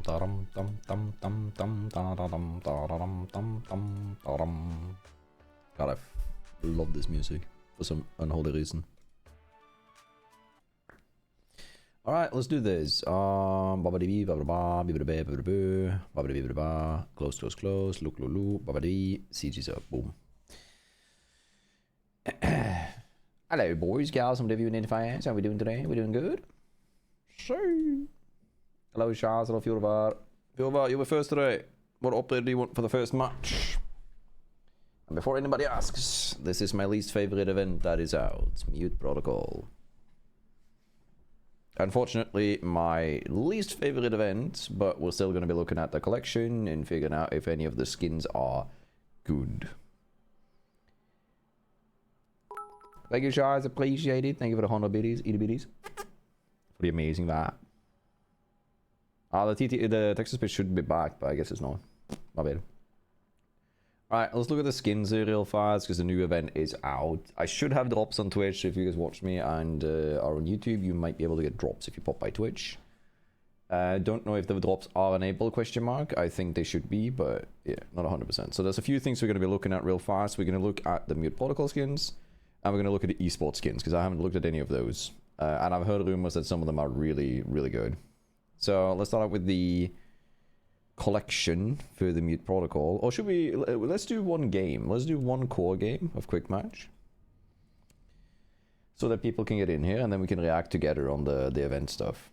God, I love this music for some unholy reason. Alright, let's do this. Close, close, close. Look, CG's up. Boom. Hello, boys, gals, I'm Inquires. How we doing today? We doing good? Sure. Hello, Charles. Hello, Fjordvar. Fjordvar, you were first today. What update do you want for the first match? And before anybody asks, this is my least favorite event that is out. Mute Protocol. Unfortunately, my least favorite event, but we're still going to be looking at the collection and figuring out if any of the skins are good. Thank you, Charles. Appreciate it. Thank you for the 100 biddies, 80 biddies. Pretty amazing that. The Texas pitch should be back, but I guess it's not. My bad. Alright, let's look at the skins here real fast, because the new event is out. I should have drops on Twitch, so if you guys watch me and are on YouTube, you might be able to get drops if you pop by Twitch. Don't know if the drops are enabled, question mark. I think they should be, but yeah, not 100%. So there's a few things we're going to be looking at real fast. We're going to look at the Mute Protocol skins, and we're going to look at the esports skins, because I haven't looked at any of those. And I've heard rumors that some of them are really, really good. So let's start out with the collection for the Mute Protocol. Or should we... let's do one game. Let's do one core game of quick match. So that people can get in here, and then we can react together on the event stuff.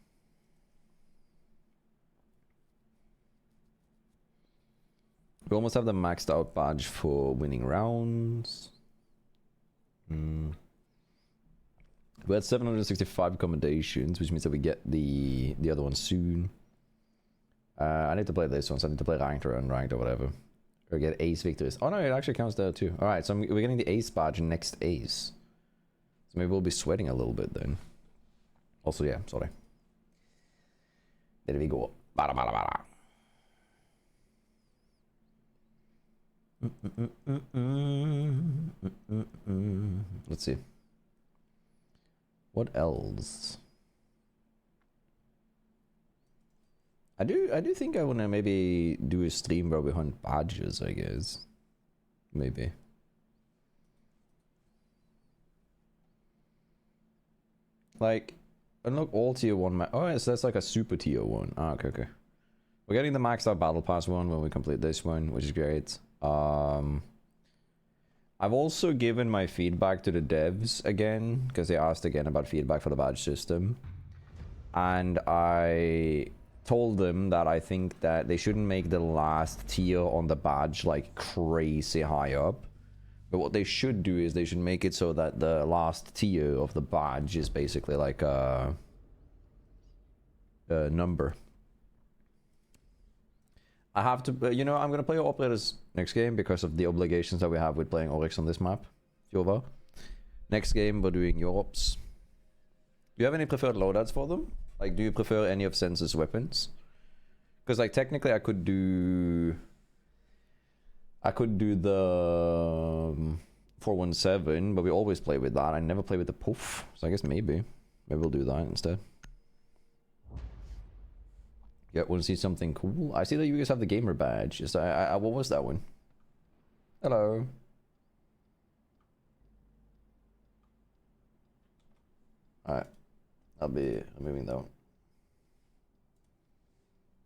We almost have the maxed out badge for winning rounds. We had 765 commendations, which means that we get the other one soon. I need to play this one, so I need to play ranked or unranked or whatever. Or get ace victories. Oh no, it actually counts there too. Alright, so we're getting the ace badge next ace. So maybe we'll be sweating a little bit then. Also, yeah, sorry. There we go. Bada, bada, bada. Let's see. What else? I do think I wanna maybe do a stream where we hunt badges, I guess. Maybe. Like, unlock all tier 1 oh, yes, that's like a super tier 1. Ah, okay, okay. We're getting the maxed out battle pass one when we complete this one, which is great. I've also given my feedback to the devs again, because they asked again about feedback for the badge system. And I told them that I think that they shouldn't make the last tier on the badge like crazy high up. But what they should do is they should make it so that the last tier of the badge is basically like a number. I have to, you know, I'm gonna play operators next game because of the obligations that we have with playing Oryx on this map. Fjorva. Next game we're doing Europe's. Do you have any preferred loadouts for them? Like, do you prefer any of Sense's weapons? Because, like, technically I could do the 417, but we always play with that. I never play with the poof, so I guess maybe we'll do that instead. Yeah, want to see something cool? I see that you guys have the gamer badge. Just, what was that one? Hello. Alright. I'm moving that one.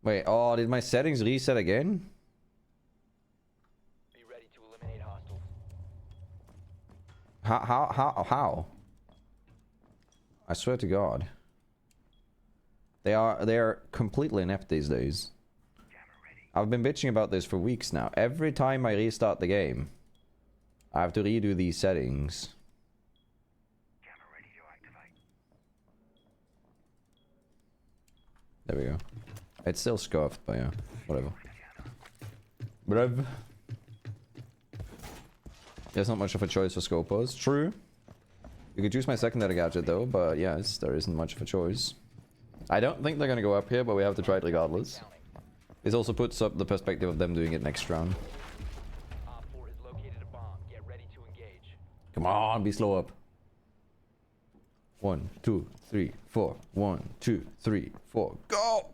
Wait, oh, did my settings reset again? Be ready to eliminate hostiles. How? I swear to God. They are completely inept these days. I've been bitching about this for weeks now. Every time I restart the game, I have to redo these settings. There we go. It's still scuffed, but yeah, whatever. Brev. There's not much of a choice for scopers. True. You could choose my secondary gadget though, but yes, there isn't much of a choice. I don't think they're gonna go up here, but we have to try it regardless. This also puts up the perspective of them doing it next round. Come on, be slow up. 1, 2, 3, 4. 1, 2, 3, 4. Go!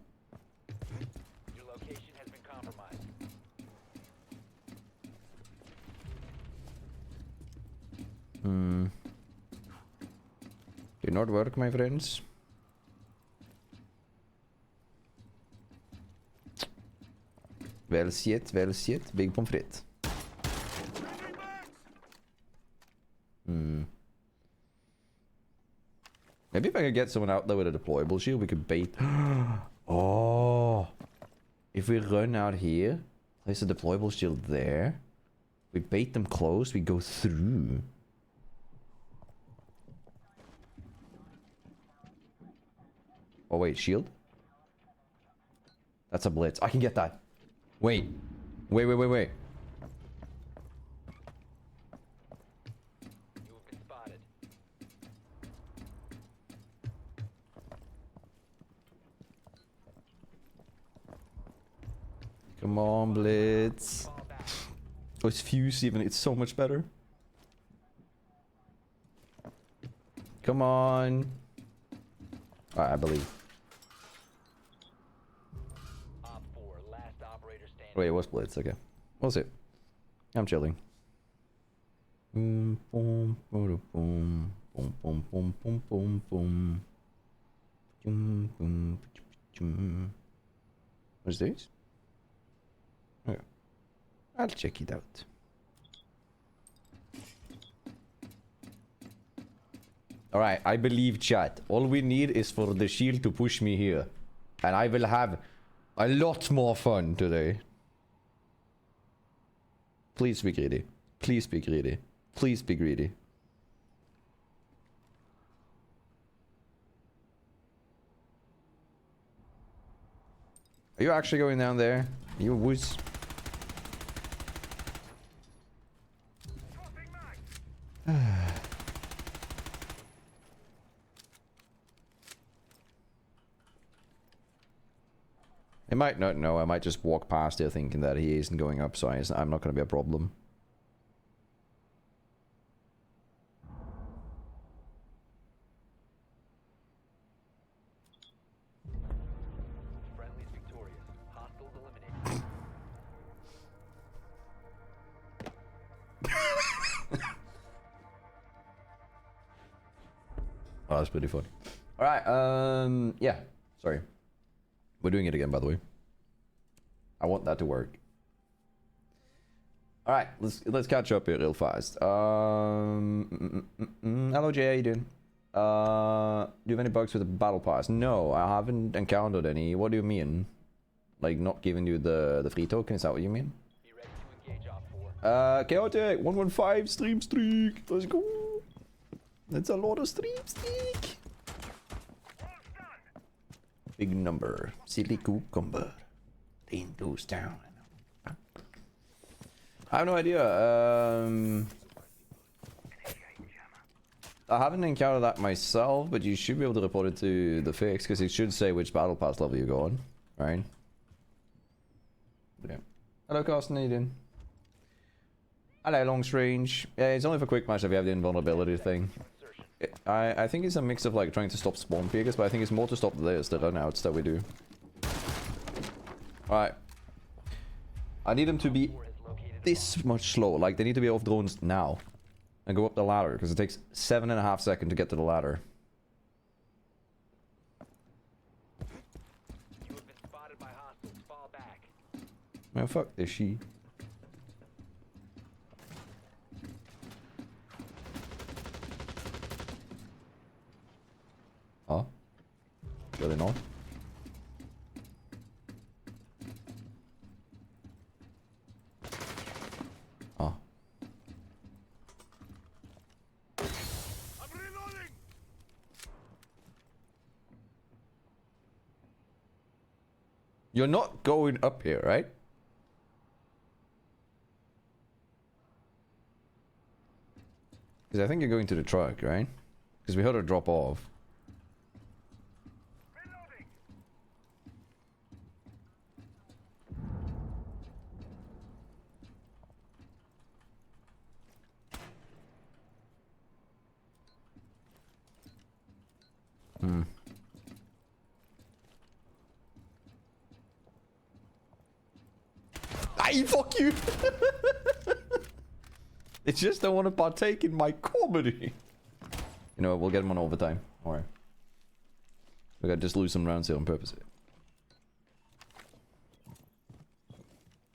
Hmm. Did not work, my friends. Well shit, big pommes frites. Hmm. Maybe if I could get someone out there with a deployable shield, we could bait. Oh! If we run out here, place a deployable shield there, we bait them close, we go through. Oh wait, shield? That's a blitz. I can get that. Wait. Wait. You have been spotted. Come on, blitz. Fall back. Oh, it's fuse even. It's so much better. Come on. Alright, I believe. Op 4, last operator standing. Wait, it was blitz. Okay. We'll see. I'm chilling. Boom, boom, boom, boom, boom, boom, boom, boom, boom, boom. Boom, boom, boom. What's this? Okay. I'll check it out. Alright, I believe chat. All we need is for the shield to push me here. And I will have a lot more fun today. Please be greedy. Please be greedy. Please be greedy. Are you actually going down there? You wuss. They might not know. I might just walk past here thinking that he isn't going up, so I'm not going to be a problem. Friendly's victorious. Hostiles eliminated. Oh, that's pretty funny. Alright, yeah. Sorry. We're doing it again, by the way. I want that to work. Alright, let's catch up here real fast. Hello Jay, how you doing? Do you have any bugs with the battle pass? No, I haven't encountered any. What do you mean? Like not giving you the free token, is that what you mean? Be ready to engage Op 4. Chaotic 115 stream streak. Let's go. That's a lot of stream streak. Big number. Silly cucumber. Lean goes down. I have no idea. I haven't encountered that myself, but you should be able to report it to the fix because it should say which battle pass level you go on, right? Yeah. Hello, Carsten. How you doing? Hello, long range. Yeah, it's only for quick match if you have the invulnerability thing. I think it's a mix of like trying to stop spawn peekers, but I think it's more to stop this, the runouts that we do. Alright. I need them to be this much slow. Like they need to be off drones now. And go up the ladder, because it takes 7.5 seconds to get to the ladder. You have been spotted by hostiles. Fall back. Man, fuck this she. Huh? Really not? Huh? I'm reloading. You're not going up here, right? Because I think you're going to the truck, right? Because we heard her drop off. Reloading. Hmm. Ay, fuck you! They just don't want to partake in my comedy. You know what, we'll get him on overtime. Alright. We gotta just lose some rounds here on purpose.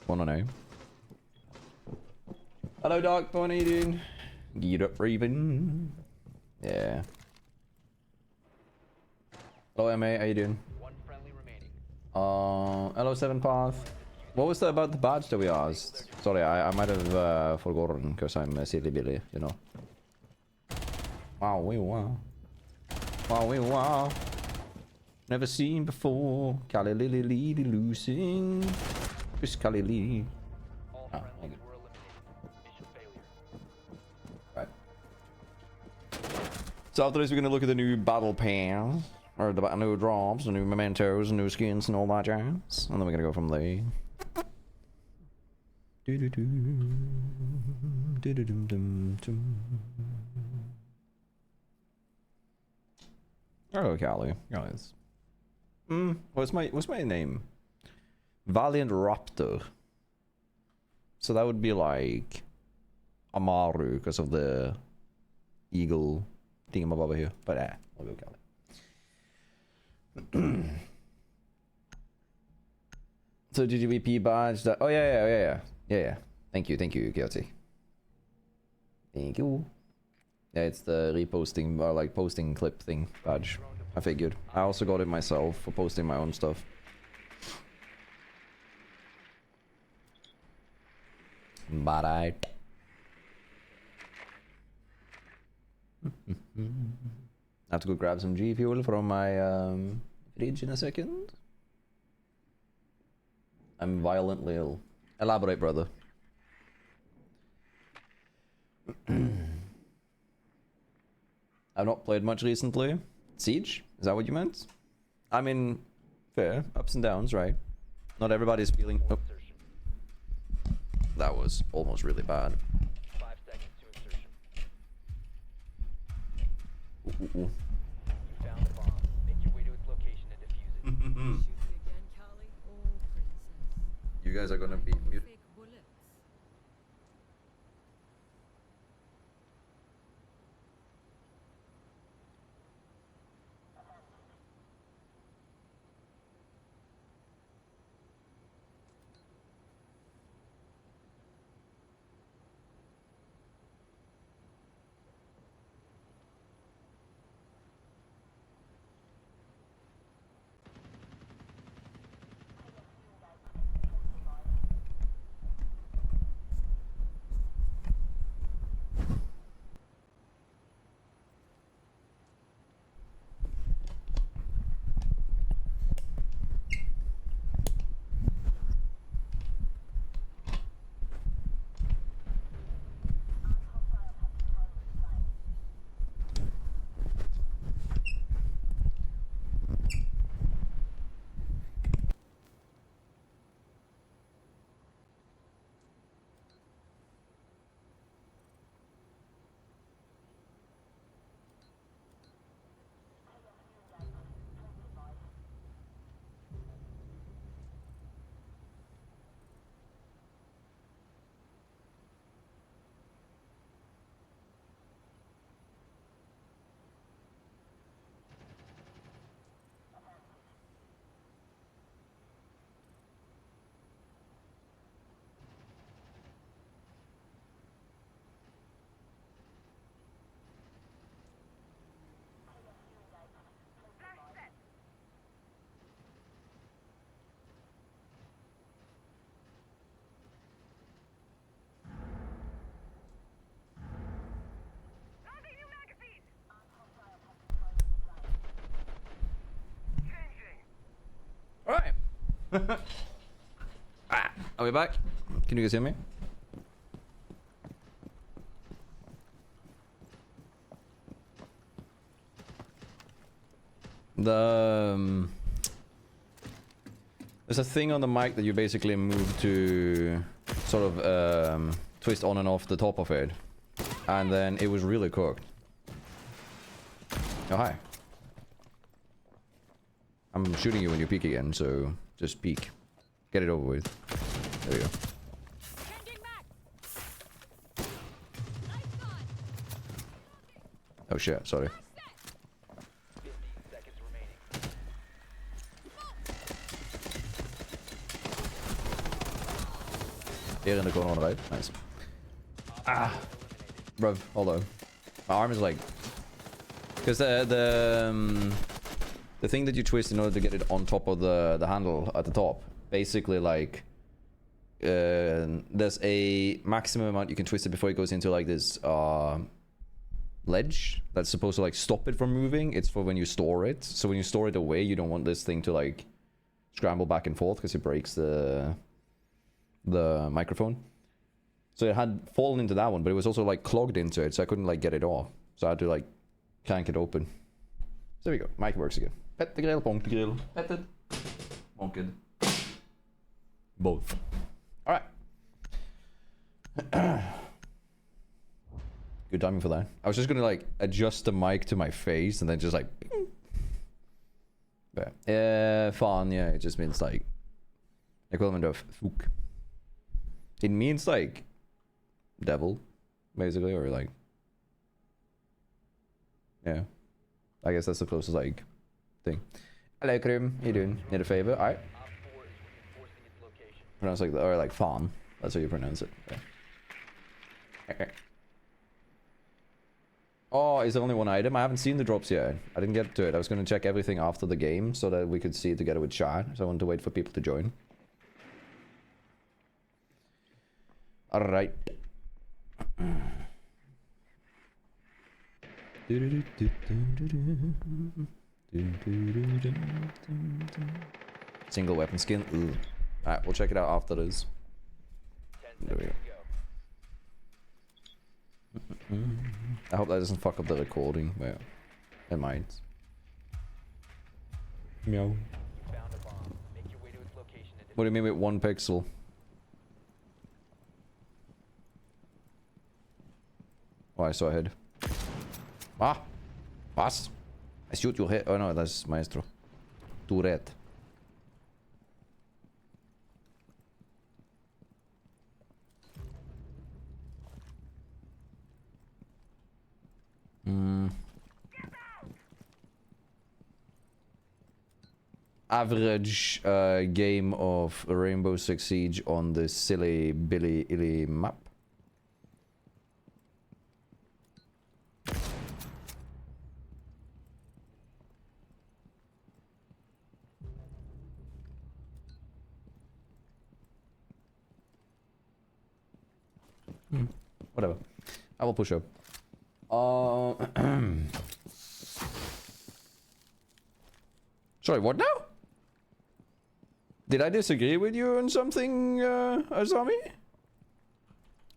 Wanna know? Hello, Dark. What are you doing? Get up, Raven. Yeah. Hello, MA. How you doing? One friendly remaining. Hello, 7 Path. What was that about the badge that we asked? Sorry, I might have forgotten because I'm a silly Billy, you know. Wow, wow. Wow, wow. Never seen before. Kali Lily Lee losing. Chris Kali Lee. All Oh, friendlies okay. were eliminated. Mission failure. Right. So after this, we're gonna look at the new battle pass, or the new drops, the new mementos, new skins, and all that jazz, and then we're gonna go from there. Oh, Callie, guys. What's my name? Valiant Raptor. So that would be like Amaru because of the eagle thingamabobber here. But I'll go Callie. So GGVP badge that oh yeah. Thank you, Girty. Thank you. Yeah, it's the reposting or like posting clip thing badge. I figured. I also got it myself for posting my own stuff. But I have to go grab some G fuel from my fridge in a second. I'm violently ill. Elaborate, brother. I've not played much recently. Siege? Is that what you meant? I mean, fair. Ups and downs, right? Not everybody's feeling... Oh. That was almost really bad. 5 seconds to insertion. Ooh. You found the bomb. Make your way to its location and defuse it. Shoot me again, Callie? Oh, princess. You guys are gonna be muted. Fake bullets. Alright. Are we back? Can you guys hear me? There's a thing on the mic that you basically move to sort of twist on and off the top of it. And then it was really cooked. Oh, hi. I'm shooting you when you peek again, so just peek. Get it over with. There we go. Oh shit, sorry. 15 seconds remaining. Here in the corner on the right. Nice. Ah. Bruv, hold on. My arm is like... Because the thing that you twist in order to get it on top of the handle at the top, basically like... there's a maximum amount you can twist it before it goes into like this ledge that's supposed to like stop it from moving. It's for when you store it. So when you store it away, you don't want this thing to like scramble back and forth because it breaks the microphone. So it had fallen into that one, but it was also like clogged into it, so I couldn't like get it off. So I had to like crank it open. So there we go. Mic works again. Pet the grill, bonk the grill. Petted. Bonked. Both. Alright. Good timing for that. I was just gonna like adjust the mic to my face and then just like... Fan, yeah, it just means like... equivalent of fuk. It means like... devil, basically, or like... yeah. I guess that's the closest like... thing. Hello, Krim. How you doing? Need a favor? Alright. Op 4 is reinforcing its location. Pronounce like, or like fan. That's how you pronounce it. Okay. Oh, is there only one item? I haven't seen the drops yet. I didn't get to it. I was going to check everything after the game so that we could see it together with chat. So I wanted to wait for people to join. Alright. Single weapon skin. Ooh. Alright, we'll check it out after this. 10 There we seconds go. to go. I hope that doesn't fuck up the recording. Well, it might. Meow. You found a bomb. Make your way to its location and What do you mean with 1 pixel? Oh, I saw a head. Ah! Was? I shoot your head. Oh no, that's Maestro. Tourette. Average game of Rainbow Six Siege on this silly Billy Illy map. Whatever. I will push up. Sorry, what now? Did I disagree with you on something, Azami?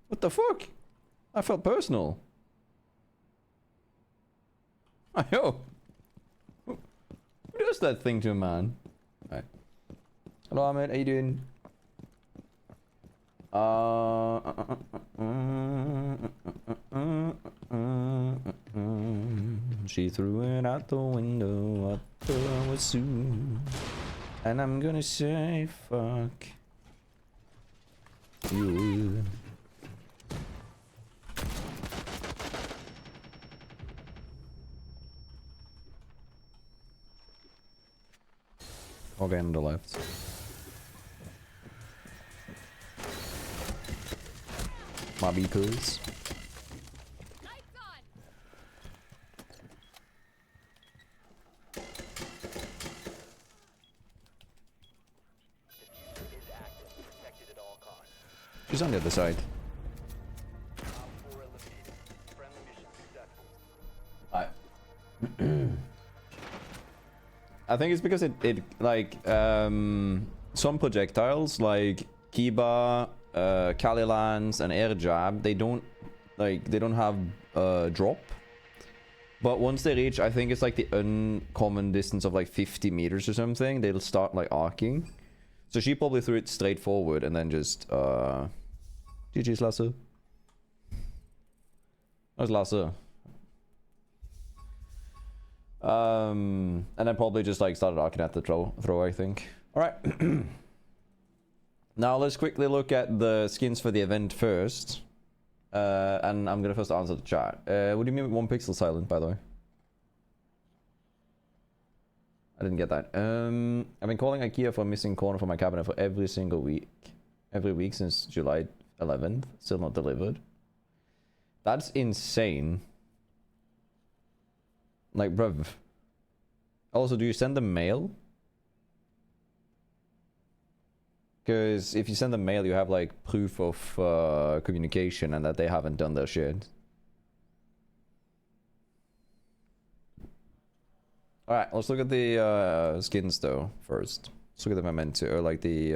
What the fuck? I felt personal. Yo. Who does that thing to a man? Right. Hello, Ahmed. How you doing? She threw it out the window. I thought I was soon. And I'm gonna say fuck you. Okay, on the left. My beakers. She's on the other side. Op 4 eliminated. Friendly mission successful. I think it's because it like some projectiles like Kiba, Kalilans and Air Jab, they don't have drop. But once they reach, I think it's like the uncommon distance of like 50 meters or something, they'll start like arcing. So she probably threw it straight forward and then just GG's Lasso. That was Lasso. And then probably just like started arcing at the throw, I think. Alright. Now let's quickly look at the skins for the event first. And I'm gonna first answer the chat. What do you mean 1 pixel silent, by the way? I didn't get that. I've been calling IKEA for a missing corner for my cabinet for every single week. Every week since July 11th. Still not delivered. That's insane. Like, bruv. Also, do you send them mail? Because if you send them mail, you have, like, proof of communication and that they haven't done their shit. Alright, let's look at the skins, though, first. Let's look at the memento, or, like, the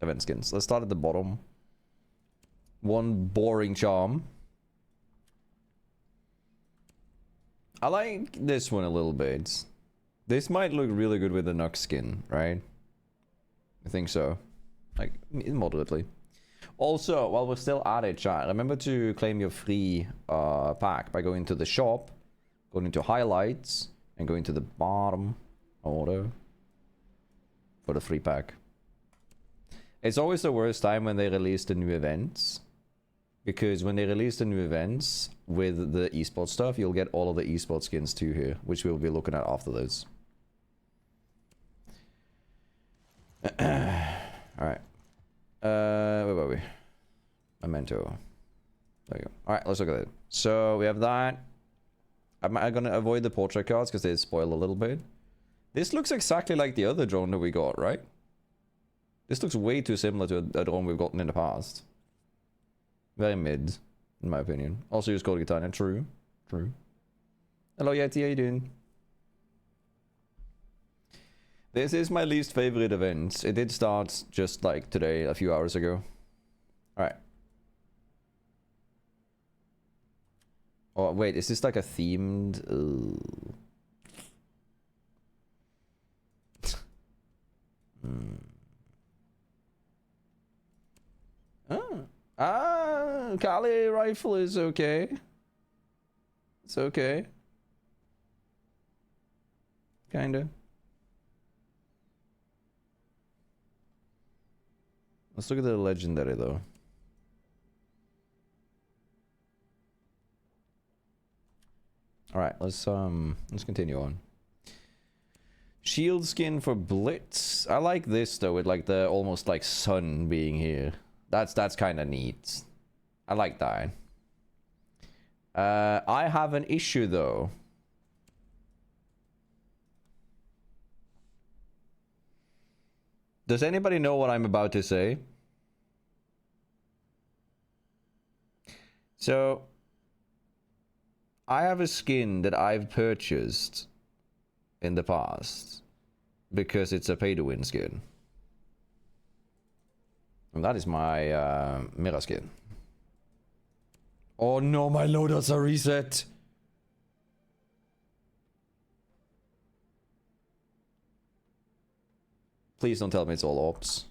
event skins. Let's start at the bottom. One boring charm. I like this one a little bit. This might look really good with the Nux skin, right? I think so. Like, moderately. Also, while we're still at it, chat, remember to claim your free pack by going to the shop, going into highlights, and going to the bottom order for the free pack. It's always the worst time when they release the new events. Because when they release the new events with the esports stuff, you'll get all of the esports skins too here, which we'll be looking at after this. Alright. Where were we? Memento. There we go. Alright, let's look at it. So we have that. I'm gonna avoid the portrait cards because they spoil a little bit. This looks exactly like the other drone that we got, right? This looks way too similar to a drone we've gotten in the past. Very mid, in my opinion. Also use code Girtania. True. True. Hello, Yeti. How you doing? This is my least favorite event. It did start just like today, a few hours ago. Alright. Oh, wait. Is this like a themed... Kali rifle is okay. It's okay. Kinda. Let's look at the legendary though. Alright, let's continue on. Shield skin for Blitz. I like this though, with like the almost like sun being here. That's kind of neat. I like that. I have an issue though. Does anybody know what I'm about to say? So, I have a skin that I've purchased in the past because it's a pay-to-win skin. And that is my mirror skin. Oh no, my loaders are reset. Please don't tell me it's all ops.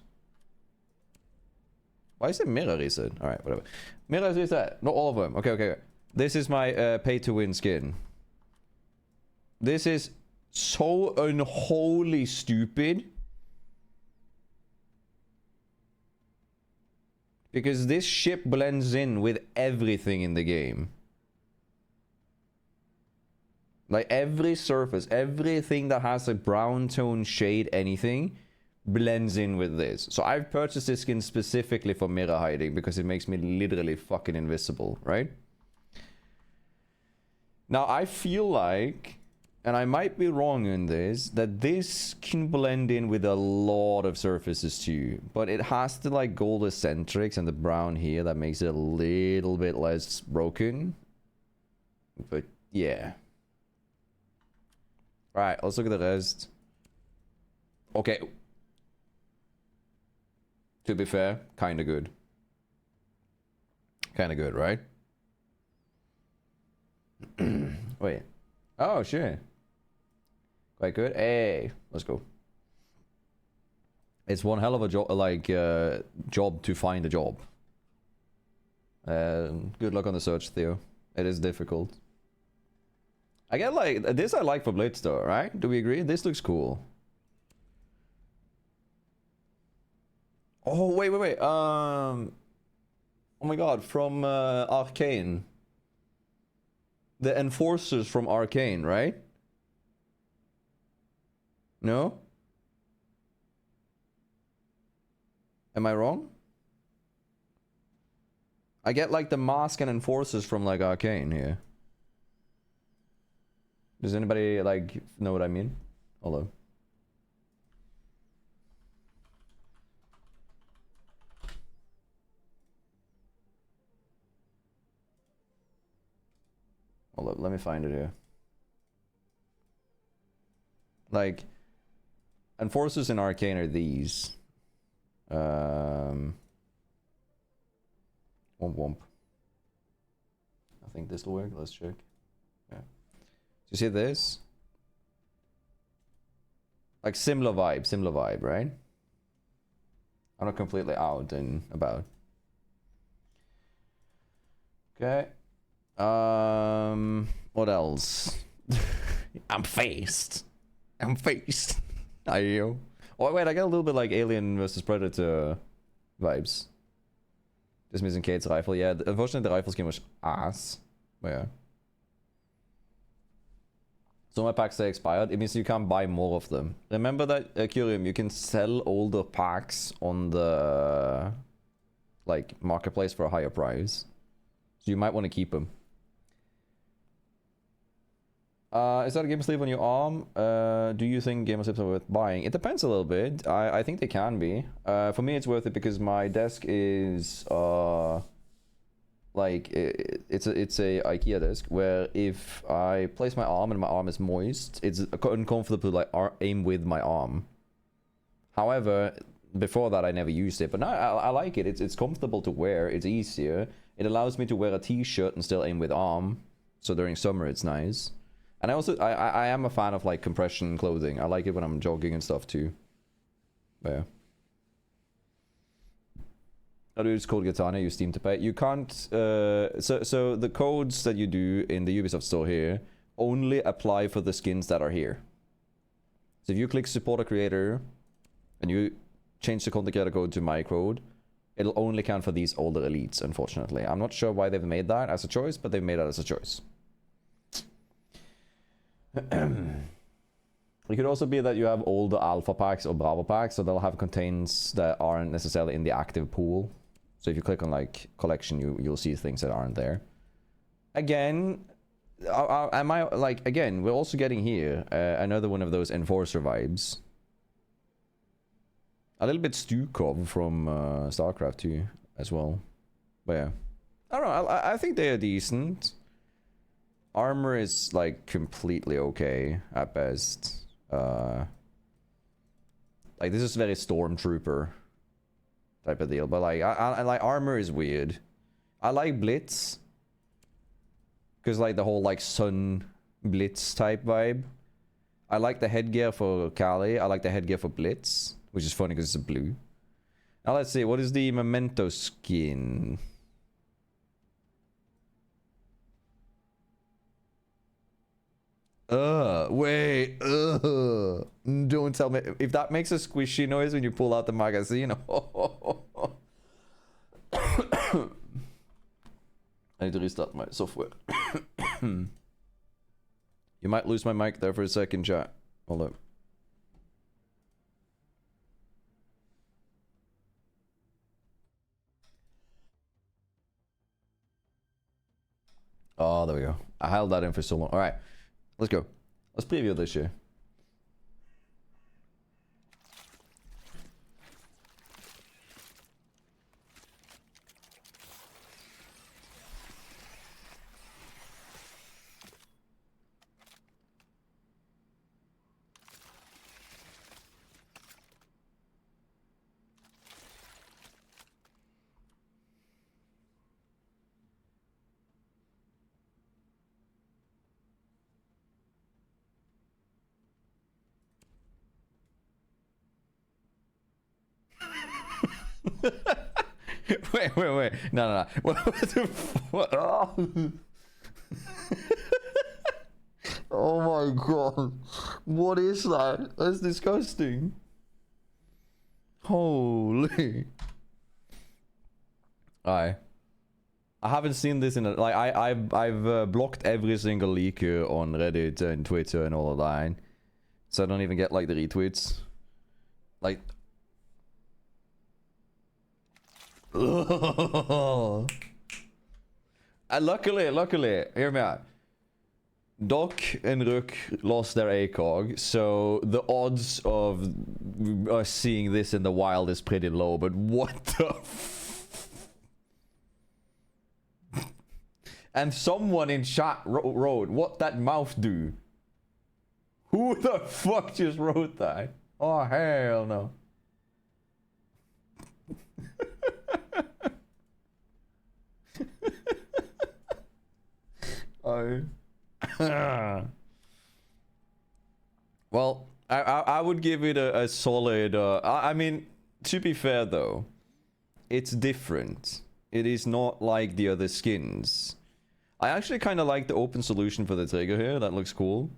Why is it mirror reset? Alright, whatever. Mirror reset. Not all of them. Okay, okay. This is my pay-to-win skin. This is so unholy stupid. Because this ship blends in with everything in the game. Like every surface, everything that has a brown tone shade, anything, blends in with this. So I've purchased this skin specifically for mirror hiding because it makes me literally fucking invisible, right? Now I feel like, and I might be wrong in this, that this can blend in with a lot of surfaces too. But it has the like gold eccentrics and the brown here that makes it a little bit less broken. But yeah. Alright, let's look at the rest. Okay. To be fair, kinda good. Kinda good, right? Wait. Oh, shit. Quite good. Hey, let's go. It's one hell of a job, like, job to find a job. Good luck on the search, Theo. It is difficult. I get, like, this I like for Blitz, though, right? Do we agree? This looks cool. Oh, wait. Oh my god, from Arcane. The enforcers from Arcane, right? No? Am I wrong? I get like the mask and enforcers from like Arcane here. Does anybody like know what I mean? Hello. Hold up, let me find it here. Like, enforcers in Arcane are these. Womp womp. I think this will work. Let's check. Yeah. You see this? Like similar vibe, right? I'm not completely out and about. Okay. What else? I'm faced. Are you? Oh wait, I got a little bit like Alien versus Predator vibes. Just missing Kate's rifle. Yeah, unfortunately the rifle skin was ass. But yeah. So my packs are expired. It means you can't buy more of them. Remember that, Curium, you can sell older packs on the like marketplace for a higher price. So you might want to keep them. Is that a game sleeve on your arm? Do you think game sleeves are worth buying? It depends a little bit. I think they can be. For me, it's worth it because my desk is like it's a IKEA desk where if I place my arm and my arm is moist, it's uncomfortable to like aim with my arm. However, before that I never used it, but now I like it. It's comfortable to wear. It's easier. It allows me to wear a t-shirt and still aim with arm. So during summer, it's nice. And I also, I am a fan of like compression clothing. I like it when I'm jogging and stuff too. But yeah. How do you use code Girtania? Use Steam to pay. You can't, so the codes that you do in the Ubisoft store here only apply for the skins that are here. So if you click support a creator and you change the content creator code to my code, it'll only count for these older elites, unfortunately. I'm not sure why they've made that as a choice, but they've made that as a choice. It could also be that you have older alpha packs or bravo packs, so they'll have contains that aren't necessarily in the active pool. So if you click on like collection, you'll see things that aren't there. Again, am I like again? We're also getting here another one of those enforcer vibes. A little bit Stukov from StarCraft too, as well. But yeah, I don't know. I think they are decent. Armor is like completely okay at best. Like this is very Stormtrooper type of deal, but like I like armor is weird. I like Blitz because like the whole like sun Blitz type vibe. I like the headgear for Kali. I like the headgear for Blitz, which is funny because it's a blue. Now let's see, what is the Memento skin? Wait, don't tell me. If that makes a squishy noise when you pull out the magazine. I need to restart my software. You might lose my mic there for a second, chat. Hold up. Oh, there we go. I held that in for so long. All right. Let's go. Let's preview this year. wait. No. What the fuck? Oh my god. What is that? That's disgusting. Holy. Alright. I haven't seen this in a, like I've blocked every single leaker on Reddit and Twitter and all of that, so I don't even get like the retweets. Like, and luckily, hear me out. Doc and Rook lost their ACOG, so the odds of us seeing this in the wild is pretty low. But what the? And someone in chat wrote, "What that mouth do?" Who the fuck just wrote that? Oh hell no! Oh. Well, I would give it a solid. I mean, to be fair though, it's different. It is not like the other skins. I actually kind of like the open solution for the trigger here. That looks cool.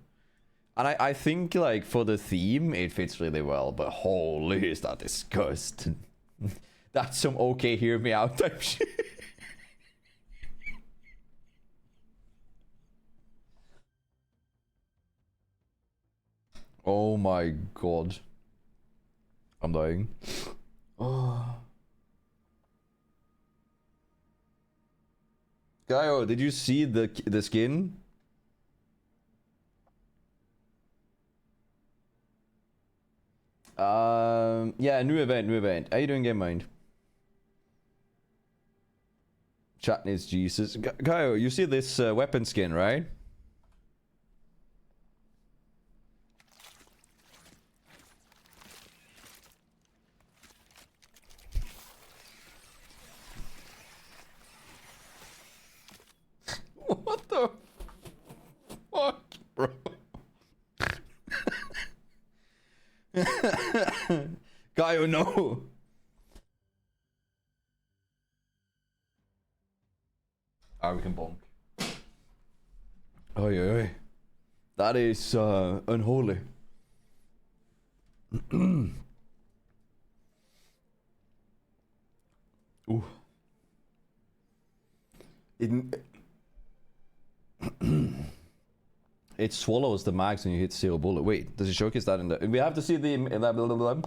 And I think like for the theme, it fits really well. But holy, is that disgusting? That's some okay, hear me out type shit. Oh my god. I'm dying. Oh. Gaio, did you see the skin? Yeah, new event. How you doing, Game Mind? Chat needs Jesus. Gaio, you see this weapon skin, right? What the fuck, bro? Gaio, no. Ah, we can bonk. Oh yeah, that is unholy. Ooh. It swallows the mags when you hit zero bullet. Wait, does it showcase that in the? We have to see the. Blah, blah, blah, blah.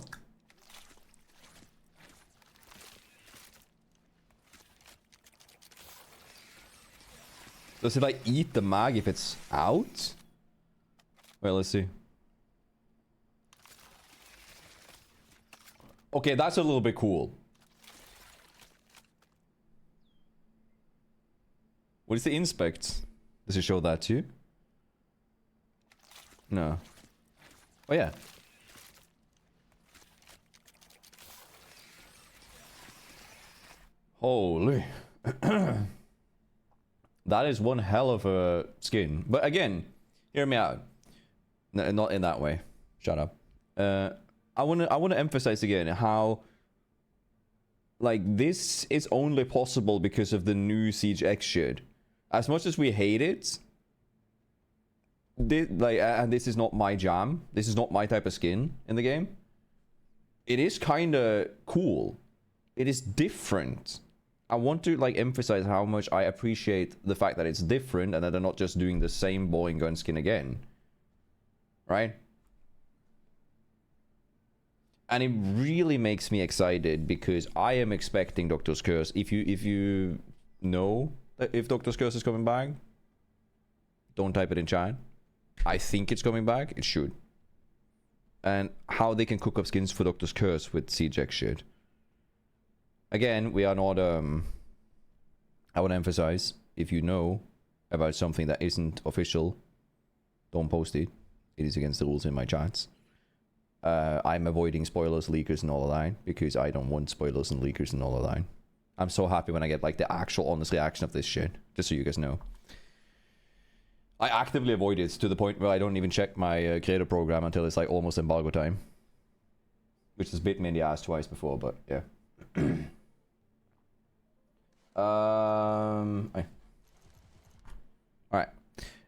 Does it like eat the mag if it's out? Wait, let's see. Okay, that's a little bit cool. What is the inspect? Does it show that too? No. Oh yeah. Holy. That is one hell of a skin. But again, hear me out. No, not in that way. Shut up. I wanna emphasize again how like this is only possible because of the new Siege X shit. As much as we hate it, and this is not my jam. This is not my type of skin in the game. It is kind of cool. It is different. I want to like emphasize how much I appreciate the fact that it's different and that they're not just doing the same boring gun skin again. Right? And it really makes me excited because I am expecting Doctor's Curse. If you know if Doctor's Curse is coming back, don't type it in chat. I think it's coming back. It should. And how they can cook up skins for Doctor's Curse with Siege X shit. Again, we are not, I want to emphasize, if you know about something that isn't official, don't post it. It is against the rules in my chats. I'm avoiding spoilers, leakers, and all of that, because I don't want spoilers and leakers and all of that. I'm so happy when I get, like, the actual honest reaction of this shit, just so you guys know. I actively avoid it to the point where I don't even check my creator program until it's, like, almost embargo time. Which has bit me in the ass twice before, but, yeah. Alright.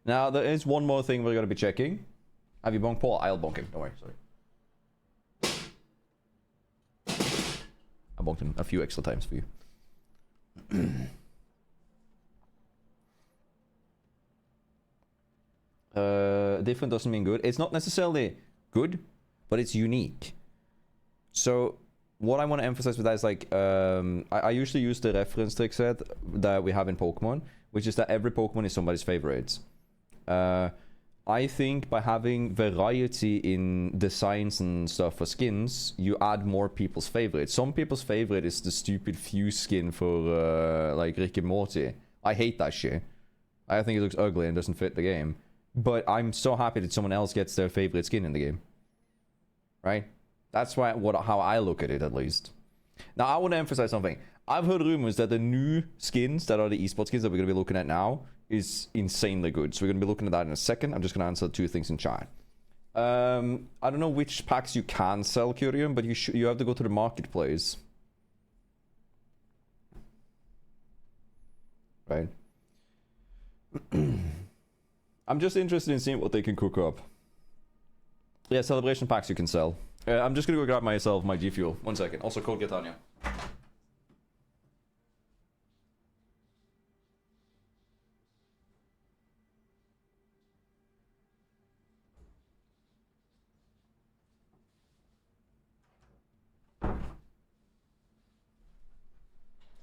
Now there is one more thing we're gonna be checking. Have you bonked Paul? I'll bonk him. Don't worry. Sorry. I bonked him a few extra times for you. different doesn't mean good. It's not necessarily good, but it's unique. So what I want to emphasize with that is like, I usually use the reference trick set that we have in Pokemon, which is that every Pokemon is somebody's favorite. I think by having variety in designs and stuff for skins, you add more people's favorites. Some people's favorite is the stupid Fuse skin for like Rick and Morty. I hate that shit. I think it looks ugly and doesn't fit the game. But I'm so happy that someone else gets their favorite skin in the game. Right? That's how I look at it, at least. Now, I want to emphasize something. I've heard rumors that the new skins that are the esports skins that we're going to be looking at now is insanely good. So we're going to be looking at that in a second. I'm just going to answer 2 things in chat. I don't know which packs you can sell, Curium, but you have to go to the marketplace. Right? I'm just interested in seeing what they can cook up. Yeah, celebration packs you can sell. I'm just gonna go grab myself my G Fuel. 1 second. Also, code Girtania.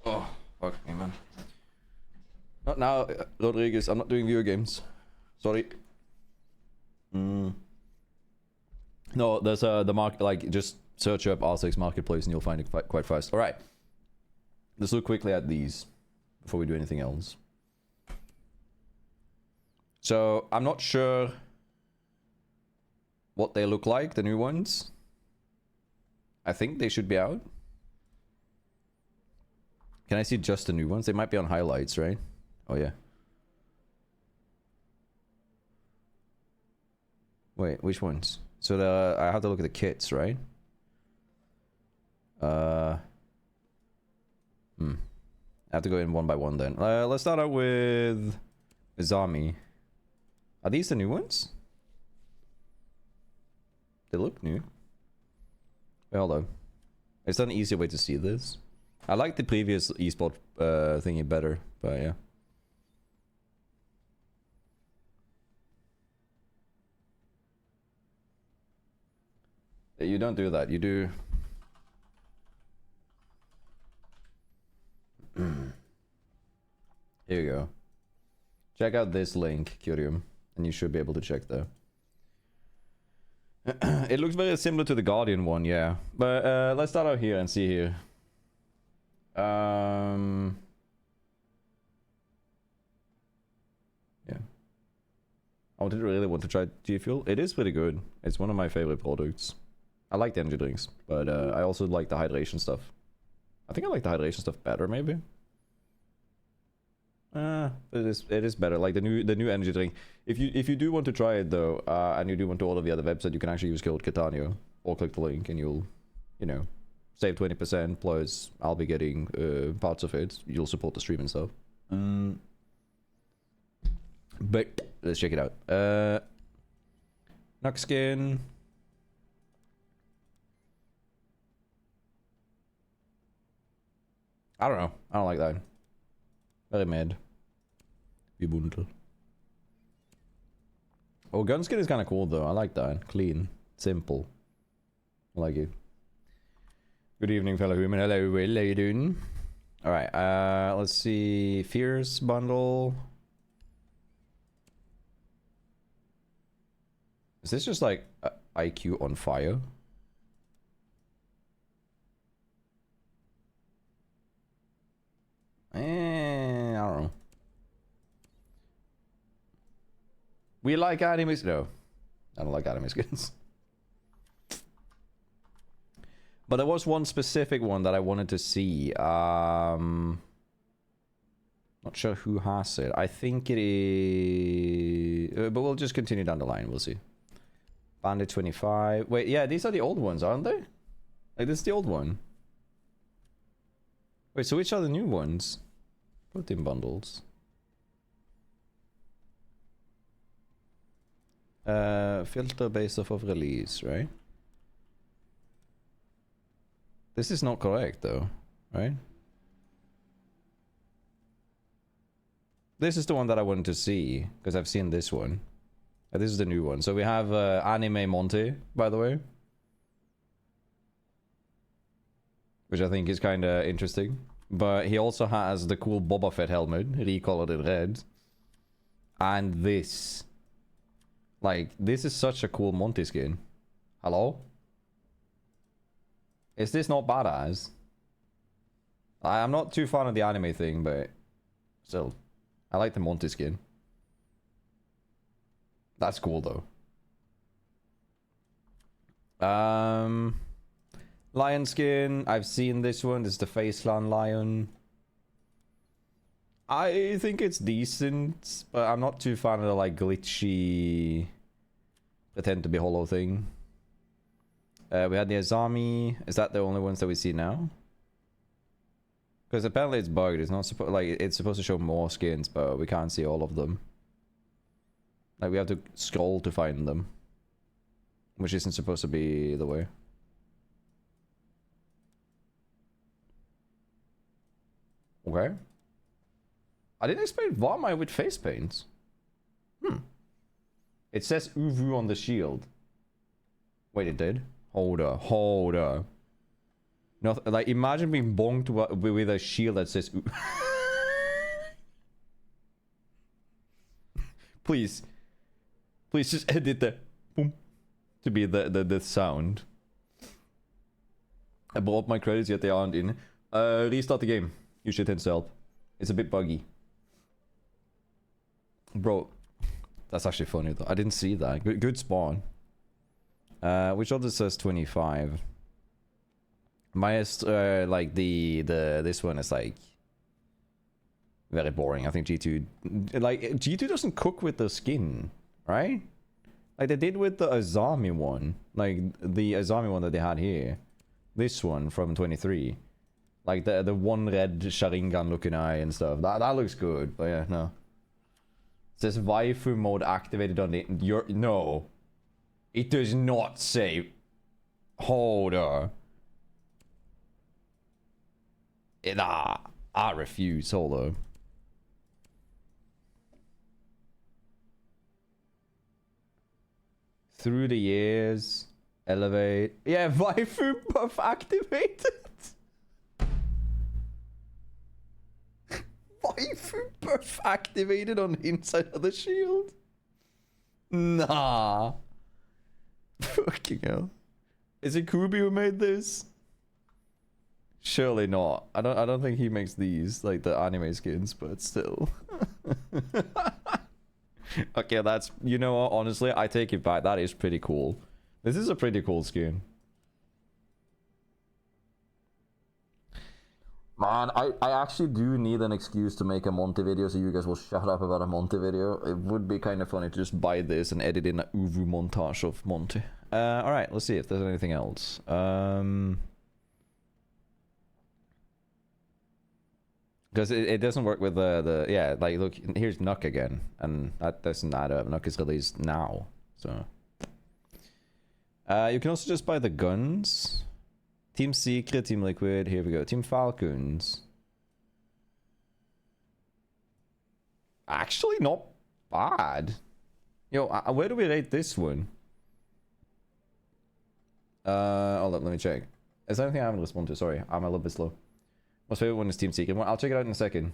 Oh, fuck me, man. Not now, Rodriguez. I'm not doing video games. Sorry. No, there's the market, like, just search up R6 Marketplace and you'll find it quite fast. Alright. Let's look quickly at these before we do anything else. So, I'm not sure what they look like, the new ones. I think they should be out. Can I see just the new ones? They might be on highlights, right? Oh, yeah. Wait, which ones? So I have to look at the kits, right? I have to go in one by one then. Let's start out with Zami. Are these the new ones? They look new. Wait, hold on. Is there an easier way to see this? I like the previous esport thingy better, but yeah. You don't do that. You do... Here you go. Check out this link, Curium, and you should be able to check there. It looks very similar to the Guardian one, yeah. But let's start out here and see here. Yeah. I really want to try G Fuel. It is pretty good. It's one of my favorite products. I like the energy drinks, but I also like the hydration stuff. I think I like the hydration stuff better, maybe. It is better. Like the new energy drink. If you do want to try it though, and you do want to order via the website, you can actually use code Girtania or click the link, and you'll, you know, save 20%. Plus, I'll be getting parts of it. You'll support the stream and stuff. But let's check it out. Nox skin. I don't know. I don't like that. Very mad. Ubuntu. Oh, gun skin is kind of cool though. I like that. Clean. Simple. I like it. Good evening, fellow human. Hello, Will. How you doing? Alright, let's see. Fierce bundle. Is this just like IQ on fire? I don't know. We like anime. No, I don't like anime skins. But there was one specific one that I wanted to see. Not sure who has it. I think it is... but we'll just continue down the line. We'll see. Bandit 25. Wait, yeah, these are the old ones, aren't they? Like, this is the old one. Wait, so which are the new ones? Protein bundles. Filter based off of release, right? This is not correct though, right? This is the one that I wanted to see, because I've seen this one. This is the new one. So we have Anime Monty, by the way. Which I think is kind of interesting. But he also has the cool Boba Fett helmet, recolored in red. And this. Like, this is such a cool Monty skin. Hello? Is this not badass? I'm not too fan of the anime thing, but still. I like the Monty skin. That's cool though. Lion skin. I've seen this one. This is the Face Clan Lion. I think it's decent, but I'm not too fan of the like glitchy pretend to be hollow thing. We had the Azami. Is that the only ones that we see now? Because apparently it's bugged. It's not supposed like it's supposed to show more skins, but we can't see all of them. Like we have to scroll to find them, which isn't supposed to be the way. Okay. I didn't expect Varmai with face paint. It says Uvu on the shield. Wait, it did? Hold up. No, like imagine being bonked with a shield that says Please just edit the boom to be the sound. I bought my credits yet they aren't in. Restart the game. You should hit help. It's a bit buggy. Bro, that's actually funny though. I didn't see that. Good spawn. Which other says 25? My like this one is like very boring. I think G2 like G2 doesn't cook with the skin, right? Like they did with the Azami one, like the Azami one that they had here. This one from 23. Like the one red Sharingan looking eye and stuff. That looks good, but yeah, no. It says waifu mode activated on the no. It does not say hold on. I refuse, hold on. Through the years, elevate. Yeah, waifu buff activated. Waifu buff activated on the inside of the shield. Nah. Fucking hell. Is it Kubi who made this? Surely not. I don't think he makes these, like the anime skins, but still. Okay, that's, you know what, honestly, I take it back. That is pretty cool. This is a pretty cool skin. Man, I actually do need an excuse to make a Monty video so you guys will shut up about a Monty video. It would be kind of funny to just buy this and edit in an Uvu montage of Monty. Alright, let's see if there's anything else. Because it doesn't work with the yeah, like look, here's Nuck again, and that doesn't add up. Nuck is released now, so you can also just buy the guns. Team Secret, Team Liquid, here we go. Team Falcons. Actually not bad. Yo, where do we rate this one? Hold up, let me check. Is there anything I haven't responded to? Sorry, I'm a little bit slow. My favorite one is Team Secret. Well, I'll check it out in a second.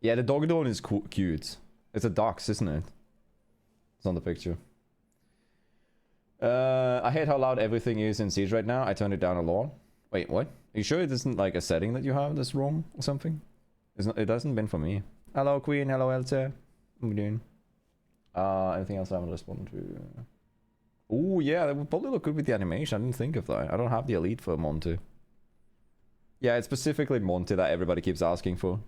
Yeah, the dog one is cute. It's a Dox, isn't it? It's on the picture. I hate how loud everything is in Siege right now. I turned it down a lot. Wait, what? Are you sure it isn't like a setting that you have that's wrong or something? It hasn't been for me. Hello, Queen. Hello, Elsa. What are we doing? Anything else I haven't responded to? Oh, yeah, that would probably look good with the animation. I didn't think of that. I don't have the elite for Monty. Yeah, it's specifically Monty that everybody keeps asking for.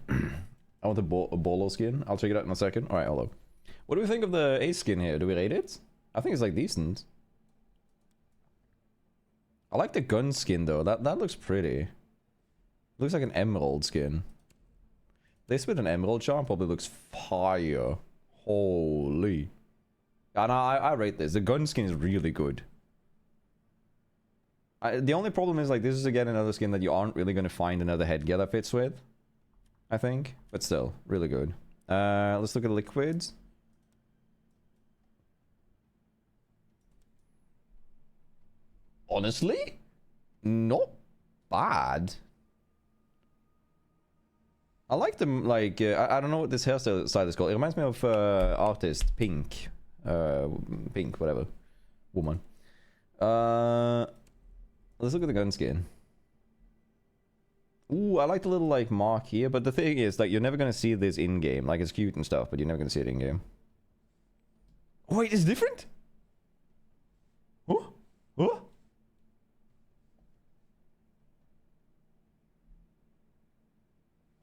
I want a Bolo skin. I'll check it out in a second. Alright, hold up. What do we think of the Ace skin here? Do we rate it? I think it's like decent. I like the gun skin though. That looks pretty. Looks like an emerald skin. This with an emerald charm probably looks fire. Holy. And I rate this. The gun skin is really good. The only problem is like this is again another skin that you aren't really going to find another headgear that fits with. I think. But still, really good. Let's look at liquids. Honestly, not bad. I like them, like, I don't know what this hairstyle is called. It reminds me of artist Pink. Pink, whatever. Woman. Let's look at the gun skin. Ooh, I like the little, like, mark here. But the thing is, like, you're never going to see this in-game. Like, it's cute and stuff, but you're never going to see it in-game. Oh, wait, it's different? Oh? Oh?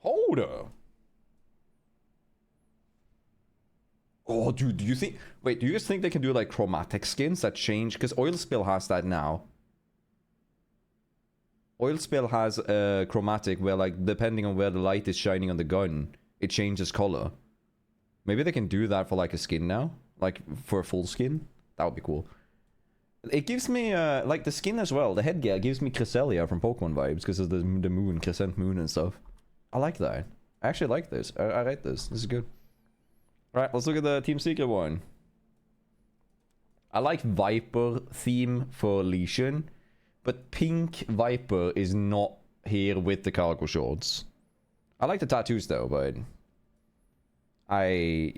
Hold up. Oh, dude, do you think... Wait, do you guys think they can do, like, chromatic skins that change? Because Oil Spill has that now. Oil Spill has a chromatic where, like, depending on where the light is shining on the gun, it changes color. Maybe they can do that for, like, a skin now? Like, for a full skin? That would be cool. It gives me, like, the skin as well. The headgear gives me Cresselia from Pokemon vibes because of the moon, Crescent Moon and stuff. I like that. I actually like this. I like this. This is good. Alright, let's look at the Team Secret one. I like Viper theme for Legion, but Pink Viper is not here with the cargo shorts. I like the tattoos though, but I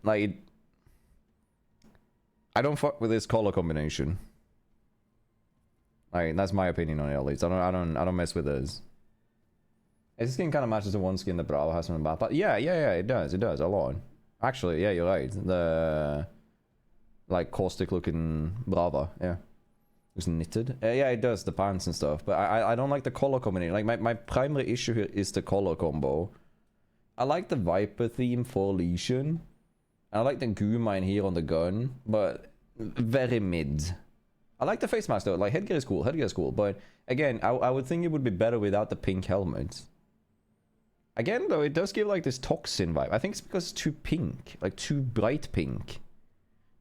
like, I don't fuck with this color combination. Like, that's my opinion on it at least. I don't mess with this. This skin kind of matches the one skin that Bravo has on the back. But yeah, it does a lot. Actually, yeah, you're right. The, like, caustic looking Brava, yeah. It's knitted. Yeah, it does, the pants and stuff. But I don't like the color combination. Like, my primary issue here is the color combo. I like the Viper theme for Legion. I like the goo mine here on the gun, but very mid. I like the face mask though. Like, headgear is cool, but again, I would think it would be better without the pink helmet. Again though, it does give like this toxin vibe. I think it's because it's too pink, like too bright pink.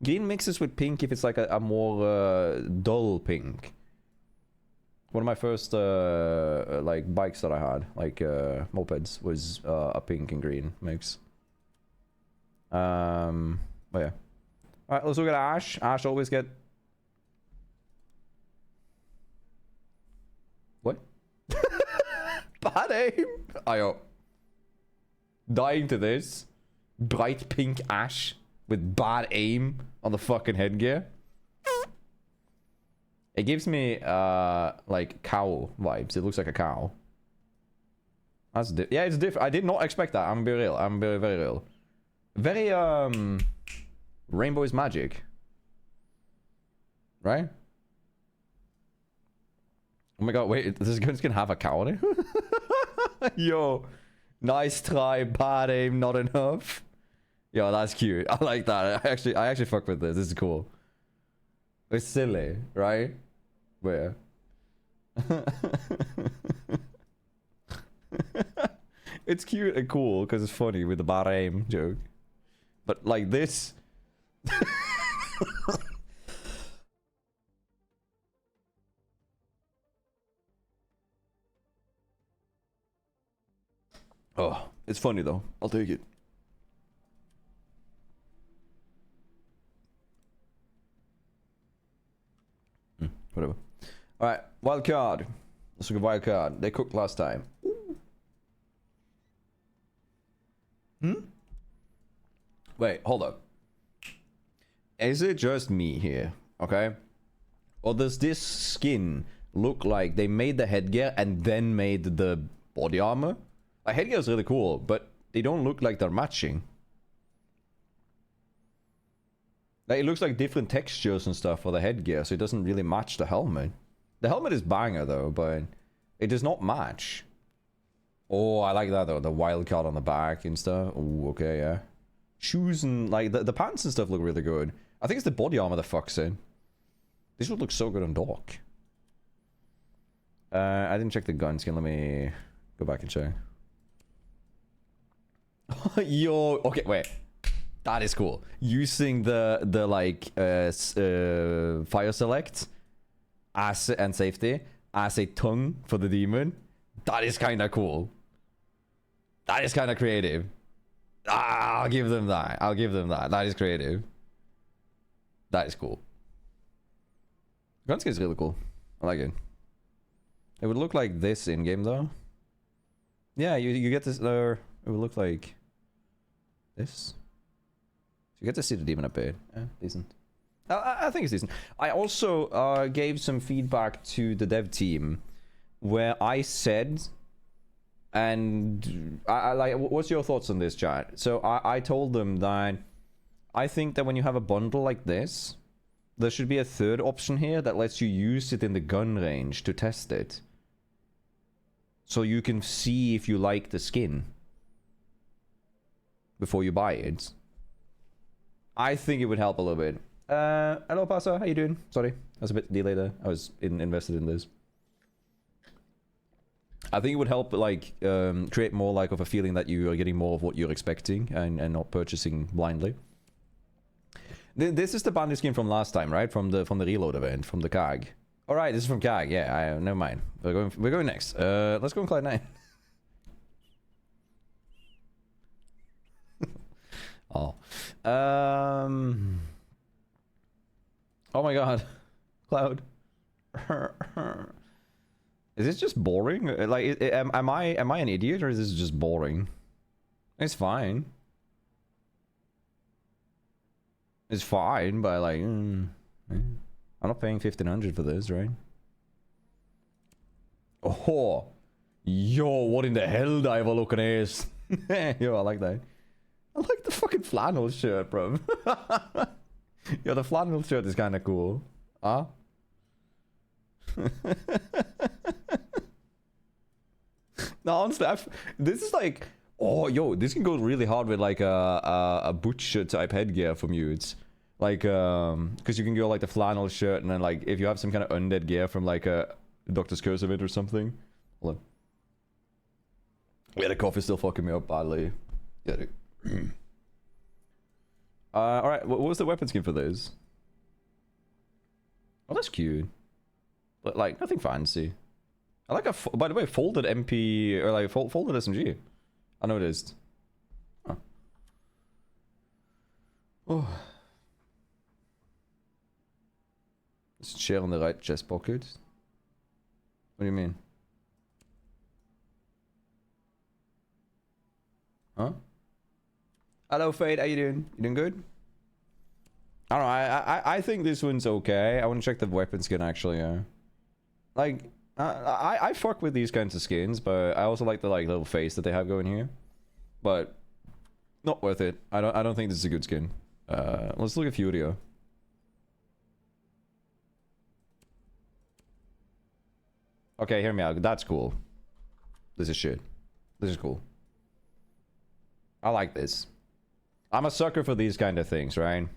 Green mixes with pink if it's like a more dull pink. One of my first like bikes that I had, like mopeds, was a pink and green mix. But yeah. Alright, let's look at Ash. Ash always get... What? Bad aim? Ayo. Dying to this. Bright pink Ash with bad aim on the fucking headgear. It gives me like cow vibes. It looks like a cow. That's yeah, it's different. I did not expect that. I'm very real. I'm very, very real. Very Rainbow is Magic. Right? Oh my god, wait, this gun's gonna have a cow on it? Yo, nice try, bad aim, not enough. Yo, that's cute. I like that. I actually fuck with this. This is cool. It's silly, right? Where? It's cute and cool because it's funny with the bad aim joke. But like this... Oh, it's funny though. I'll take it. Whatever. Alright, wild card. Let's look at wild card. They cooked last time. Wait, hold up. Is it just me here? Okay? Or does this skin look like they made the headgear and then made the body armor? Like, headgear is really cool, but they don't look like they're matching. Like, it looks like different textures and stuff for the headgear, so it doesn't really match the helmet. The helmet is banger, though, but it does not match. Oh, I like that, though. The wild card on the back and stuff. Oh, okay, yeah. Shoes and, like, the pants and stuff look really good. I think it's the body armor that fucks in. This would look so good on Doc. I didn't check the gun skin. Let me go back and check. Yo, okay, wait. That is cool. Using the like fire select as and safety as a tongue for the demon. That is kind of cool. That is kind of creative. Ah, I'll give them that. I'll give them that. That is creative. That is cool. Gun skin is really cool. I like it. It would look like this in game though. Yeah, you get this. It would look like this. You get to see the demon up here. Yeah, decent. I think it's decent. I also gave some feedback to the dev team where I said, and I like, what's your thoughts on this, chat? So I told them that I think that when you have a bundle like this, there should be a third option here that lets you use it in the gun range to test it. So you can see if you like the skin before you buy it. I think it would help a little bit. Hello, Pasa. How you doing? Sorry, I was a bit delayed there. I was invested in this. I think it would help, like, create more like of a feeling that you are getting more of what you're expecting and not purchasing blindly. This is the bandit skin from last time, right? From the reload event, from the CAG. All right, this is from CAG. Yeah, never mind. We're going next. Let's go on Cloud 9. Oh. Oh my god. Cloud. Is this just boring? Like, am I an idiot or is this just boring? It's fine. It's fine, but like, I'm not paying 1,500 for this, right? Oh, yo, what in the hell, diver looking ass? Yo, I like that. I like the fucking flannel shirt, bro. Yo, the flannel shirt is kind of cool. Huh? No, honestly, this is like, oh, yo, this can go really hard with like a butcher type headgear from you. It's like, because you can go like the flannel shirt, and then like if you have some kind of undead gear from like a Doctor's Curse event or something. Hold on. Yeah, the coffee's still fucking me up badly. Yeah. All right. What was the weapon skin for those? Oh, that's cute. But like nothing fancy. I like by the way, folded MP or like folded SMG. I noticed. Huh. Oh. Is it share on the right chest pocket? What do you mean? Huh? Hello, Fade. How you doing? You doing good? I don't know. I think this one's okay. I want to check the weapon skin actually. Yeah. Like, I fuck with these kinds of skins, but I also like the like little face that they have going here. But not worth it. I don't think this is a good skin. Let's look at Furio. Okay, hear me out. That's cool. This is shit. This is cool. I like this. I'm a sucker for these kind of things, right?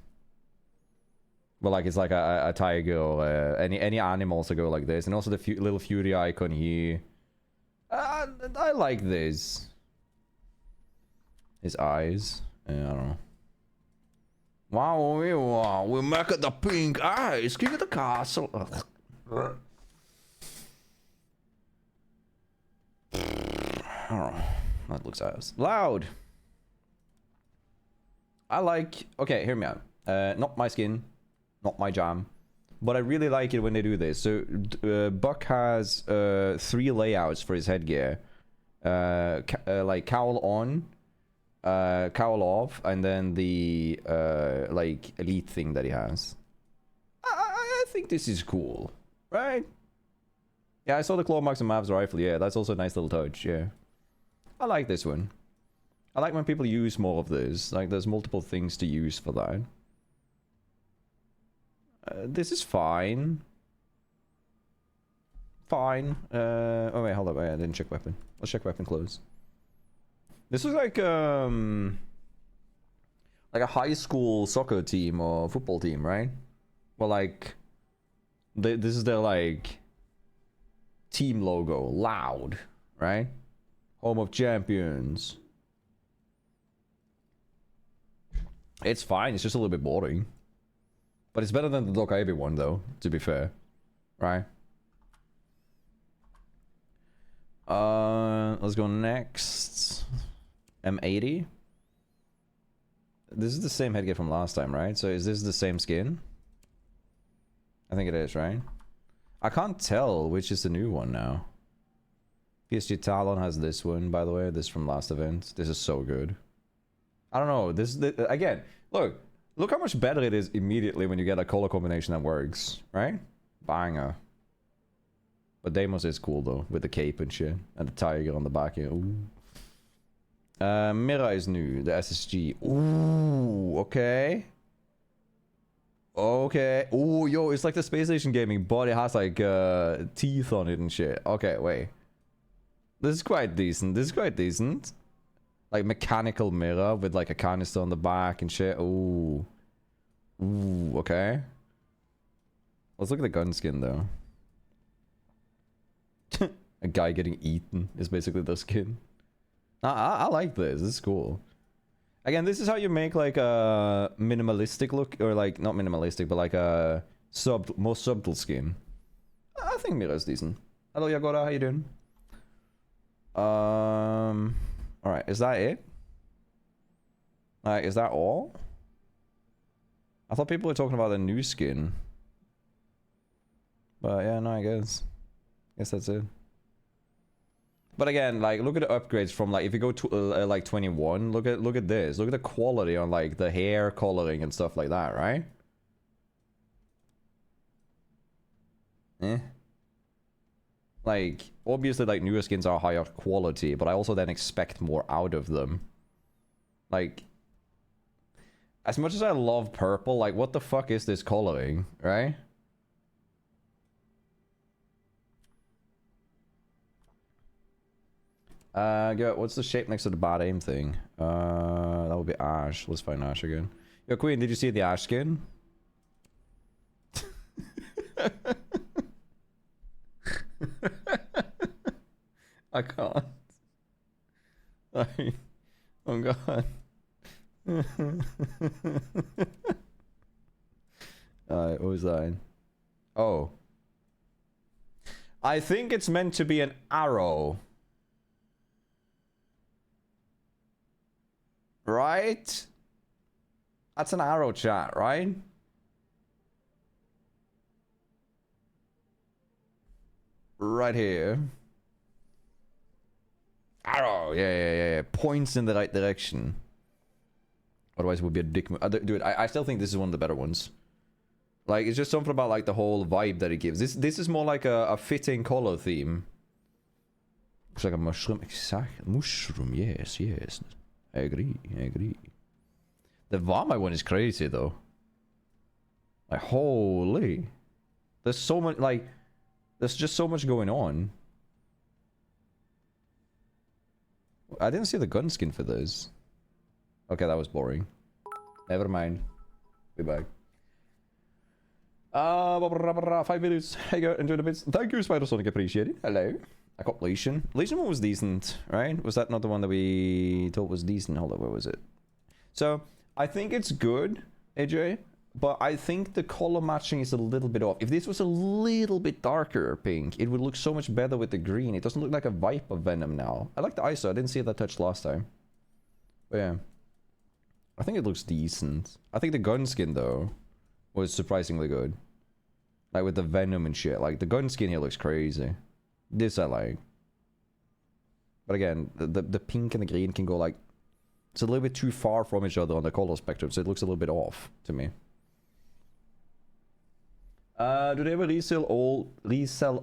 But like it's like a tiger or any animals that go like this, and also the little Fury icon here. I like this. His eyes. I don't know. Wow, we make it the pink eyes. King of the castle. I don't know. That looks ass. Loud. I like. Okay, hear me out. Not my skin. Not my jam, but I really like it when they do this. So Buck has 3 layouts for his headgear, like cowl on, cowl off, and then the like elite thing that he has. I think this is cool, right? Yeah, I saw the claw marks on Mav's rifle. Yeah, that's also a nice little touch. Yeah, I like this one. I like when people use more of this. Like, there's multiple things to use for that. This is fine. Fine. Oh wait, hold up. Wait, I didn't check weapon. Let's check weapon close. This was like a high school soccer team or football team, right? Well, like this is their like team logo. Loud, right? Home of champions. It's fine. It's just a little bit boring. But it's better than the Doc Ivy one, though, to be fair. Right? Let's go next. M80. This is the same headgear from last time, right? So is this the same skin? I think it is, right? I can't tell which is the new one now. PSG Talon has this one, by the way. This from last event. This is so good. I don't know. Again, look how much better it is immediately when you get a color combination that works, right? Banger. But Deimos is cool though, with the cape and shit, and the tiger on the back here. Ooh. Mira is new, the SSG. Ooh, okay. Okay. Ooh, yo, it's like the Space Station Gaming, but it has like teeth on it and shit. Okay, wait. This is quite decent. This is quite decent. Like mechanical mirror with like a canister on the back and shit. Ooh. Ooh, okay. Let's look at the gun skin though. A guy getting eaten is basically the skin. I like this. This is cool. Again, this is how you make like a minimalistic look, or like not minimalistic, but like a more subtle skin. I think Mira's decent. Hello, Yagora. How you doing? All right. Is that it? Is that all? I thought people were talking about a new skin. But yeah, no, I guess that's it. But again, like, look at the upgrades from, like, if you go to, like, 21, look at this. Look at the quality on, like, the hair coloring and stuff like that, right? Like, obviously, like, newer skins are higher quality, but I also then expect more out of them. Like, as much as I love purple, like, what the fuck is this coloring, right? What's the shape next to the bad aim thing? That would be Ash. Let's find Ash again. Yo, Queen, did you see the Ash skin? I can't. Like, oh god. Alright, what was that? Oh. I think it's meant to be an arrow. Right? That's an arrow, chat, right? Right here. Arrow, yeah. Points in the right direction. Otherwise it would be a dick move. Dude, I still think this is one of the better ones. Like, it's just something about, like, the whole vibe that it gives. This is more like a fitting color theme. Looks like a mushroom. Exact. Mushroom, yes. I agree. The Vama one is crazy, though. Like, holy. There's so much, like... There's just so much going on. I didn't see the gun skin for this. Okay, that was boring. Never mind. Be back. 5 minutes. Hey, go, enjoy the bits. Thank you, Spider-Sonic. Appreciate it. Hello. I got Legion. Legion one was decent, right? Was that not the one that we thought was decent? Hold on, where was it? So, I think it's good, AJ. But I think the color matching is a little bit off. If this was a little bit darker pink, it would look so much better with the green. It doesn't look like a Viper Venom now. I like the ISO. I didn't see that touch last time. But yeah. I think it looks decent. I think the gun skin, though, was surprisingly good. Like with the Venom and shit. Like the gun skin here looks crazy. This I like. But again, the pink and the green can go like... It's a little bit too far from each other on the color spectrum, so it looks a little bit off to me. Do they ever resell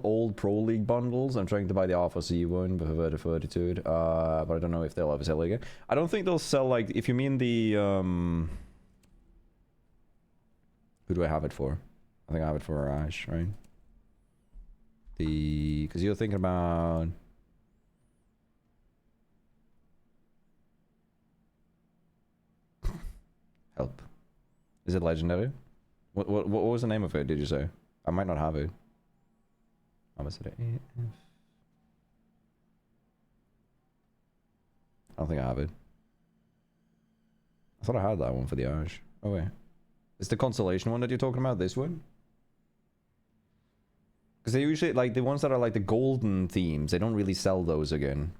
old Pro League bundles? I'm trying to buy the Alpha C one, but I've heard to it. But I don't know if they'll ever sell it again. I don't think they'll sell, like, if you mean the, who do I have it for? I think I have it for Ash, right? Because you're thinking about... Help. Is it legendary? What was the name of it, did you say? I might not have it. How was it? I don't think I have it. I thought I had that one for the Ash. Oh wait. Is the Constellation one that you're talking about this one? Because they usually, like, the ones that are like the golden themes, they don't really sell those again.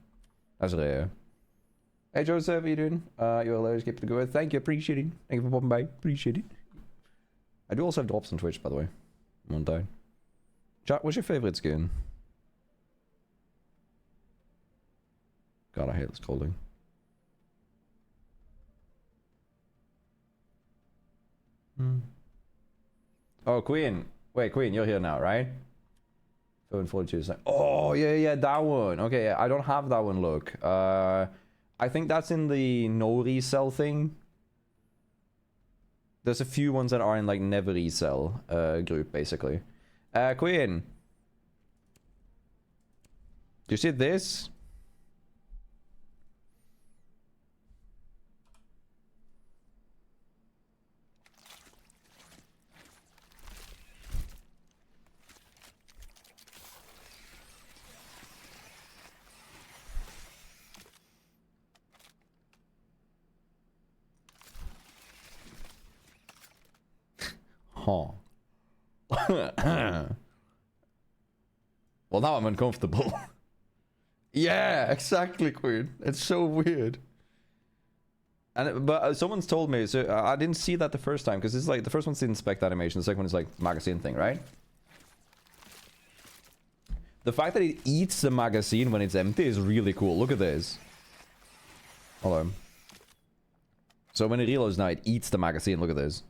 That's rare. Hey Joseph, how you doing? You're hilarious, keep it going. Thank you, appreciate it. Thank you for popping by, appreciate it. I do also have drops on Twitch, by the way. One time. Chat, what's your favorite skin? God, I hate scrolling. Oh, Queen. Wait, Queen, you're here now, right? 42 is like, oh, yeah, that one. Okay, yeah, I don't have that one, look. I think that's in the no resell thing. There's a few ones that are in, like, never resell group, basically. Queen. Do you see this? Huh. Well, now I'm uncomfortable. Yeah, exactly, Queen. It's so weird. But someone's told me, so I didn't see that the first time, because it's like, the first one's the inspect animation, the second one is like magazine thing, right? The fact that it eats the magazine when it's empty is really cool. Look at this. Hold on. So when it reloads now, it eats the magazine. Look at this.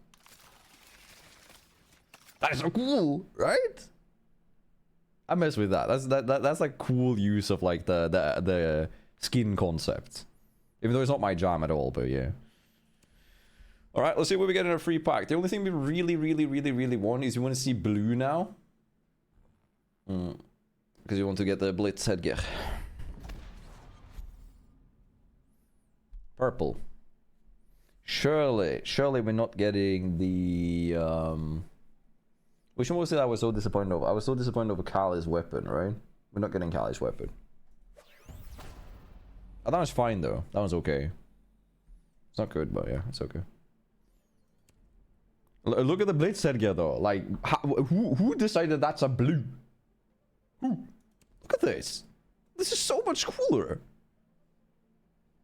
That is so cool, right? I mess with that. That's like cool use of like the skin concept. Even though it's not my jam at all, but yeah. Alright, let's see what we get in a free pack. The only thing we really want is you want to see blue now. Because you want to get the Blitz headgear. Purple. Surely we're not getting the which one was it I was so disappointed over? I was so disappointed over Kali's weapon, right? We're not getting Kali's weapon. Oh, that one's fine though. That one's okay. It's not good, but yeah, it's okay. Look at the Blitz headgear though. Like, who decided that's a blue? Who? Look at this. This is so much cooler.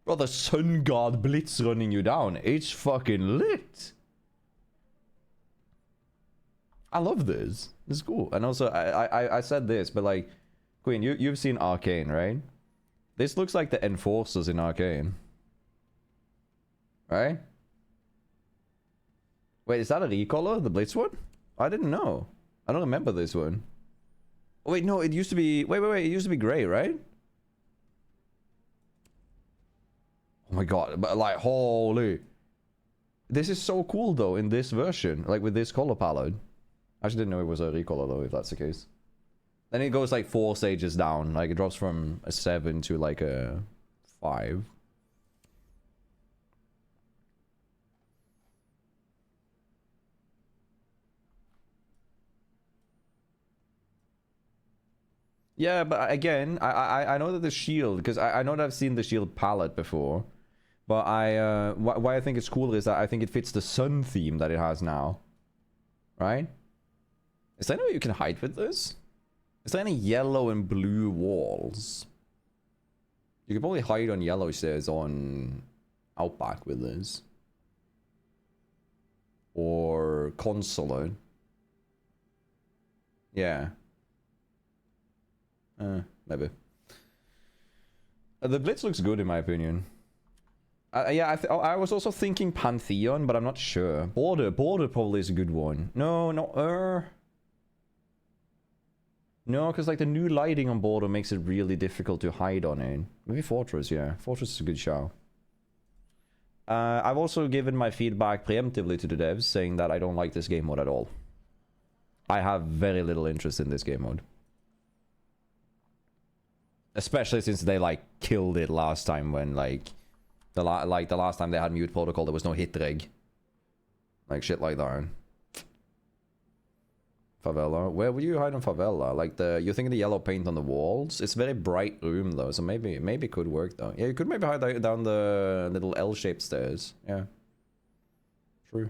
Bro, the Sun God Blitz running you down. It's fucking lit. I love this. This is cool. And also, I said this, but like, Queen, you've seen Arcane, right? This looks like the Enforcers in Arcane. Right? Wait, is that a recolor? The Blitz one? I didn't know. I don't remember this one. Oh, wait, no, it used to be... Wait, it used to be grey, right? Oh my god, but like, holy... This is so cool, though, in this version. Like, with this color palette. I actually didn't know it was a recolor, though, if that's the case. Then it goes, like, 4 stages down. Like, it drops from a 7 to, like, a 5. Yeah, but again, I know that the shield, because I know that I've seen the shield palette before, but why I think it's cooler is that I think it fits the sun theme that it has now, right? Is there any way you can hide with this? Is there any yellow and blue walls? You could probably hide on yellow stairs on Outback with this, or console. Yeah. Maybe. The Blitz looks good in my opinion. Yeah, I was also thinking Pantheon, but I'm not sure. Border probably is a good one. No, because like the new lighting on Border makes it really difficult to hide on it. Maybe Fortress, yeah. Fortress is a good shout. I've also given my feedback preemptively to the devs, saying that I don't like this game mode at all. I have very little interest in this game mode. Especially since they like killed it last time when like the last time they had mute protocol there was no hit rig. Like shit like that. Favela. Where would you hide on Favela? Like you're thinking the yellow paint on the walls? It's a very bright room though, so maybe it could work though. Yeah, you could maybe hide down the little L-shaped stairs. Yeah. True.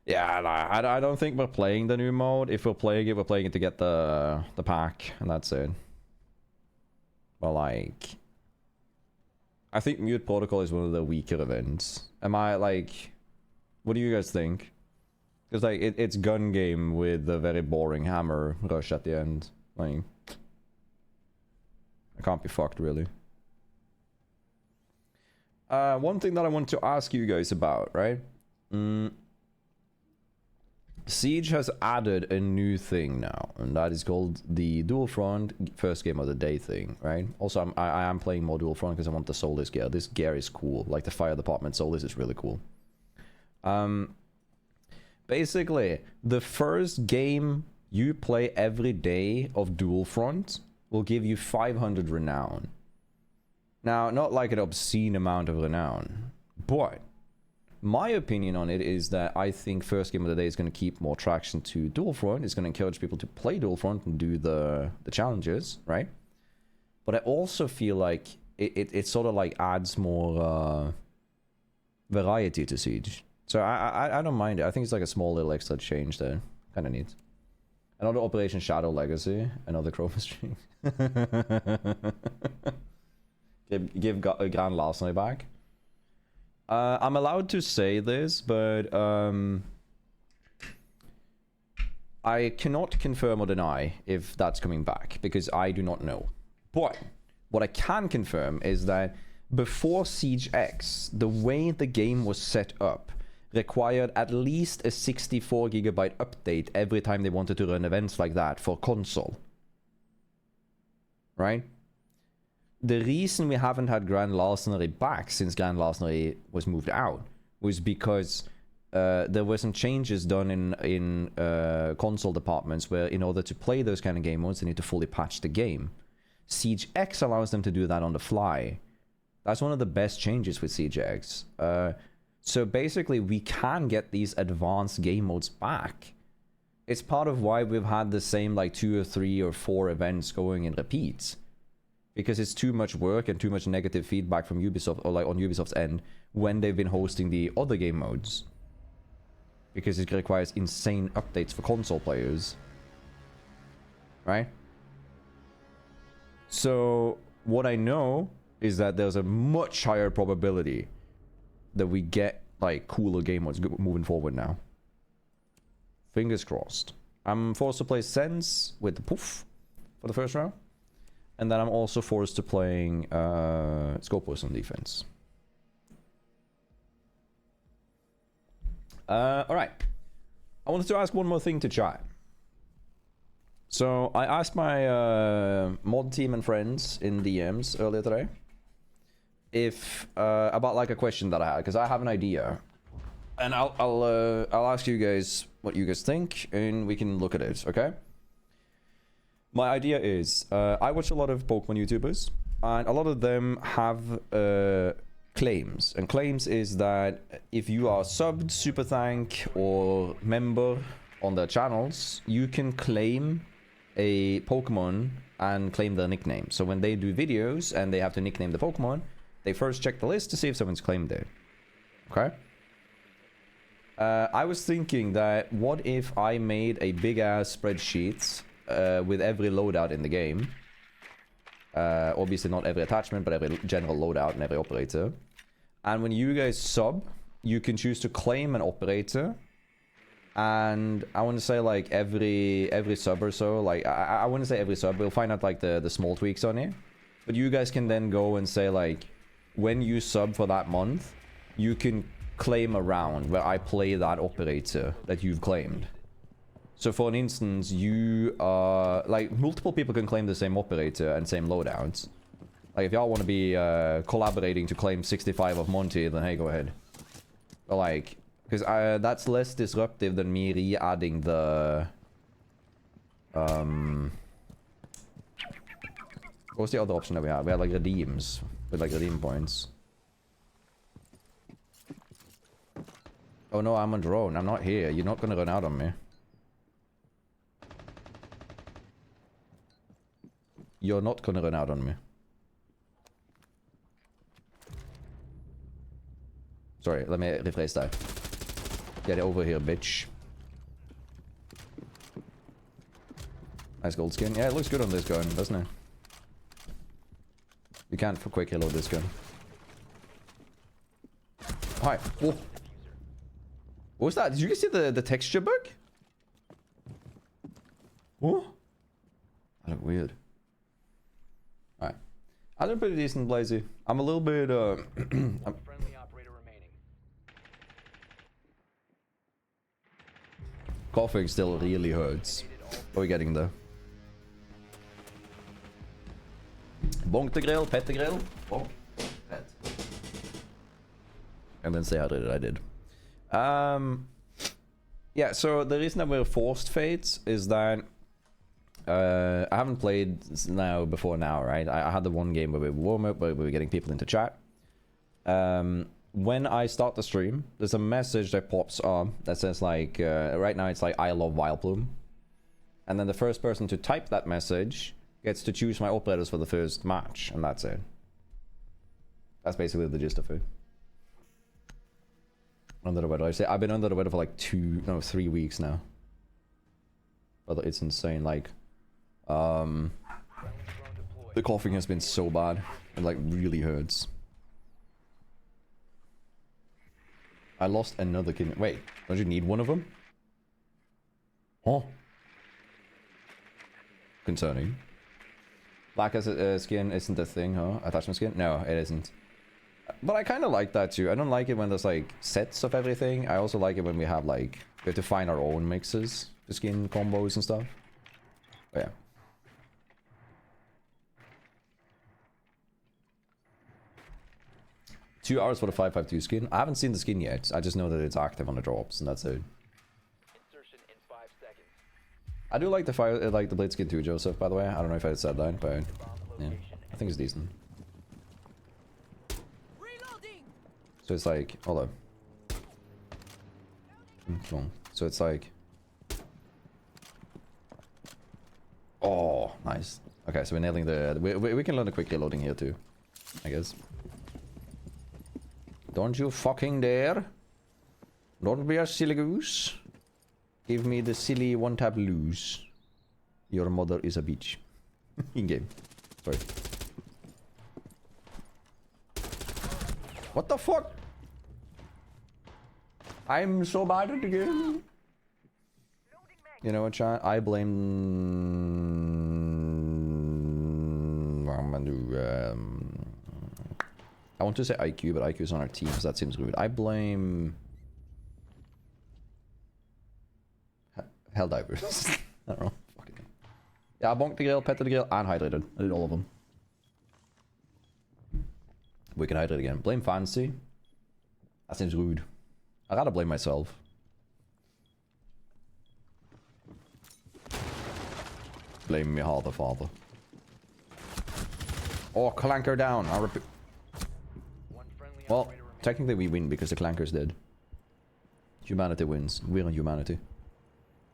Yeah, I don't think we're playing the new mode. If we're playing it to get the pack, and that's it. But like, I think Mute Protocol is one of the weaker events. Am I like... What do you guys think? Because like it's gun game with a very boring hammer rush at the end. Like... I can't be fucked really. One thing that I want to ask you guys about, right? Siege has added a new thing now, and that is called the Dual Front first game of the day thing, right? Also, I am playing more Dual Front because I want the Soulless gear. This gear is cool, like the Fire Department Soulless is really cool. Basically, the first game you play every day of Dual Front will give you 500 renown. Now, not like an obscene amount of renown, but my opinion on it is that I think first game of the day is going to keep more traction to Dual Front. It's going to encourage people to play Dual Front and do the challenges, right? But I also feel like it sort of like adds more variety to Siege. So I don't mind it. I think it's like a small little extra change there. Kind of neat. Another Operation Shadow Legacy. Another Chroma stream. give Grand Larceny back. I'm allowed to say this, but I cannot confirm or deny if that's coming back, because I do not know. But what I can confirm is that before Siege X, the way the game was set up required at least a 64 GB update every time they wanted to run events like that for console. Right? The reason we haven't had Grand Larceny back since Grand Larceny was moved out was because there were some changes done in console departments where in order to play those kind of game modes, they need to fully patch the game. Siege X allows them to do that on the fly. That's one of the best changes with Siege X. So basically, we can get these advanced game modes back. It's part of why we've had the same like 2 or 3 or 4 events going in repeats. Because it's too much work and too much negative feedback from Ubisoft, or like on Ubisoft's end, when they've been hosting the other game modes. Because it requires insane updates for console players. Right? So, what I know is that there's a much higher probability that we get like cooler game modes moving forward now. Fingers crossed. I'm forced to play Sense with the Poof for the first round. And then I'm also forced to playing Scopus on defense. Alright. I wanted to ask one more thing to chat. So I asked my mod team and friends in DMs earlier today if about like a question that I had, because I have an idea, and I'll ask you guys what you guys think, and we can look at it. Okay. My idea is, I watch a lot of Pokemon YouTubers, and a lot of them have claims. And claims is that if you are subbed, super thank, or member on their channels, you can claim a Pokemon and claim their nickname. So when they do videos and they have to nickname the Pokemon, they first check the list to see if someone's claimed it. Okay? I was thinking that what if I made a big-ass spreadsheet with every loadout in the game. Obviously not every attachment, but every general loadout and every operator. And when you guys sub, you can choose to claim an operator. And I want to say like every sub or so, like I wouldn't say every sub, we'll find out like the small tweaks on it. But you guys can then go and say like, when you sub for that month, you can claim a round where I play that operator that you've claimed. So for an instance, you like multiple people can claim the same operator and same loadouts. Like if y'all want to be collaborating to claim 65 of Monty, then hey, go ahead. But like, because that's less disruptive than me re-adding the what's the other option that we had? We had like redeems with like redeem points. Oh no, I'm on drone. I'm not here. You're not gonna run out on me. You're not gonna run out on me. Sorry, let me rephrase that. Get over here, bitch. Nice gold skin. Yeah, it looks good on this gun, doesn't it? You can't quick reload this gun. Hi. Whoa. What was that? Did you guys see the texture bug? What? That looked weird. Alright. I did pretty decent, Blazy. I'm a little bit, Friendly operator remaining. coughing still really hurts. What are we getting there? Bonk the grill, pet the grill. Bonk, pet. And then say how did it, I did. Yeah, so the reason that we're forced fates is that I haven't played before now, right? I had the one game where we warm up, where we were getting people into chat. When I start the stream, there's a message that pops up that says like, right now it's like, I love Vileplume. And then the first person to type that message gets to choose my operators for the first match, and that's it. That's basically the gist of it. Under the weather. I say I've been under the weather for like 3 weeks now. But it's insane. Like, the coughing has been so bad. It like really hurts. I lost another kidney. Wait, don't you need one of them? Huh? Concerning. Black as skin isn't a thing, huh? Attachment skin? No, it isn't. But I kind of like that too. I don't like it when there's like sets of everything. I also like it when we have like, we have to find our own mixes, the skin combos and stuff. But yeah. $2 hours for the 552 skin. I haven't seen the skin yet. I just know that it's active on the drops, and that's it. Insertion in 5 seconds. I do like the fire, like the blade skin too, Joseph. By the way, I don't know if I said that, but yeah, I think it's decent. So it's like, hold on. So it's like, oh, nice. Okay, so we're nailing the. We can learn the quick reloading here too, I guess. Don't you fucking dare! Don't be a silly goose. Give me the silly one-tap lose. Your mother is a bitch. In game. Sorry. What the fuck? I'm so bad at the game. You know what, chat? I blame. I want to say IQ, but IQ is on our team, so that seems rude. I blame Helldivers. I don't know. Fucking hell. Yeah, I bonked the grill, petted the grill, and hydrated. I did all of them. We can hydrate again. Blame Fancy. That seems rude. I gotta blame myself. Blame me harder, father. Oh, clanker down. I repeat. Well, technically we win because the clanker's dead. Humanity wins. We're on humanity.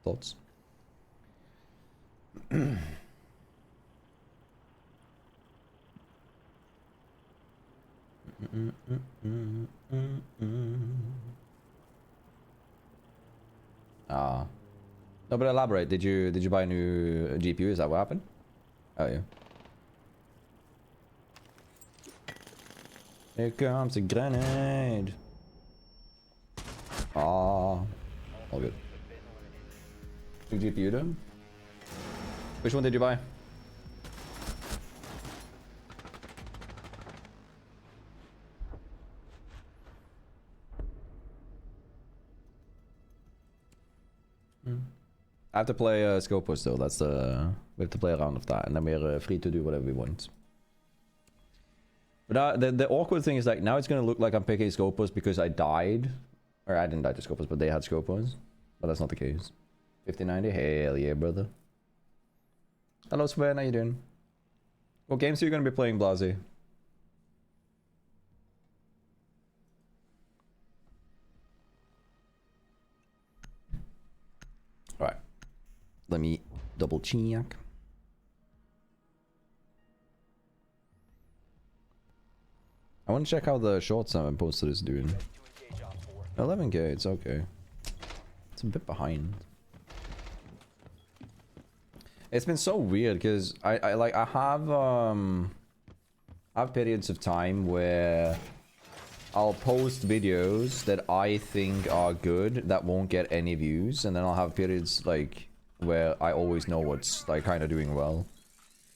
Thoughts? Ah. No, but elaborate. Did you buy a new GPU? Is that what happened? Oh yeah. Here comes a grenade. Ah. All good. Big GPU then? Which one did you buy? I have to play Scopus though. That's we have to play around with that, and then we're free to do whatever we want. But the awkward thing is like now it's gonna look like I'm picking Scopus because I died, or I didn't die to Scopus, but they had Scopus. But that's not the case. 5090, hell yeah, brother. Hello Sven, how you doing? What games are you gonna be playing, Blasi? Alright. Let me double check. I want to check how the shorts I posted is doing. 11k, it's okay. It's a bit behind. It's been so weird because I have periods of time where I'll post videos that I think are good that won't get any views, and then I'll have periods like where I always know what's like kind of doing well.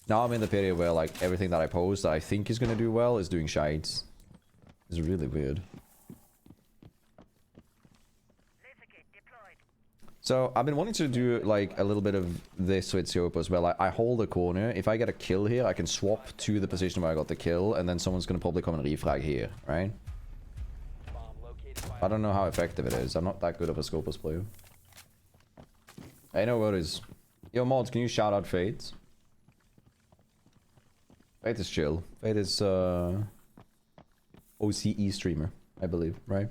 Now I'm in the period where like everything that I post that I think is gonna do well is doing shite. It's really weird. So I've been wanting to do like a little bit of this with Scope as well. I hold a corner. If I get a kill here, I can swap to the position where I got the kill, and then someone's gonna probably come and refrag here, right? I don't know how effective it is. I'm not that good of a Scopus player. I know what it is. Yo, mods, can you shout out Fate? Fate is chill. Fate is OCE streamer, I believe, right?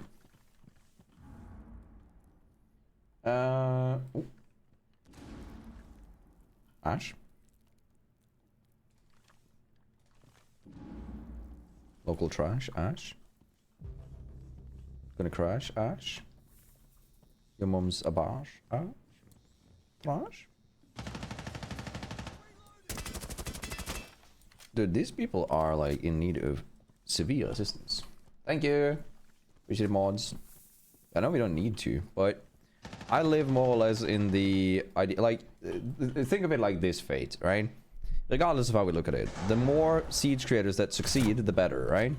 Ooh. Ash. Local trash, Ash. Gonna crash, Ash. Your mum's a bash, Ash. Trash. Dude, these people are like in need of severe assistance. Thank you. Appreciate it, mods. I know we don't need to, but I live more or less in the idea, like, think of it like this, Fate, right? Regardless of how we look at it, the more Siege creators that succeed, the better, right?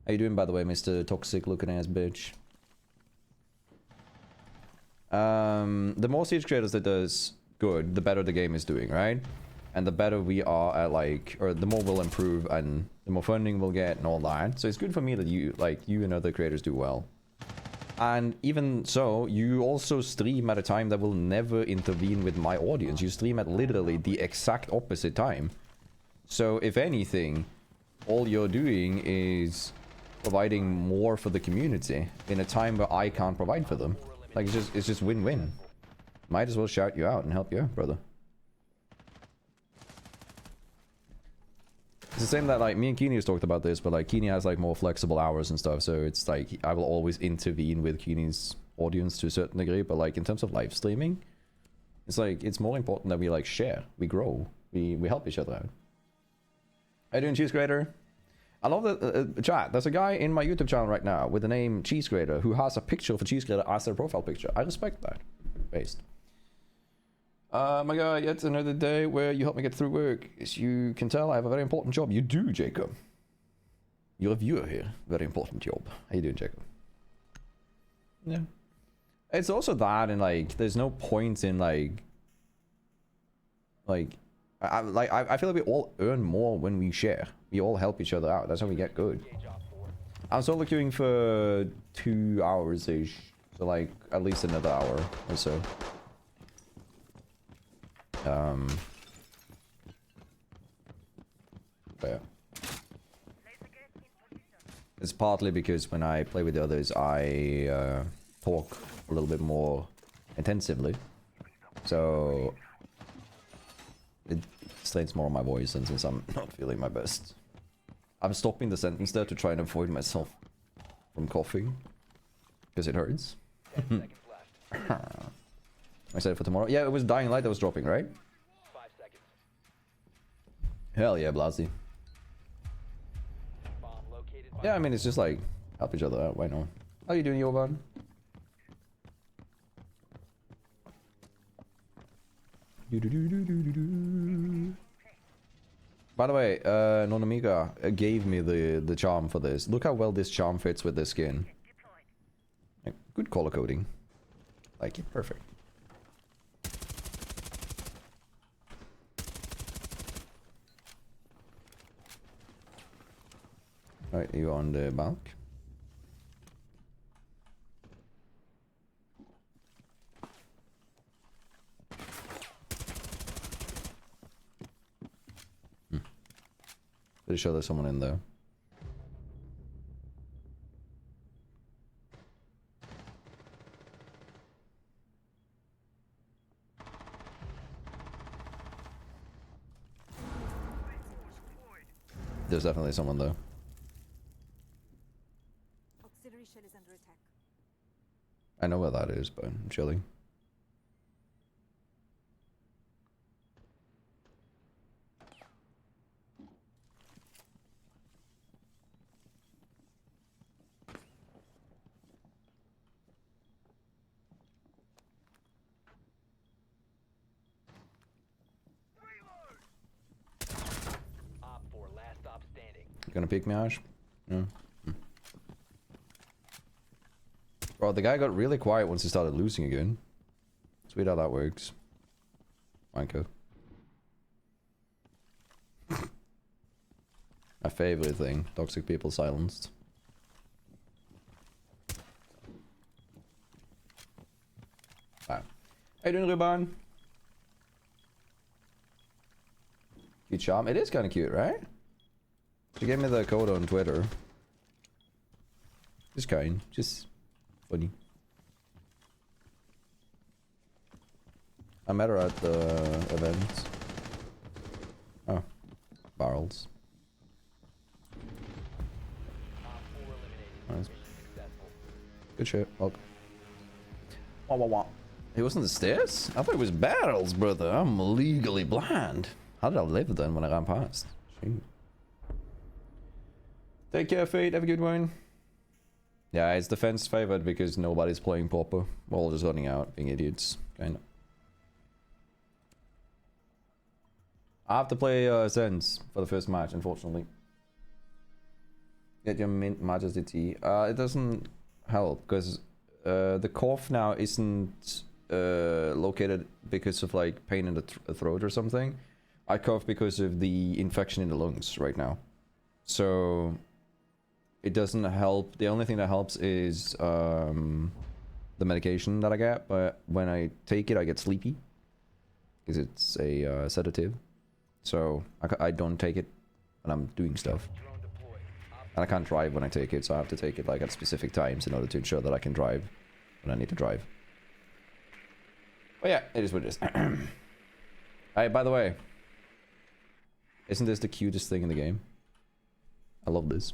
How you doing, by the way, Mr. Toxic looking ass bitch? The more Siege creators that does good, the better the game is doing, right? And the better we are at, like, or the more we'll improve and the more funding we'll get and all that. So it's good for me that you and other creators do well. And even so, you also stream at a time that will never intervene with my audience. You stream at literally the exact opposite time. So if anything, all you're doing is providing more for the community in a time where I can't provide for them. Like, it's just win-win. Might as well shout you out and help you out, brother. It's the same that, like, me and Keeney has talked about this, but, like, Keeney has, like, more flexible hours and stuff, so it's, like, I will always intervene with Keeney's audience to a certain degree, but, like, in terms of live streaming, it's, like, it's more important that we, like, share, we grow, we help each other out. How you doing, Cheese Grater? I love the chat. There's a guy in my YouTube channel right now with the name Cheese Grater who has a picture of a cheese grater as their profile picture. I respect that. Based. My guy, yet another day where you help me get through work. As you can tell, I have a very important job. You do, Jacob. You're a viewer here. Very important job. How you doing, Jacob? Yeah. It's also that, and like, there's no point in I feel like we all earn more when we share. We all help each other out. That's how we get good. I'm solo queuing for 2 hours-ish. So like, at least another hour or so. But yeah. It's partly because when I play with the others, I talk a little bit more intensively. So it strains more on my voice, and since I'm not feeling my best, I'm stopping the sentence there to try and avoid myself from coughing. Because it hurts. 10 seconds left. Excited for tomorrow? Yeah, it was Dying Light that was dropping, right? 5 seconds. Hell yeah, Blasi. Bomb located by Yeah, I mean, it's just like, help each other out, why not? How you doing, Jovan? By the way, Nonamiga gave me the charm for this. Look how well this charm fits with this skin. Like, good color coding. Like it, perfect. Alright, you on the bulk? Pretty sure there's someone in there. There's definitely someone there. Auxiliary shell is under attack. I know where that is, but I'm chilling. Gonna pick me, Ash? Yeah. Bro, the guy got really quiet once he started losing again. Sweet how that works. Wanko. My favorite thing. Toxic people silenced. Wow. How you doing, Ruban? Cute charm. It is kind of cute, right? She gave me the code on Twitter. Just kind. Just funny. I met her at the event. Oh. Barrels. Nice. Good shit. Welcome. Wah, wah, wah. It wasn't the stairs? I thought it was barrels, brother. I'm legally blind. How did I live then when I ran past? Shoot. Take care, Fate. Have a good one. Yeah, it's defense favored because nobody's playing proper. We're all just running out, being idiots. Kinda. I have to play Sens for the first match, unfortunately. Get your mint majesty. It doesn't help because the cough now isn't located because of like pain in the throat or something. I cough because of the infection in the lungs right now. So it doesn't help. The only thing that helps is the medication that I get, but when I take it I get sleepy because it's a sedative. So I don't take it when I'm doing stuff. And I can't drive when I take it, so I have to take it like at specific times in order to ensure that I can drive when I need to drive. But yeah, it is what it is. Hey, by the way, isn't this the cutest thing in the game? I love this.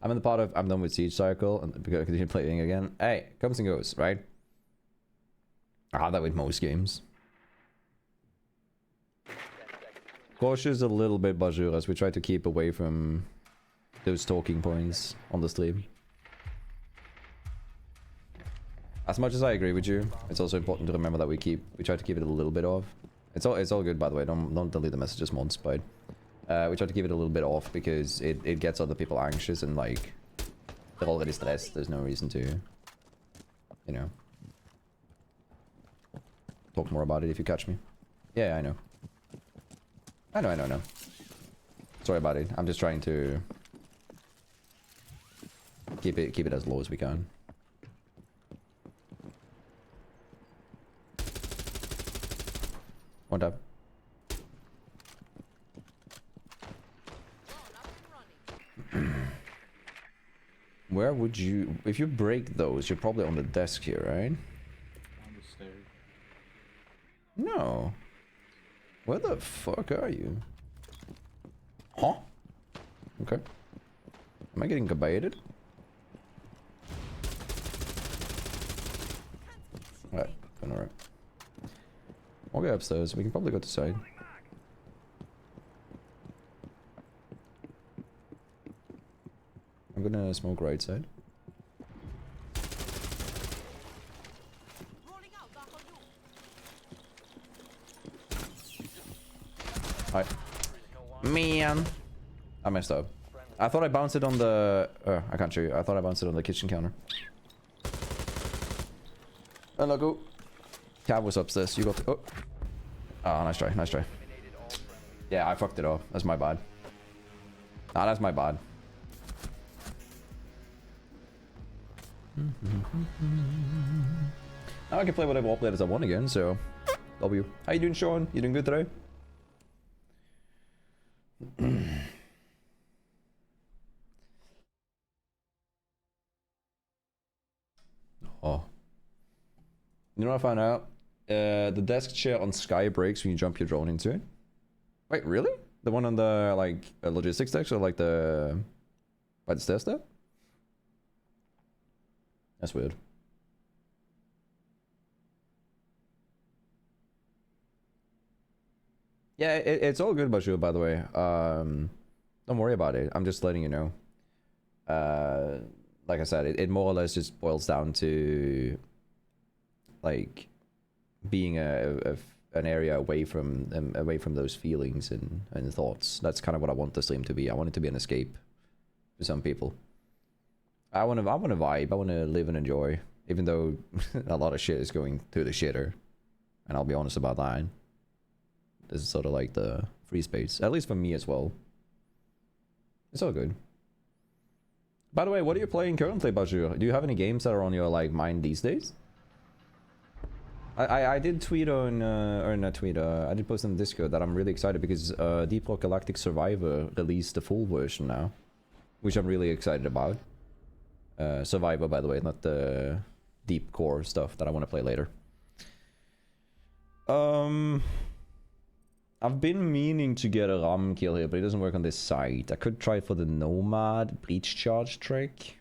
I'm in the part of I'm done with Siege Cycle and because I continue playing again. Hey, comes and goes, right? I have that with most games. Cautious a little bit, Bajur, as we try to keep away from those talking points on the stream. As much as I agree with you, it's also important to remember that we try to keep it a little bit off. It's all good, by the way. Don't delete the messages, mods, but we try to keep it a little bit off because it gets other people anxious and like they're already stressed. There's no reason to, you know, talk more about it if you catch me. Yeah, I know. I know. Sorry about it. I'm just trying to keep it as low as we can. One tap. Where would you... If you break those, you're probably on the desk here, right? On the stairs. No. Where the fuck are you? Huh? Okay. Am I getting baited? Alright, going alright. I'll go upstairs. We can probably go to side. I'm gonna smoke right side. Hi. Man. I messed up. I thought I bounced it on the... I can't show you. I thought I bounced it on the kitchen counter. And I'll go. Cav was upstairs. You got the... Oh. Oh, nice try. Nice try. Yeah, I fucked it up. That's my bad. Ah, that's my bad. Now I can play whatever operators I want again, so... W. How you doing, Sean? You doing good today? Oh. You know what I found out? The desk chair on Sky breaks when you jump your drone into it. Wait, really? The one on the, like, logistics desk or, like, the... by the stairs there? That's weird. Yeah, it's all good, Bashir, by the way. Don't worry about it. I'm just letting you know. Like I said, it more or less just boils down to like being an area away from those feelings and thoughts. That's kind of what I want the stream to be. I want it to be an escape for some people. I want to vibe. I want to live and enjoy, even though a lot of shit is going to the shitter, and I'll be honest about that. This is sort of like the free space, at least for me as well. It's all good. By the way, what are you playing currently, Bajur? Do you have any games that are on your like mind these days? I did tweet on or not tweet. I did post on Discord that I'm really excited because Deep Rock Galactic Survivor released the full version now, which I'm really excited about. Survivor, by the way, not the deep core stuff that I want to play later. I've been meaning to get a ram kill here, but it doesn't work on this site. I could try for the Nomad breach charge trick.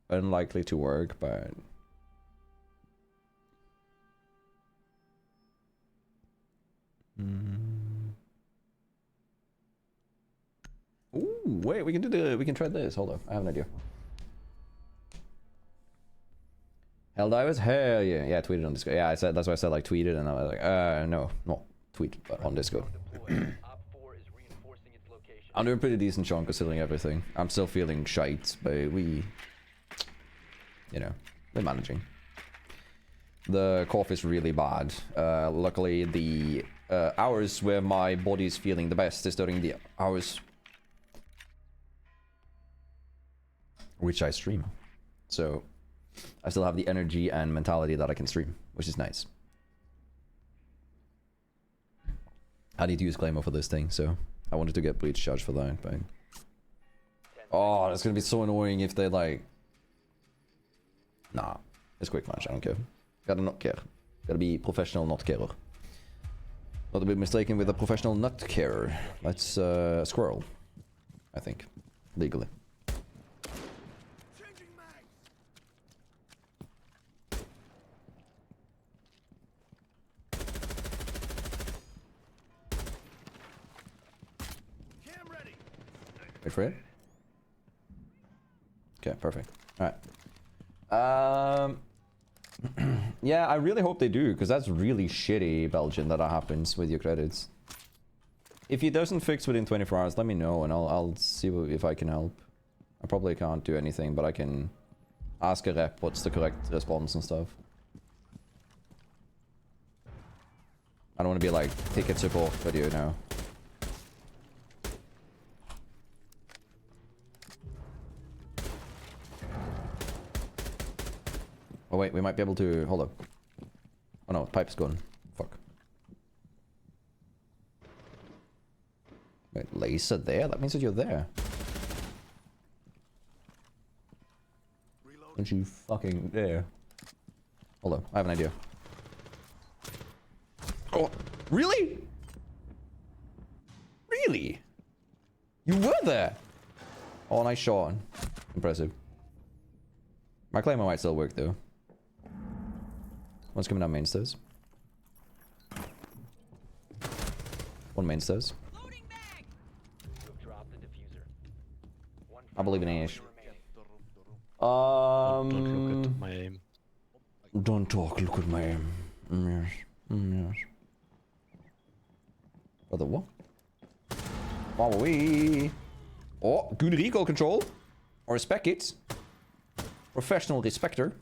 Unlikely to work, but ooh, wait, we can try this. Hold on, I have an idea. Helldivers? Hell yeah. Yeah, I tweeted on Discord. Yeah, I said, that's why I said like tweeted, and I was like, no, not tweeted, but on Discord. I'm doing pretty decent, Sean, considering everything. I'm still feeling shite, but we, you know, we're managing. The cough is really bad. Luckily, the hours where my body is feeling the best is during the hours which I stream. So I still have the energy and mentality that I can stream, which is nice. I need to use Claymore for this thing, so I wanted to get Bleach charge for that, but... Oh, that's gonna be so annoying if they like... Nah, it's quick match, I don't care. Gotta not care. Gotta be professional not carer. Not to be mistaken with a professional nut carer. That's squirrel, I think, legally. Wait for it. Okay, perfect. All right. Yeah, I really hope they do, because that's really shitty, Belgian, that happens with your credits. If it doesn't fix within 24 hours, let me know, and I'll see if I can help. I probably can't do anything, but I can ask a rep what's the correct response and stuff. I don't want to be like ticket support video now. Oh wait, we might be able to... Hold up. Oh no, pipe's gone. Fuck. Wait, laser there? That means that you're there. Don't you fucking dare. Hold on, I have an idea. Oh, really? Really? You were there? Oh, nice shot. Impressive. My claymore might still work though. One's coming down main stairs. One main stairs. I believe in Ash. Don't look at my aim. Don't talk, look at my aim. Yes. Yes. Brother, what? Wowee. Oh, good recoil control. I respect it. Professional respecter.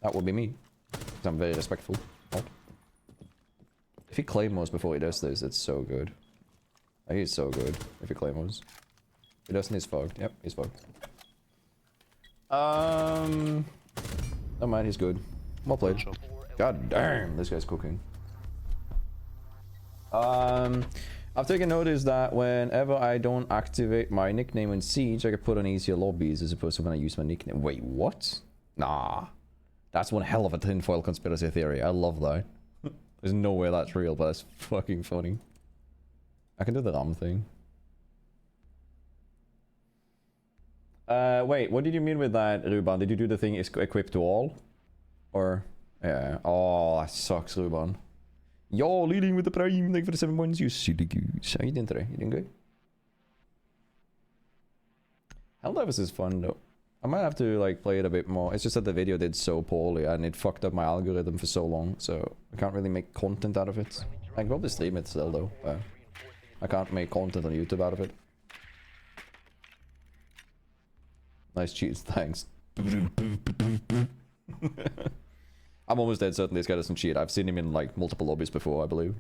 That would be me. Because I'm very respectful. Oh. If he claymores before he does this, it's so good. Like, he's so good if he claymores. If he doesn't, he's fucked. Yep, he's fucked. Never mind, he's good. Well played. God damn, this guy's cooking. I've taken notice that whenever I don't activate my nickname in Siege, I can put on easier lobbies as opposed to when I use my nickname. Wait, what? Nah. That's one hell of a tinfoil conspiracy theory. I love that. There's no way that's real, but that's fucking funny. I can do the RAM thing. Wait, what did you mean with that, Ruban? Did you do the thing is equipped to all? Or... Yeah. Oh, that sucks, Ruban. Yo, leading with the prime. Thank you for the 7 points, you silly goose. How you doing today? You doing good? Helldivers is fun, though. I might have to like play it a bit more. It's just that the video did so poorly and it fucked up my algorithm for so long, so I can't really make content out of it. I can probably stream it still though, but I can't make content on YouTube out of it. Nice cheats, thanks. I'm almost dead certain this guy doesn't cheat. I've seen him in like multiple lobbies before, I believe.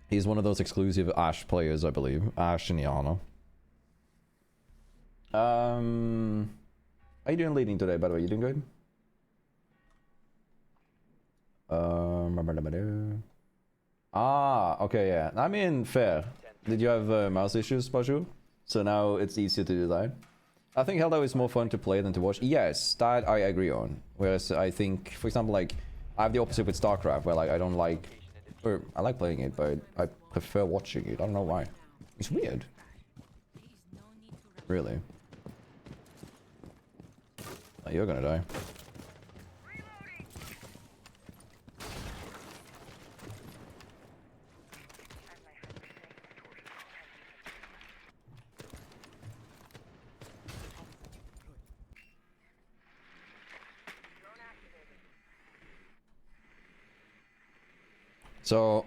He's one of those exclusive Ash players, I believe. Ash and Yana. How you doing leading today, by the way? You doing good? Okay, yeah. I mean, fair. Did you have mouse issues, Baju? So now it's easier to do that. I think Helldivers is more fun to play than to watch. Yes, that I agree on. Whereas I think, for example, like, I have the opposite with StarCraft, where like I don't like, or I like playing it, but I prefer watching it. I don't know why. It's weird. Really. Oh, you're gonna die. So,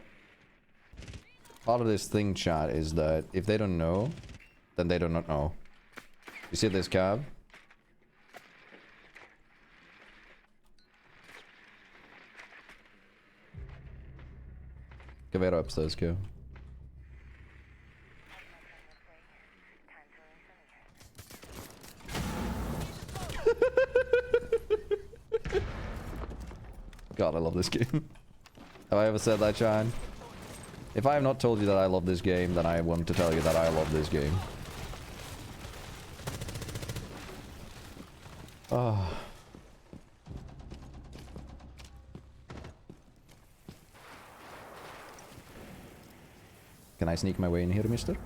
part of this thing, chat, is that if they don't know, then they do not know. You see this cab? Give it upstairs, go. God, I love this game. Have I ever said that, John? If I have not told you that I love this game, then I want to tell you that I love this game. Oh. Can I sneak my way in here, mister?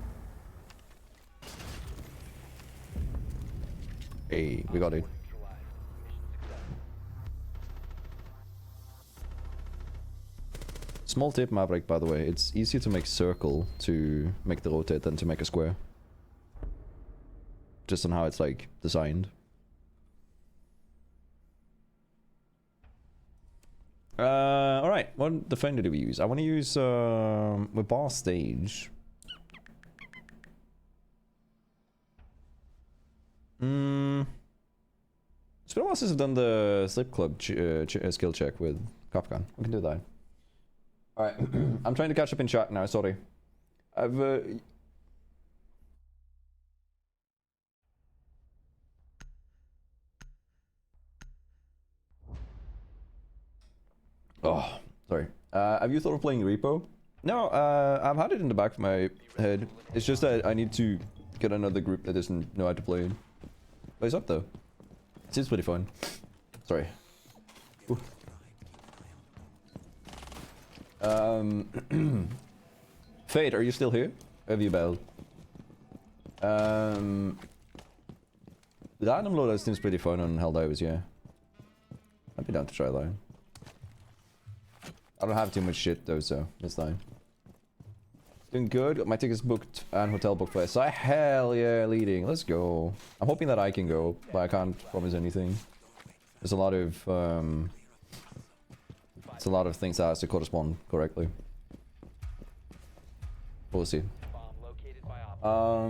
Hey, we got it. Small tip, Maverick, by the way. It's easier to make circle to make the rotate than to make a square. Just on how it's, like, designed. Alright, what defender do we use? I want to use, with bar stage. It's been a while since I've done the slip club skill check with Kapkan. We can do that. Alright, I'm trying to catch up in chat now, sorry. I've, Oh, sorry. Have you thought of playing Repo? No, I've had it in the back of my head. It's just that I need to get another group that doesn't know how to play it. Plays up though. It seems pretty fun. Sorry. Ooh. Fate, are you still here? Have you bailed? Random loadout seems pretty fun on Helldivers, yeah. I'd be down to try that. I don't have too much shit though, so it's fine. Doing good. Got my tickets booked and hotel booked for SI. Hell yeah, leading. Let's go. I'm hoping that I can go, but I can't promise anything. There's a lot of it's a lot of things that has to correspond correctly. We'll see. Yeah,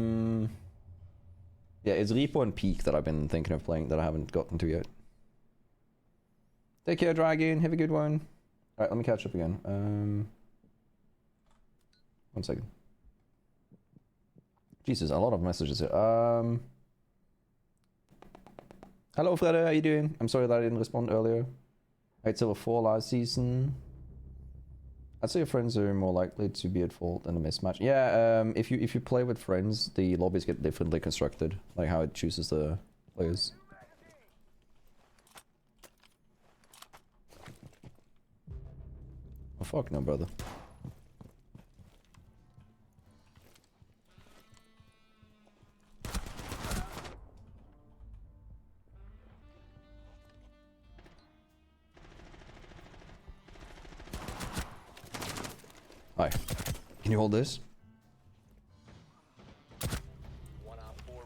it's Repo and Peak that I've been thinking of playing that I haven't gotten to yet. Take care, Dragon. Have a good one. Alright, let me catch up again. 1 second. Jesus, a lot of messages here. Hello, Freddy, how you doing? I'm sorry that I didn't respond earlier. I had Silver 4 last season. I'd say your friends are more likely to be at fault in a mismatch. Yeah, if you play with friends, the lobbies get differently constructed, like how it chooses the players. Oh fuck no, brother. Hi. Can you hold this? 1 op 4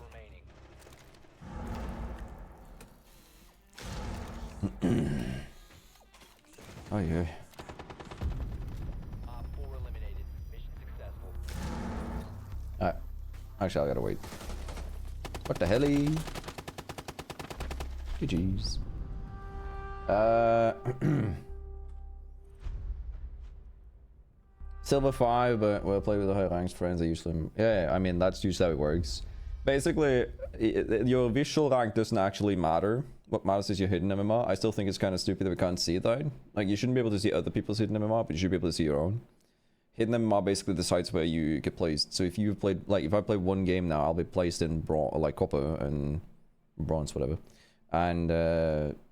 Alright. Actually, I gotta wait. What the helly? GG's. Silver 5, but we'll play with the high ranks friends. I usually... Yeah, I mean, that's usually how it works. Basically, your visual rank doesn't actually matter. What matters is your hidden MMR. I still think it's kind of stupid that we can't see that. Like, you shouldn't be able to see other people's hidden MMR, but you should be able to see your own. Hidden MMR basically decides where you get placed. So if you've played... Like, if I play one game now, I'll be placed in like copper and bronze, whatever. And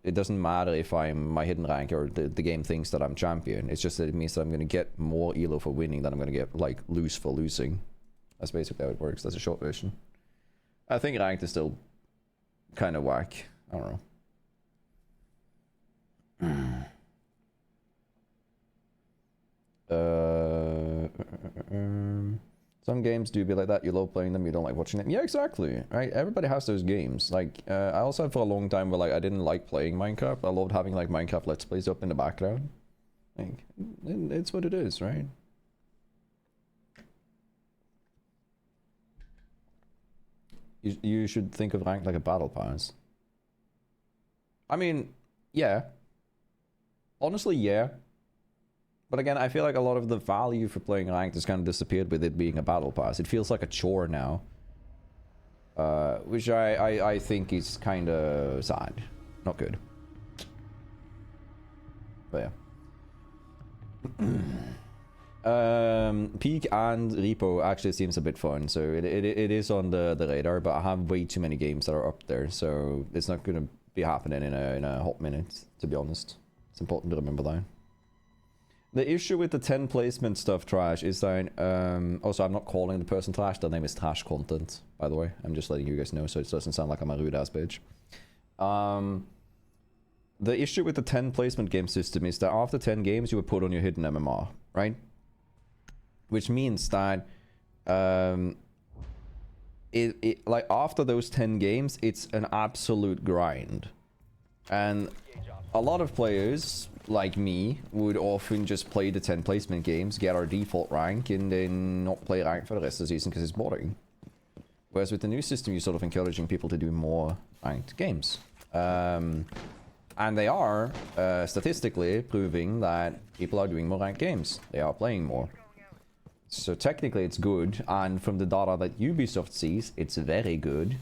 it doesn't matter if I'm my hidden rank or the game thinks that I'm champion. It's just that it means that I'm going to get more elo for winning than I'm going to get, like, lose for losing. That's basically how it works. That's a short version. I think ranked is still kind of whack. I don't know. Some games do be like that. You love playing them, you don't like watching them. Yeah, exactly. Right? Everybody has those games. Like, I also had for a long time where, like, I didn't like playing Minecraft. I loved having, like, Minecraft Let's Plays up in the background. Like, it's what it is, right? You should think of ranked like a battle pass. I mean, yeah. Honestly, yeah. But again, I feel like a lot of the value for playing ranked has kind of disappeared with it being a battle pass. It feels like a chore now. Which I think is kind of sad. Not good. But yeah. Peak and Repo actually seems a bit fun, so it is on the radar, but I have way too many games that are up there, so it's not gonna be happening in a hot minute, to be honest. It's important to remember that. The issue with the 10 placement stuff, Trash, is that also I'm not calling the person Trash, their name is Trash Content, by the way. I'm just letting you guys know so it doesn't sound like I'm a rude ass bitch. The issue with the 10 placement game system is that after 10 games you would put on your hidden MMR, right? Which means that like after those 10 games, it's an absolute grind. And a lot of players, like me, would often just play the 10 placement games, get our default rank, and then not play rank for the rest of the season because it's boring. Whereas with the new system, you're sort of encouraging people to do more ranked games. And they are, statistically, proving that people are doing more ranked games. They are playing more. So technically it's good, and from the data that Ubisoft sees, it's very good.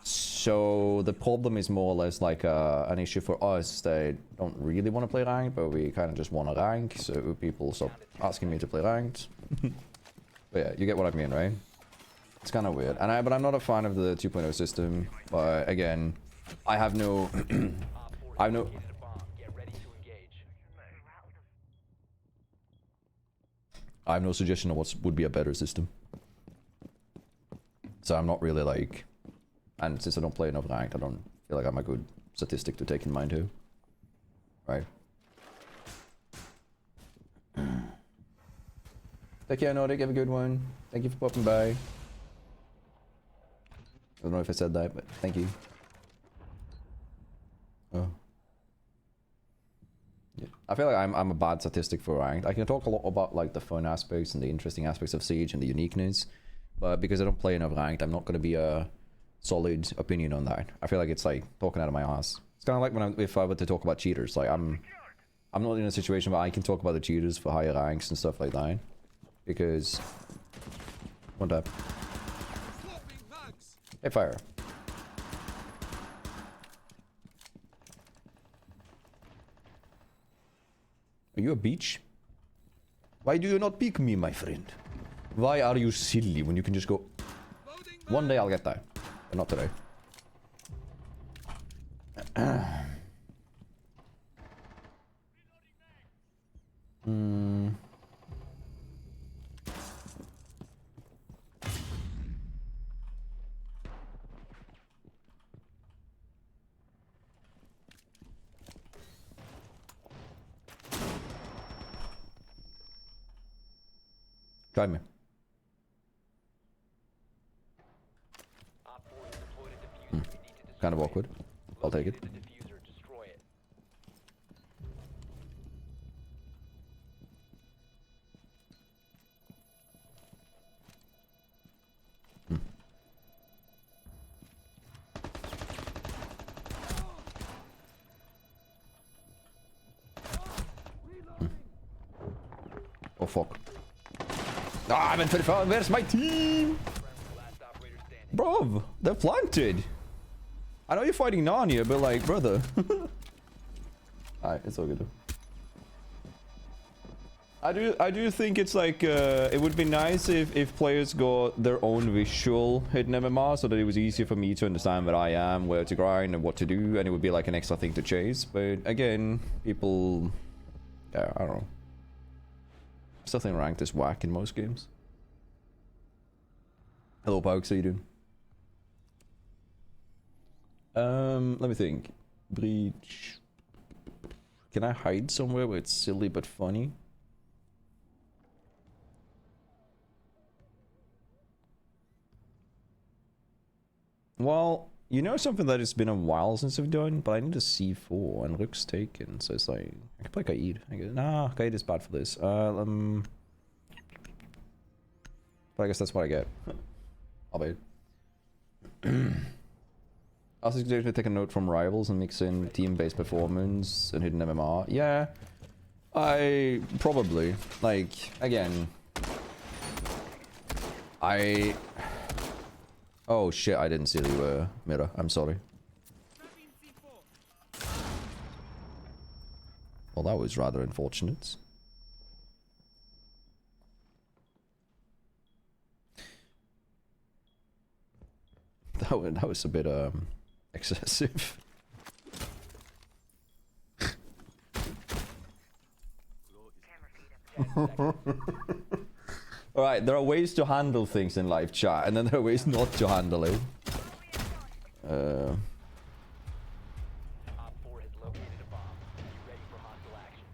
So the problem is more or less like an issue for us that don't really want to play ranked, but we kind of just want to rank, so people stop asking me to play ranked. But yeah, you get what I mean, right? It's kind of weird. And but I'm not a fan of the 2.0 system, but again, I have no... I have no... I have no suggestion of what would be a better system. So I'm not really like... And since I don't play enough ranked, I don't feel like I'm a good statistic to take in mind too. Right. Take care, Nordic. Have a good one. Thank you for popping by. I don't know if I said that, but thank you. Oh. Yeah. I feel like I'm a bad statistic for ranked. I can talk a lot about like the fun aspects and the interesting aspects of Siege and the uniqueness, but because I don't play enough ranked, I'm not going to be a solid opinion on that. I feel like it's like talking out of my ass. It's kind of like when if I were to talk about cheaters. Like I'm not in a situation where I can talk about the cheaters for higher ranks and stuff like that, because one tap. Hey, fire. Are you a beach? Why do you not pick me, my friend? Why are you silly when you can just go... One day I'll get that, but not today. Try me. Kind of awkward. I'll take it. Oh fuck. Ah, I'm in for the fun. Where's my team? Last operator standing. Bruv, they're planted. I know you're fighting Narnia, but like, brother. Alright, it's all good though. I do think it's like, it would be nice if players got their own visual hidden MMR so that it was easier for me to understand where I am, where to grind, and what to do, and it would be like an extra thing to chase. But again, people... Yeah, I don't know. Still think ranked is whack in most games. Hello, Pokes, how you doing? Let me think. Breach. Can I hide somewhere where it's silly but funny? Well, you know something that it's been a while since I've done, but I need a C4 and Rook's taken, so it's like I can play Kaid. I go, nah, Kaid is bad for this. But I guess that's what I get. I'll be. I was suggesting to take a note from rivals and mix in team-based performance and hidden MMR. Yeah, I probably like again. Oh shit, I didn't see the mirror. I'm sorry. Well, that was rather unfortunate. That was a bit excessive. Alright, there are ways to handle things in live chat, and then there are ways not to handle it. Op 4 has located a bomb. Be ready for hostile action.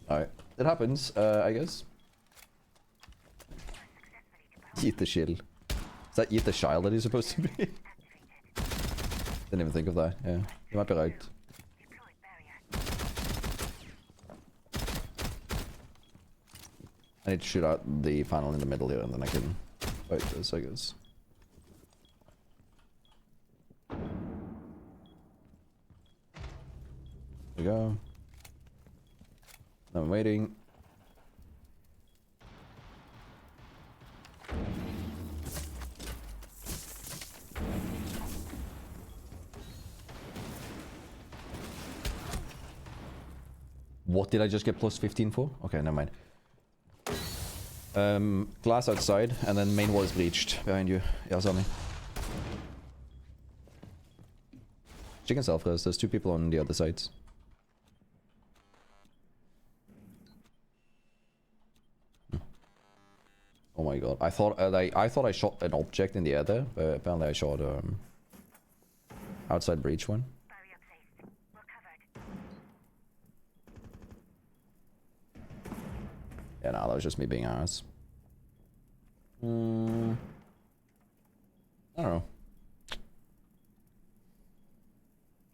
Alright, it happens, I guess. Eat the shell. Is that eat the shell that he's supposed to be? Didn't even think of that, yeah. You might be right. I need to shoot out the panel in the middle here and then I can fight this, I guess. There we go. Now I'm waiting. What did I just get plus 15 for? Okay, never mind. Glass outside, and then main wall is breached behind you. Yeah, Sammy. Chicken self-res, there's two people on the other sides. Oh my god, I thought I shot an object in the air there, but apparently I shot outside breach one. Yeah, no, that was just me being ass. I don't know.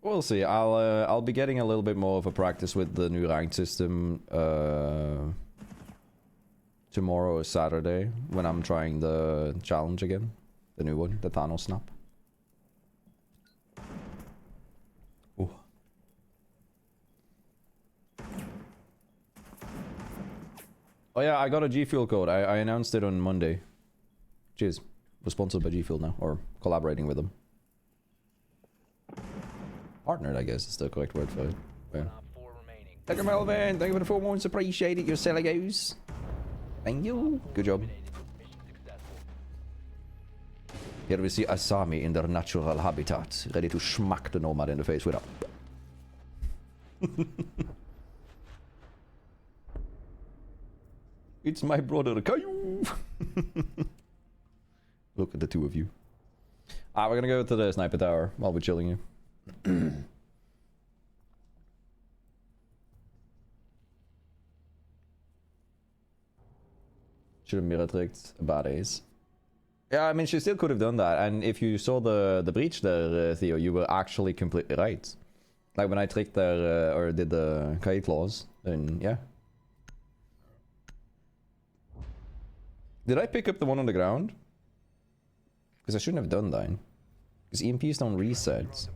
We'll see. I'll be getting a little bit more of a practice with the new ranked system tomorrow or Saturday when I'm trying the challenge again, the new one, the Thanos snap. Ooh. Oh yeah, I got a G Fuel code. I announced it on Monday. Cheers. We're sponsored by G Fuel now, or collaborating with them. Partnered, I guess, is the correct word for it. Yeah. Op 4 remaining. Thank you, Melvin. Thank you for the 4 months. Appreciate it. Your silly goose. Thank you. Good job. Mission successful. Here we see Asami in their natural habitat, ready to smack the nomad in the face with a... It's my brother, Caillou! Look at the two of you. Ah, we're gonna go to the sniper tower while we're chilling here. Should have mirror tricked a bad ace. Yeah, I mean, she still could have done that. And if you saw the breach there, Theo, you were actually completely right. Like when I tricked there, or did the Kai claws, then yeah. Did I pick up the one on the ground? Because I shouldn't have done that. Because EMPs don't reset.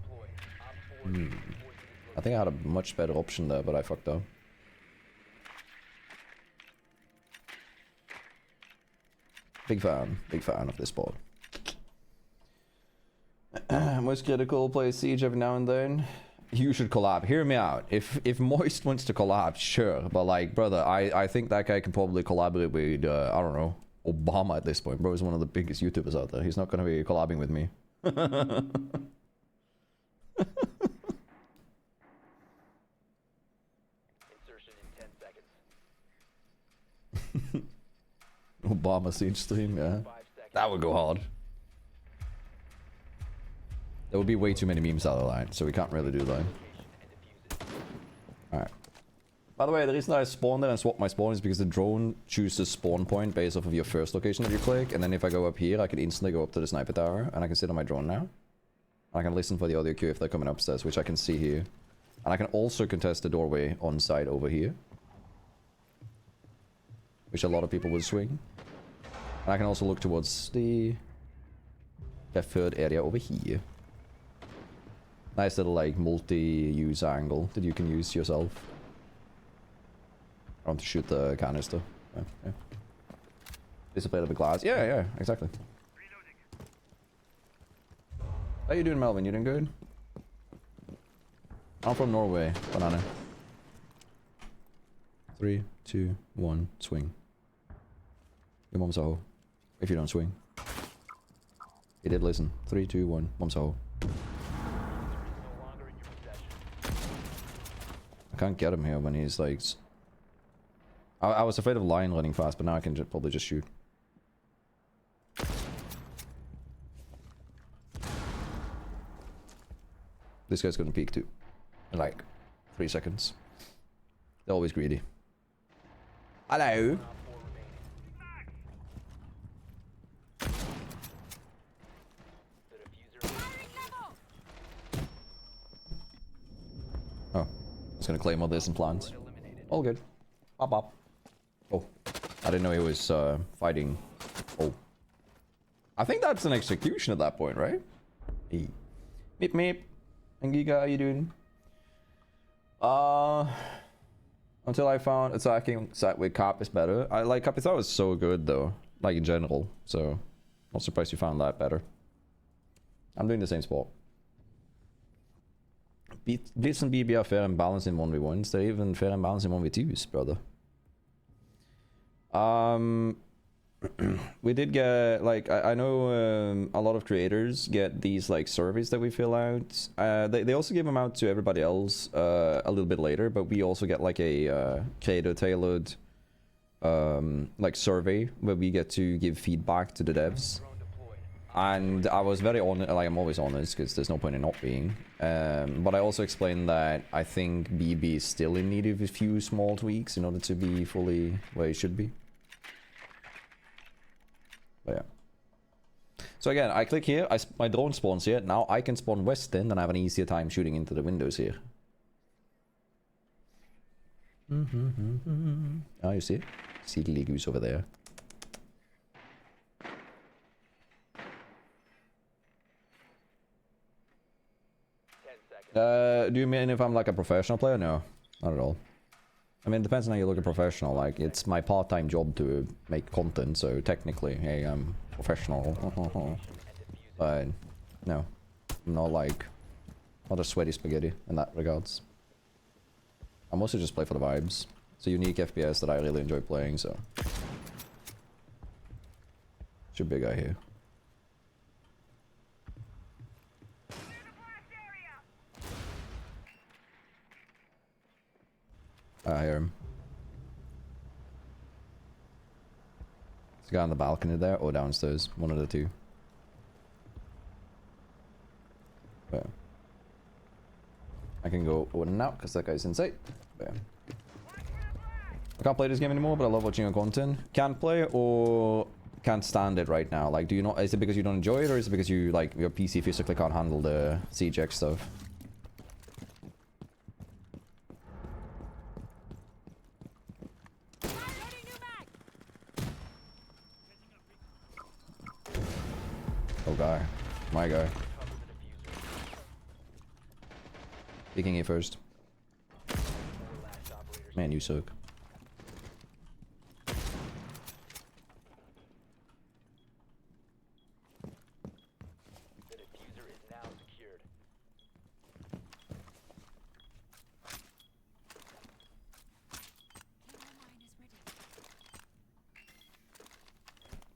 I think I had a much better option there, but I fucked up. Big fan of this board. Most critical, play Siege every now and then. You should collab. Hear me out. If Moist wants to collab, sure. But like, brother, I think that guy can probably collaborate with, I don't know, Obama at this point. Bro is one of the biggest YouTubers out there. He's not going to be collabing with me. Insertion in 10 seconds. Obama Siege stream, yeah. 5 seconds. That would go hard. There would be way too many memes out of that, so we can't really do that. Location and defuse it. Alright. By the way, the reason I spawned there and swapped my spawn is because the drone chooses spawn point based off of your first location that you click, and then if I go up here, I can instantly go up to the sniper tower, and I can sit on my drone now. I can listen for the audio queue if they're coming upstairs, which I can see here. And I can also contest the doorway on site over here, which a lot of people would swing. And I can also look towards the third area over here. Nice little like multi-use angle that you can use yourself. I want to shoot the canister. Yeah. Display of the glass. Yeah, exactly. How you doing, Melvin? You doing good? I'm from Norway. Banana. 3, 2, 1, swing. Your mom's a hoe. If you don't swing. He did listen. 3, 2, 1, mom's a hoe. No longer in your possession. I can't get him here when he's like... I was afraid of Lion running fast, but now I can probably just shoot. This guy's gonna peek too. In like 3 seconds. They're always greedy. Hello! Op 4 remaining. The diffuser is Oh. He's gonna claim all this and plans. eliminated. All good. Bop bop. Oh. I didn't know he was fighting. Oh. I think that's an execution at that point, right? Hey. Meep meep. And Giga, how you doing? Until I found attacking side with Cap is better. I like Capitao is so good though. Like in general. So not surprised you found that better. I'm doing the same sport. Blitz and BB are fair and balanced in 1v1s. They're even fair and balanced in 1v2s, brother. We did get, like, I know a lot of creators get these, like, surveys that we fill out. They also give them out to everybody else a little bit later, but we also get, like, a creator-tailored, like, survey where we get to give feedback to the devs. Drone deployed. And I was very honest, like I'm always honest because there's no point in not being. But I also explained that I think BB is still in need of a few small tweaks in order to be fully where it should be. But yeah. So again, I click here, my drone spawns here. Now I can spawn west in and I have an easier time shooting into the windows here. Oh, you see it? See the goose over there. 10 seconds. Do you mean if I'm like a professional player? No, not at all. I mean, it depends on how you look at professional. Like, it's my part-time job to make content, so technically, hey, I'm professional. But no, I'm not like, not a sweaty spaghetti in that regards. I mostly just play for the vibes. It's a unique FPS that I really enjoy playing, so. Should be a guy here. I hear him. There's a guy on the balcony there or downstairs. One of the two. Yeah. I can go in and out because that guy's in sight. Yeah. I can't play this game anymore, but I love watching your content. Can't play or can't stand it right now? Like, do you not? Is it because you don't enjoy it, or is it because you like your PC physically can't handle the CGX stuff? Oh guy, my guy. Cover the diffuser. Picking it first. Man, you suck. The diffuser is now secured.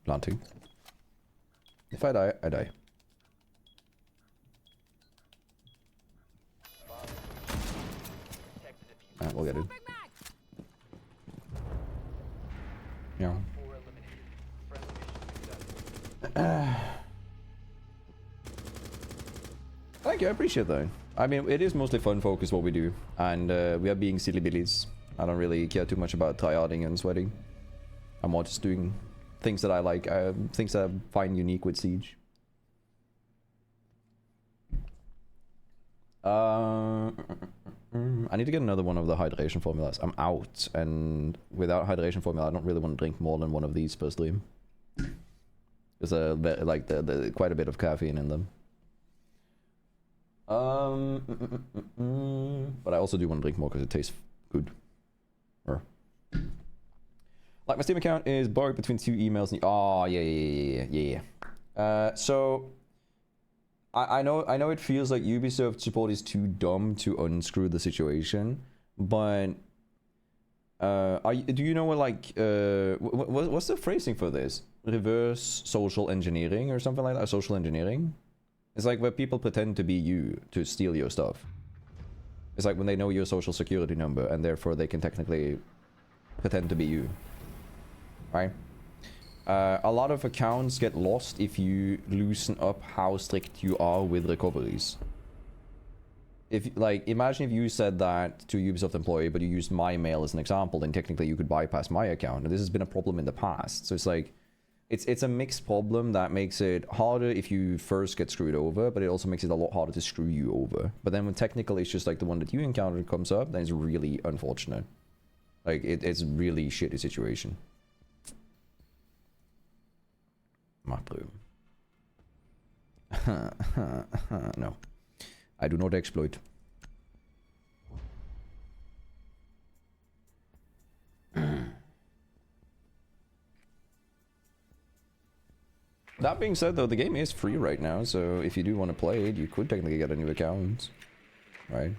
Planting. If I die, I die. Protect the diffuser. Alright, we'll get it. Yeah. 4 eliminated. Friendly mission successful. Thank you, I appreciate that. I mean, it is mostly fun focused what we do, and we are being silly billies. I don't really care too much about tryharding and sweating. I'm more just doing things that I like, things that I find unique with Siege. I need to get another one of the hydration formulas. I'm out, and without hydration formula, I don't really want to drink more than one of these per stream. There's like quite a bit of caffeine in them. But I also do want to drink more because it tastes good. Like, my Steam account is borrowed between 2 emails. And oh yeah. So I know it feels like Ubisoft support is too dumb to unscrew the situation, but do you know what, like, what's the phrasing for this? Reverse social engineering or something like that? Social engineering? It's like where people pretend to be you to steal your stuff. It's like when they know your social security number and therefore they can technically pretend to be you. Right? A lot of accounts get lost if you loosen up how strict you are with recoveries. If, like, imagine if you said that to a Ubisoft employee, but you used my mail as an example, then technically you could bypass my account. And this has been a problem in the past. So it's like, it's a mixed problem that makes it harder if you first get screwed over, but it also makes it a lot harder to screw you over. But then when technical issues like the one that you encountered comes up, then it's really unfortunate. Like, it's a really shitty situation. Macro. No. I do not exploit. That being said, though, the game is free right now, so if you do want to play it, you could technically get a new account. Right?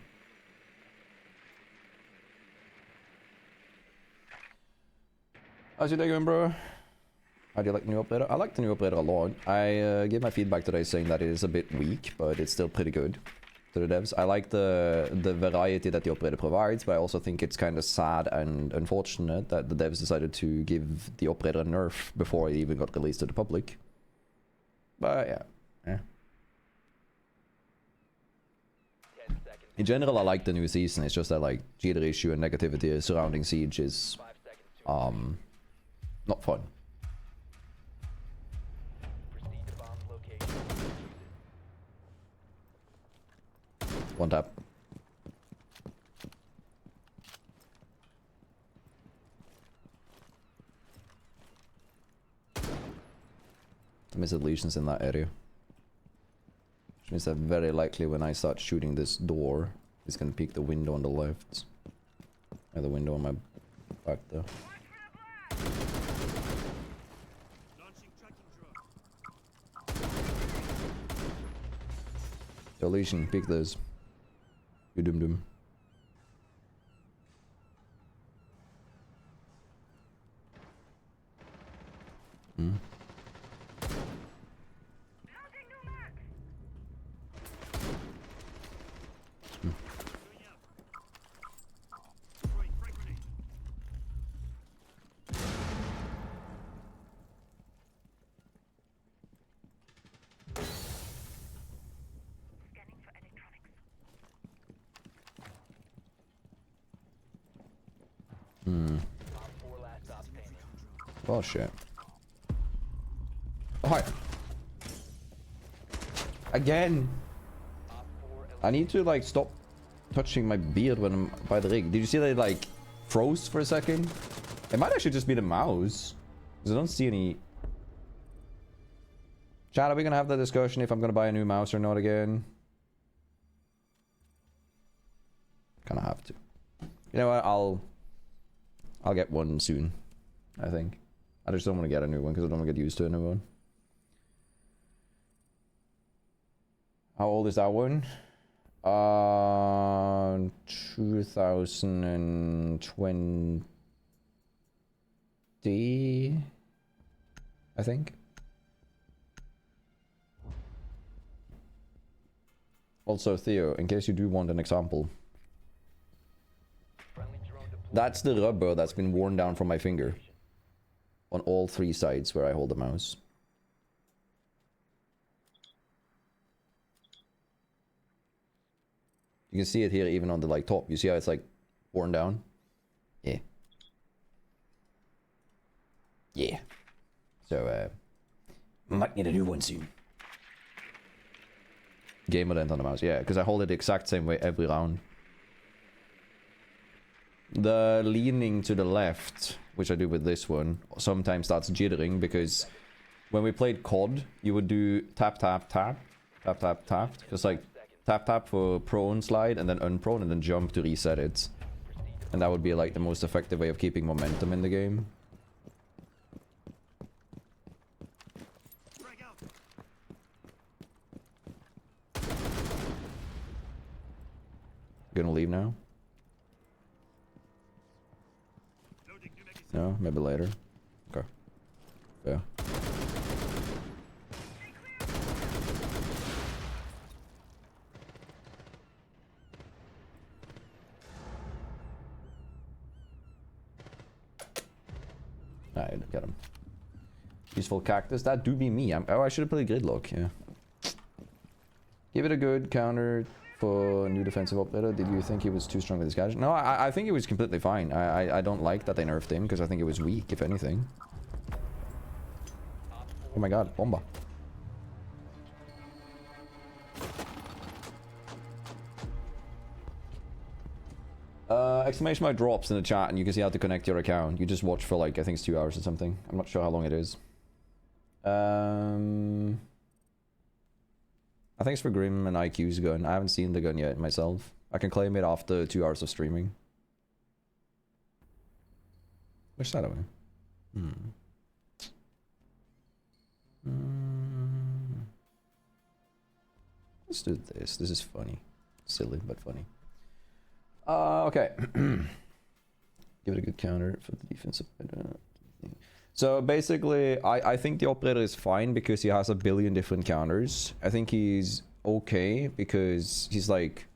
How's your day going, bro? How do you like the new updater? I like the new updater a lot. I gave my feedback today saying that it is a bit weak, but it's still pretty good to the devs. I like the variety that the updater provides, but I also think it's kind of sad and unfortunate that the devs decided to give the updater a nerf before it even got released to the public. But yeah. 10 seconds. In general, I like the new season. It's just that, like, jitter issue and negativity surrounding Siege is 5 seconds to not fun. proceed to bomb's location. Defuse it. One tap. Missed lesions in that area. Which means that very likely when I start shooting this door, it's gonna peek the window on the left. Or the window on my back there. Yo, Legion, peek those. You dum dum. Hmm. Bomb 4 last stop standing. Oh shit. Oh, hi. Again. Op 4 I need to, like, stop touching my beard when I'm by the rig. Did you see that it, like, froze for a second? It might actually just be the mouse. Because I don't see any... Chat, are we gonna have the discussion if I'm gonna buy a new mouse or not again? Kinda have to. You know what, I'll I'll get one soon, I think. I just don't want to get a new one because I don't want to get used to a new one. How old is that one? 2020, I think. Also, Theo, in case you do want an example, that's the rubber that's been worn down from my finger on all 3 sides where I hold the mouse. You can see it here even on the like top. You see how it's like worn down? Yeah. Yeah. So, might need a new one soon. Gamer length on the mouse, yeah, because I hold it the exact same way every round. The leaning to the left, which I do with this one, sometimes starts jittering because when we played COD, you would do tap, tap, tap, tap, tap, tap, just like tap, tap for prone slide and then unprone and then jump to reset it. And that would be like the most effective way of keeping momentum in the game. Gonna leave now? No? Maybe later. Okay. Yeah. Alright, get him. Useful cactus. That do be me. Oh, I should have played gridlock, yeah. Give it a good counter for new defensive operator. Did you think he was too strong with his gadget? No, I think he was completely fine. I don't like that they nerfed him because I think it was weak, if anything. Oh my god, bomba. Exclamation mark drops in the chat and you can see how to connect your account. You just watch for like, I think it's 2 hours or something. I'm not sure how long it is. I think it's for Grim and IQ's gun. I haven't seen the gun yet myself. I can claim it after 2 hours of streaming. Which side am I? Let's do this. This is funny. Silly, but funny. Okay. Give it a good counter for the defensive. So basically, I think the operator is fine because he has a billion different counters. I think he's okay because he's like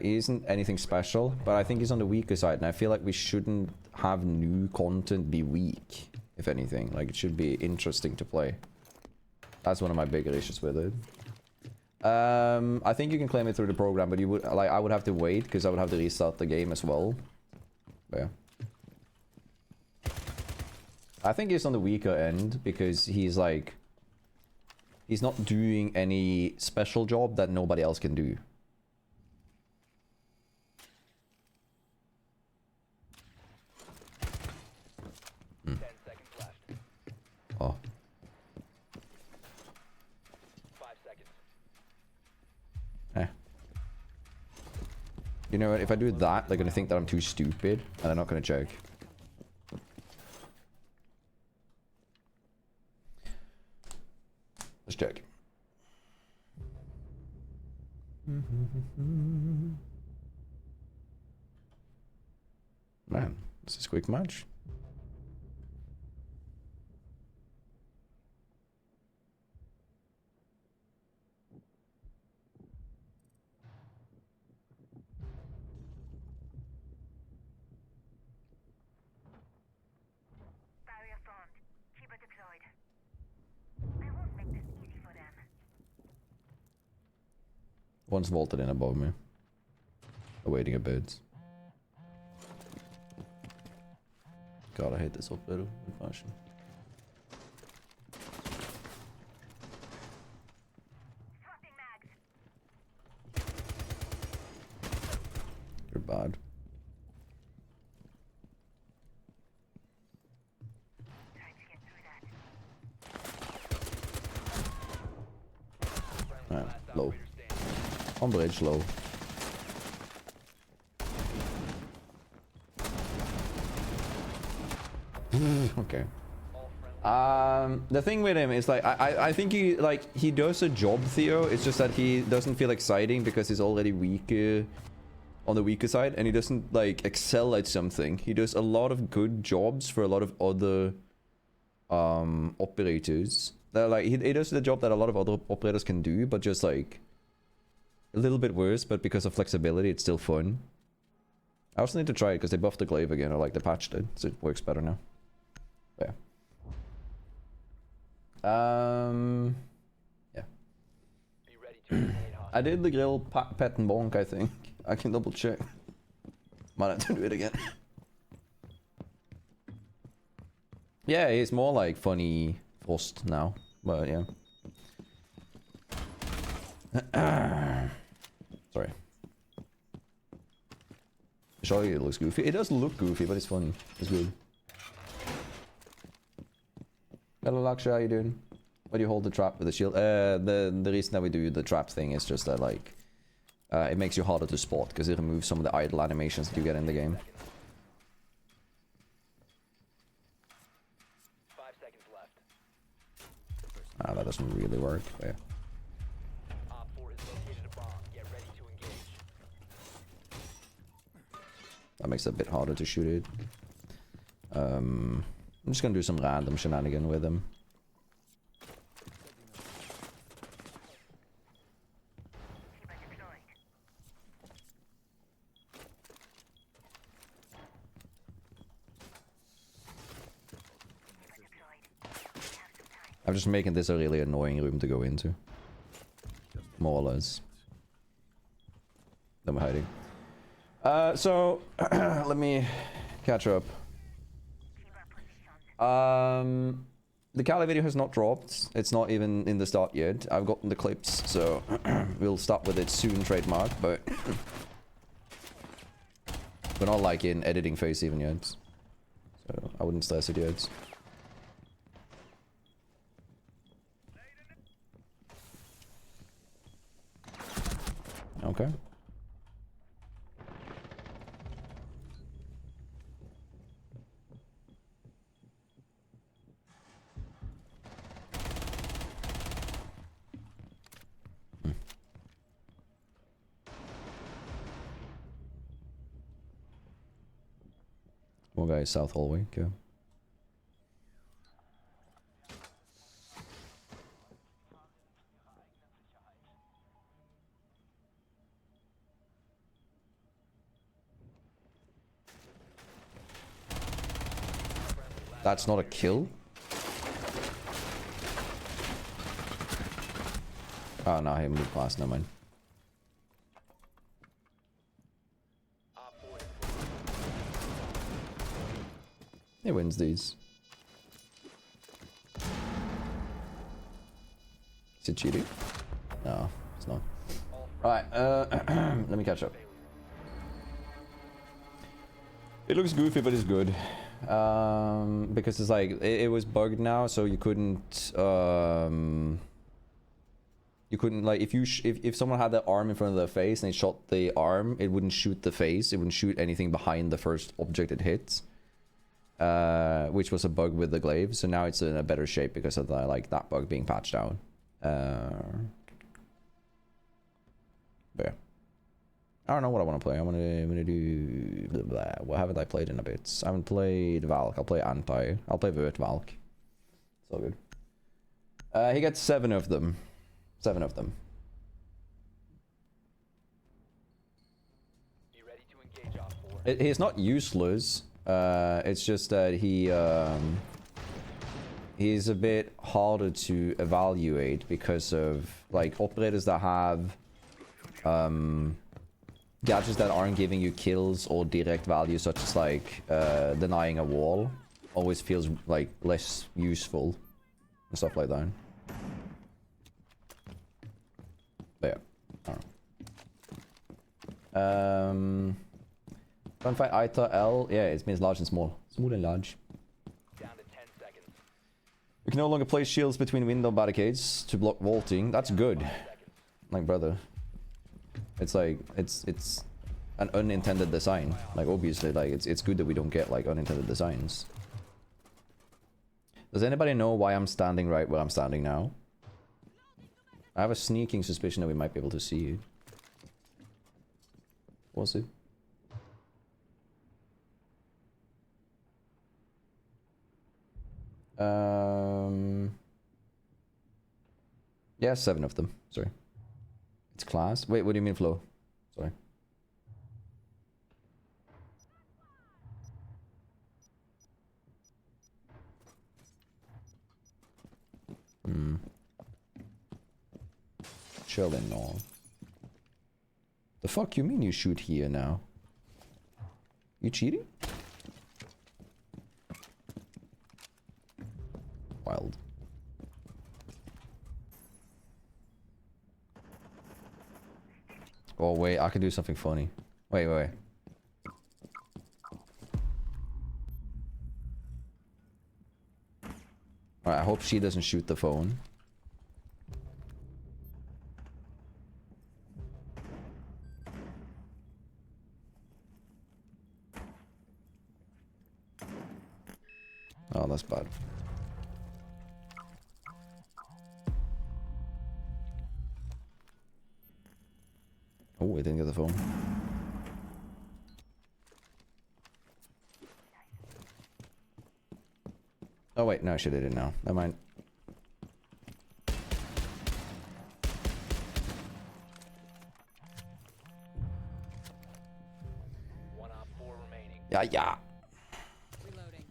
he isn't anything special, but I think he's on the weaker side, and I feel like we shouldn't have new content be weak, if anything. Like, it should be interesting to play. That's one of my bigger issues with it. I think you can claim it through the program, but you would like I would have to wait because I would have to restart the game as well. But yeah. I think he's on the weaker end because he's like he's not doing any special job that nobody else can do. Hmm. 10 seconds left. Oh. 5 seconds. Eh. You know what? If I do that, they're gonna think that I'm too stupid, and they're not gonna check. Let's check. Man, this is a quick match. Barrier formed. Keeper deployed. I won't make this easy for them. One's vaulted in above me. Awaiting a bid. God, I hate this operator with passion. Swapping mags. You're bad. Trying to get through that. Alright, low. On bridge, low. Okay. All friendly. The thing with him is like I think he does a job, Theo. It's just that he doesn't feel exciting because he's already weaker on the weaker side, and he doesn't like excel at something. He does a lot of good jobs for a lot of other operators. They're like he does the job that a lot of other operators can do, but just like a little bit worse. But because of flexibility, it's still fun. I also need to try it because they buffed the glaive again, or like they patched it, so it works better now. But yeah. Yeah. Be ready to eliminate hostiles. I did the grill pet and bonk, I think. I can double check. Might have to do it again. Yeah, he's more like funny Frost now, but yeah. Sorry. Surely it looks goofy. It does look goofy, but it's funny. It's good. Hello, Laksha, how you doing? Why do you hold the trap with the shield? The reason that we do the trap thing is just that like it makes you harder to spot because it removes some of the idle animations that you get in the game. 5 seconds left. That doesn't really work. But yeah. Op 4 has located a bomb. Get ready to engage. That makes it a bit harder to shoot it. I'm just gonna do some random shenanigan with him. Keep it deployed. Keep it deployed. We have some time. I'm just making this a really annoying room to go into. More or less. Then we're hiding. So let me catch up. Keep our position. The Kali video has not dropped. It's not even in the start yet. I've gotten the clips, so we'll start with it soon, trademark, but we're not like in editing phase even yet. So I wouldn't stress it yet. Okay. One guy is south hallway, okay. That's not a kill? Oh no, he moved past, never mind. Op 4 He wins these. Is it cheating? No, it's not. Alright, let me catch up. It looks goofy, but it's good. Because it's like, it was bugged now, so you couldn't, like, if someone had their arm in front of their face and they shot the arm, it wouldn't shoot the face, it wouldn't shoot anything behind the first object it hits. Which was a bug with the glaive, so now it's in a better shape because of the, like, that bug being patched out. But yeah. I don't know what I want to play. I'm gonna do blah, blah. What haven't I played in a bit? I haven't played Valk. I'll play Anti. I'll play Vert Valk. It's all good. He gets 7 of them. 7 of them. Be ready to engage Op 4. He's not useless. It's just that he's a bit harder to evaluate because of like operators that have gadgets that aren't giving you kills or direct value, such as like denying a wall, always feels like less useful and stuff like that. But yeah, I don't know. Fun fight Ita L. Yeah, it means large and small. Small and large. Down to 10 seconds. We can no longer place shields between window barricades to block vaulting. That's good. Like, brother. It's like, it's an unintended design. Like, obviously, like, it's good that we don't get, like, unintended designs. Does anybody know why I'm standing right where I'm standing now? I have a sneaking suspicion that we might be able to see you. Was it? Yeah, 7 of them. Sorry. It's class. Wait, what do you mean flow? Sorry. Chillin' all. The fuck you mean you shoot here now? You cheating? Wild. Oh wait, I can do something funny. Wait. Alright, I hope she doesn't shoot the phone. Oh, that's bad. Oh, I didn't get the phone. Oh wait, no, she did it now. Never mind. One op 4 remaining. Yeah. Reloading.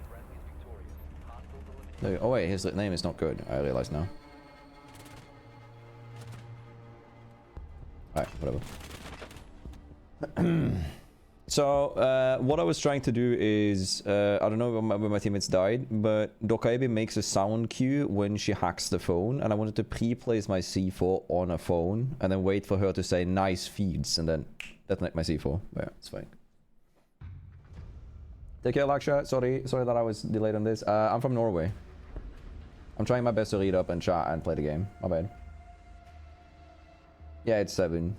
Friendly's victorious. Hostiles eliminated. No, oh wait, his name is not good. I realize now. Alright, whatever. So, what I was trying to do is, I don't know when my teammates died, but Dokaebe makes a sound cue when she hacks the phone, and I wanted to pre-place my C4 on a phone, and then wait for her to say nice feeds, and then detonate my C4. But yeah, it's fine. Take care, Laksha. Sorry that I was delayed on this. I'm from Norway. I'm trying my best to read up and chat and play the game. My bad. Yeah, it's 7.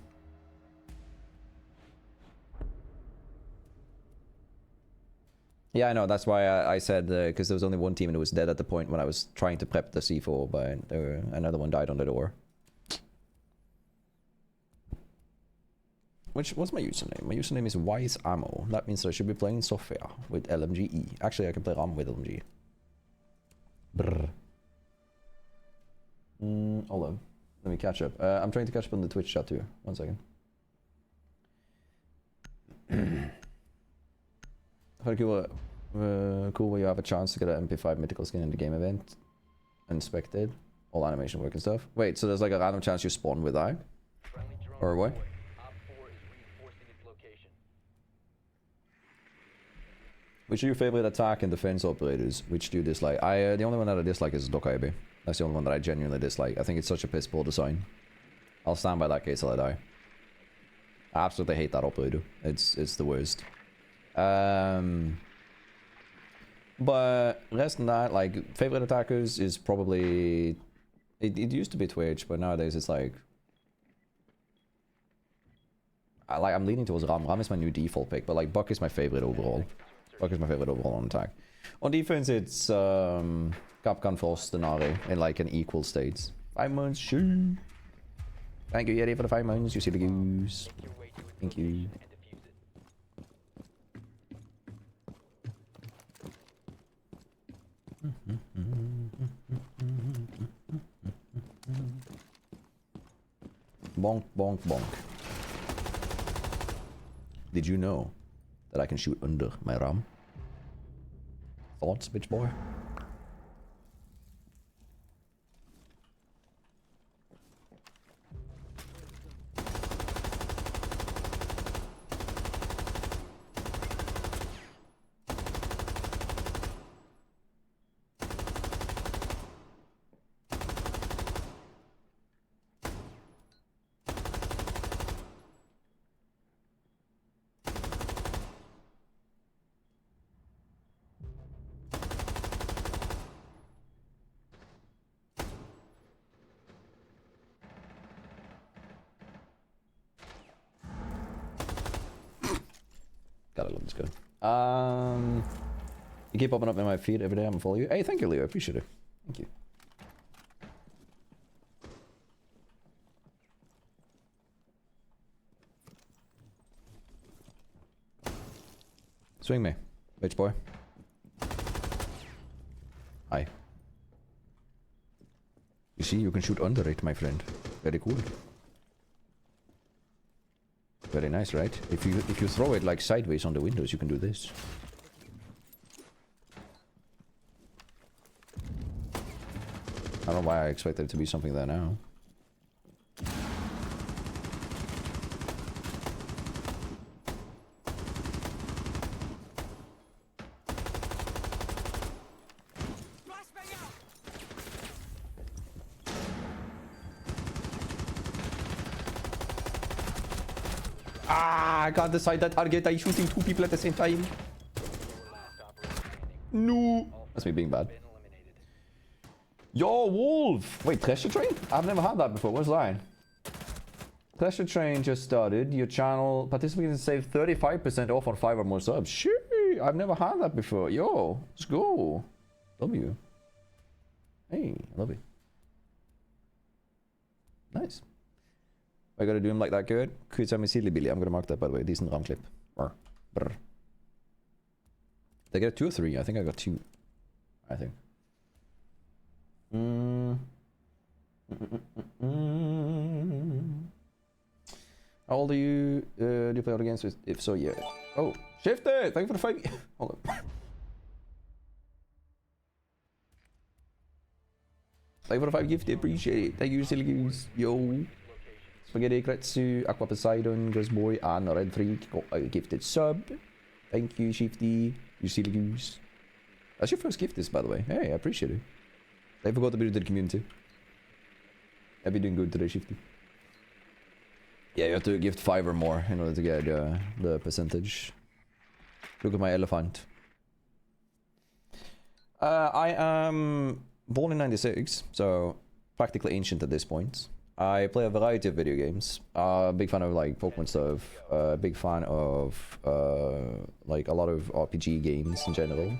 Yeah, I know. That's why I said, because there was only one team and it was dead at the point when I was trying to prep the C4, but another one died on the door. What's my username? My username is Wise Ammo. That means I should be playing Sofia with LMGE. Actually, I can play RAM with LMG. Brr. Hold on. Let me catch up. I'm trying to catch up on the Twitch chat too. 1 second. Cool where you have a chance to get an MP5 mythical skin in the game event. Inspected. All animation work and stuff. Wait, so there's like a random chance you spawn with that? Friendly drone Or what? deployed. Op 4 is reinforcing its location. Which are your favorite attack and defense operators? Which do you dislike? The only one that I dislike is Dokaebe. That's the only one that I genuinely dislike. I think it's such a piss poor design. I'll stand by that case till I die. I absolutely hate that operator. It's the worst. But rest than that, like, favorite attackers is probably... It used to be Twitch, but nowadays it's like... I'm leaning towards Ram. Ram is my new default pick, but like Buck is my favorite overall. Buck is my favorite overall on attack. On defense, it's Capcan Frost and Ari in like an equal states. 5 months, shoo. Thank you, Yeti, for the 5 months. You see the goose. Make your way to its Thank you. location and defuse it. Bonk, bonk, bonk. Did you know that I can shoot under my RAM? Thoughts, bitch boy? Gotta love this gun. You keep popping up in my feed every day. I'm follow you. Hey, thank you, Leo. I appreciate it. Thank you. Swing me, bitch boy. Hi. You see, you can shoot under it, my friend. Very cool. Very nice, right? If you throw it like sideways on the windows, you can do this. I don't know why I expected it to be something there now. Ah, I can't decide that target. I'm shooting two people at the same time. No. That's me being bad. Yo, Wolf! Wait, Treasure Train? I've never had that before. What's that? Treasure Train just started. Your channel participants save 35% off on 5 or more subs. Shit! I've never had that before. Yo, let's go. W. Hey, love it. Nice. I gotta do him like that good. Could tell me silly Billy. I'm gonna mark that by the way. Decent round clip. Brr. Brr. Did I get 2 or 3? I think I got 2. I think. How old are you? Do you play other games? If so, yeah. Oh, Shifter! Thank you for the 5. Hold on. Thank you for the 5 gifted. Appreciate it. Thank you, Silly Goose. Yo. Spaghetti Kretsu, Aqua Poseidon, Grisboy, and Red Freak got a gifted sub. Thank you, Shifty. You Silly Goose. That's your first gift, this, by the way. Hey, I appreciate it. I forgot to be to the community. I've been doing good today, Shifty. Yeah, you have to gift 5 or more in order to get the percentage. Look at my elephant. I am born in 96, so practically ancient at this point. I play a variety of video games. Big fan of like Pokemon stuff. Big fan of like a lot of RPG games in general.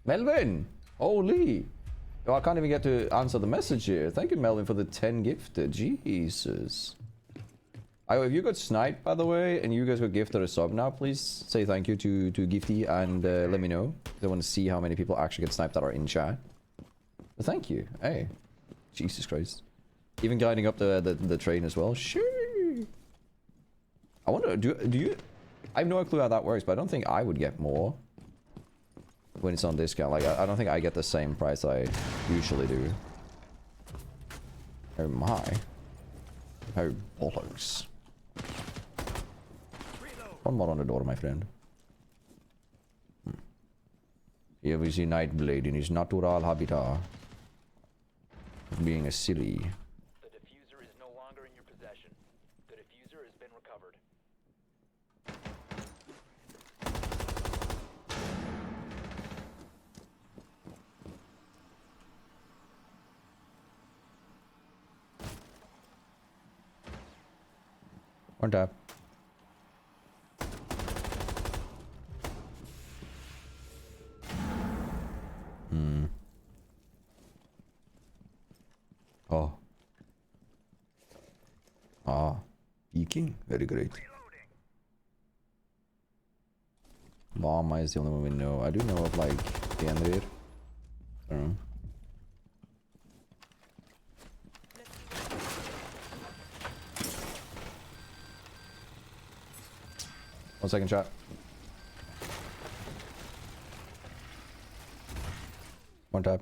Melvin! Holy! Oh, I can't even get to answer the message here. Thank you, Melvin, for the 10 gifted. Jesus. If you got sniped, by the way, and you guys got gifted a sub now, please say thank you to Gifty and let me know. I want to see how many people actually get sniped that are in chat. But thank you. Hey. Jesus Christ. Even guiding up the train as well. Sure. I wonder, do you... I have no clue how that works, but I don't think I would get more when it's on discount. Like, I don't think I get the same price I usually do. Oh my. Oh bollocks. One more on the door, my friend. Here we see Nightblade in his natural habitat. Being a silly. The diffuser is no longer in your possession. The diffuser has been recovered. One tap. Oh. Ah. Peeking? Very great. Bomb is the only one we know. I do know of like the end here. I don't know. One second, chat. One tap.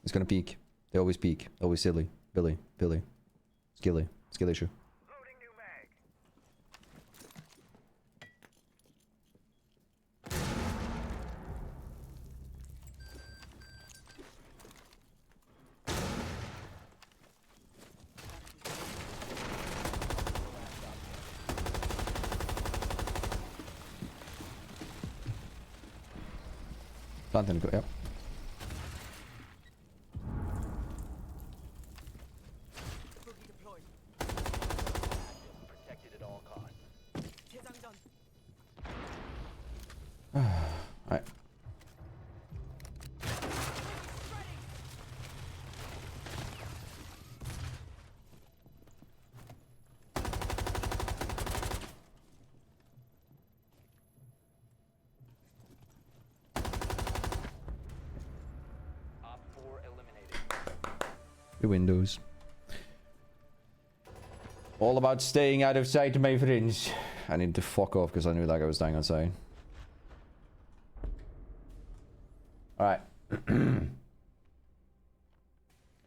It's gonna peek. They always peek. Always silly. Billy. Skilly shoe. Loading new mag. Planting, yep. Protected at all costs. Alright. the windows. All about staying out of sight, my friends. I need to fuck off because I knew that guy was dying outside. Alright.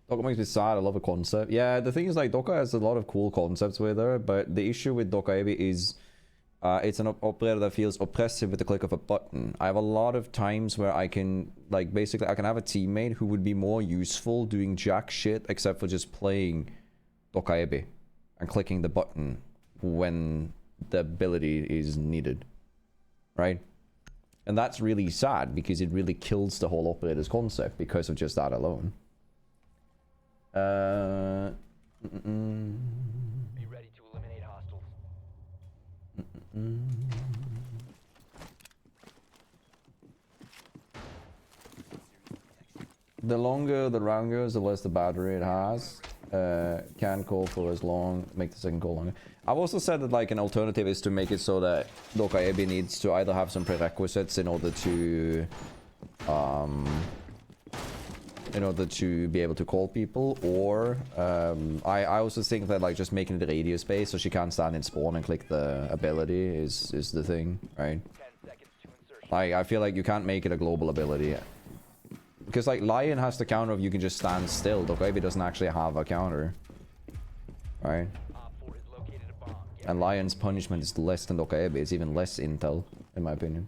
Docker makes me sad. I love a concept. Yeah, the thing is, like, Docker has a lot of cool concepts with her, but the issue with Docker is it's an operator that feels oppressive with the click of a button. I have a lot of times where I can, like, basically, I can have a teammate who would be more useful doing jack shit except for just playing Docker and clicking the button when the ability is needed, right? And that's really sad because it really kills the whole operator's concept because of just that alone. Be ready to eliminate hostiles. The longer the round goes, the less the battery it has. Can call for as long, make the second call longer. I've also said that, like, an alternative is to make it so that Docker needs to either have some prerequisites in order to be able to call people, or I also think that, like, just making it a radius based so she can't stand in spawn and click the ability is the thing, right? 10 seconds to insertion. Like, I feel like you can't make it a global ability. Because, like, Lion has the counter of you can just stand still. Docker doesn't actually have a counter. Right? Op 4 has located a bomb. Get And Lion's punishment is less than Docker. It's even less intel, in my opinion.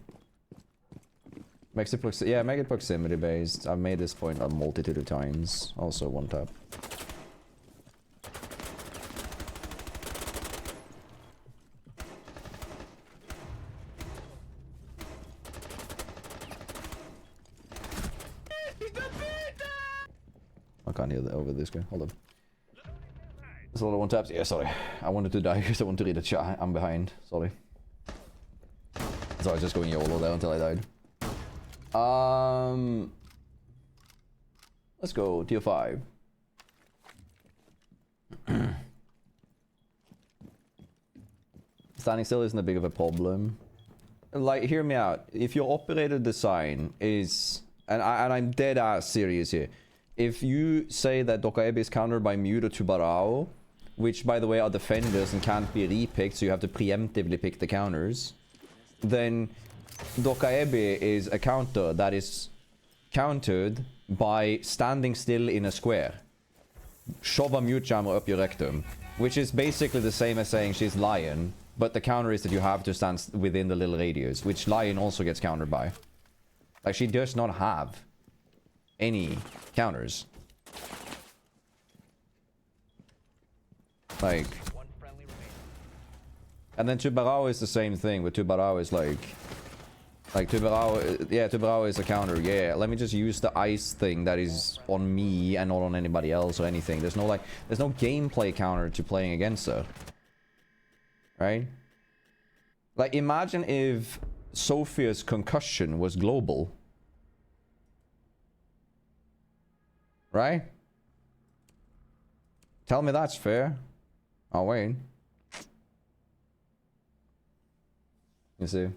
Makes it make it proximity based. I've made this point a multitude of times. Also one tap. I can't hear that over this guy. Hold on. There's a lot of one taps. Yeah, sorry. I wanted to die because I want to read the chat. I'm behind. Sorry. So I was just going YOLO there until I died. Let's go tier 5. Standing still isn't a big of a problem. Like, hear me out. If your operator design is, and I'm dead ass serious here. If you say that Docker is countered by Mute or Tubarao, which by the way are defenders and can't be repicked, so you have to preemptively pick the counters, then Docker is a counter that is countered by standing still in a square. Shove a mute jammer up your rectum, which is basically the same as saying she's Lion, but the counter is that you have to stand within the little radius, which Lion also gets countered by. Like, she does not have any counters. Like, one friendly remaining. and then Tubarao is the same thing, but Tubarao is like Tubarao, yeah, Tubarao is a counter. Yeah, let me just use the ice thing that is on me and not on anybody else or anything. There's no gameplay counter to playing against her. Right? Like, imagine if Sophia's concussion was global. Right? Tell me that's fair. I'll wait. You see?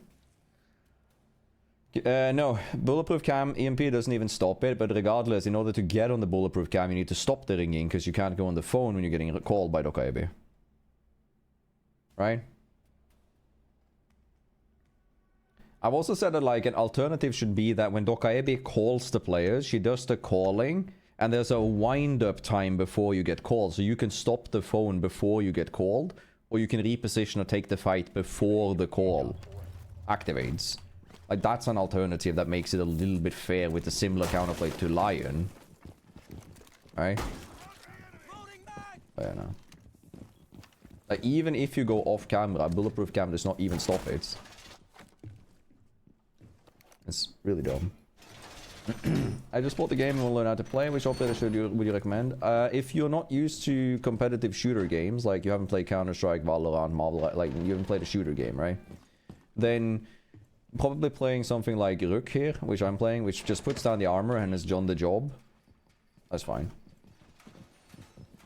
No, bulletproof cam, EMP doesn't even stop it, but regardless, in order to get on the bulletproof cam, you need to stop the ringing, because you can't go on the phone when you're getting called by Docker AB. Right? I've also said that, like, an alternative should be that when Docker AB calls the players, she does the calling, and there's a wind-up time before you get called, so you can stop the phone before you get called, or you can reposition or take the fight before the call activates. Like, that's an alternative that makes it a little bit fair with a similar counterplay to Lion. Right? But yeah, no. Like, even if you go off camera, bulletproof cam does not even stop it. It's really dumb. I just bought the game and will learn how to play. Which operator would you recommend? If you're not used to competitive shooter games, like you haven't played Counter-Strike, Valorant, Marvel, like you haven't played a shooter game, right? Then probably playing something like Rook here, which I'm playing, which just puts down the armor and has done the job. That's fine.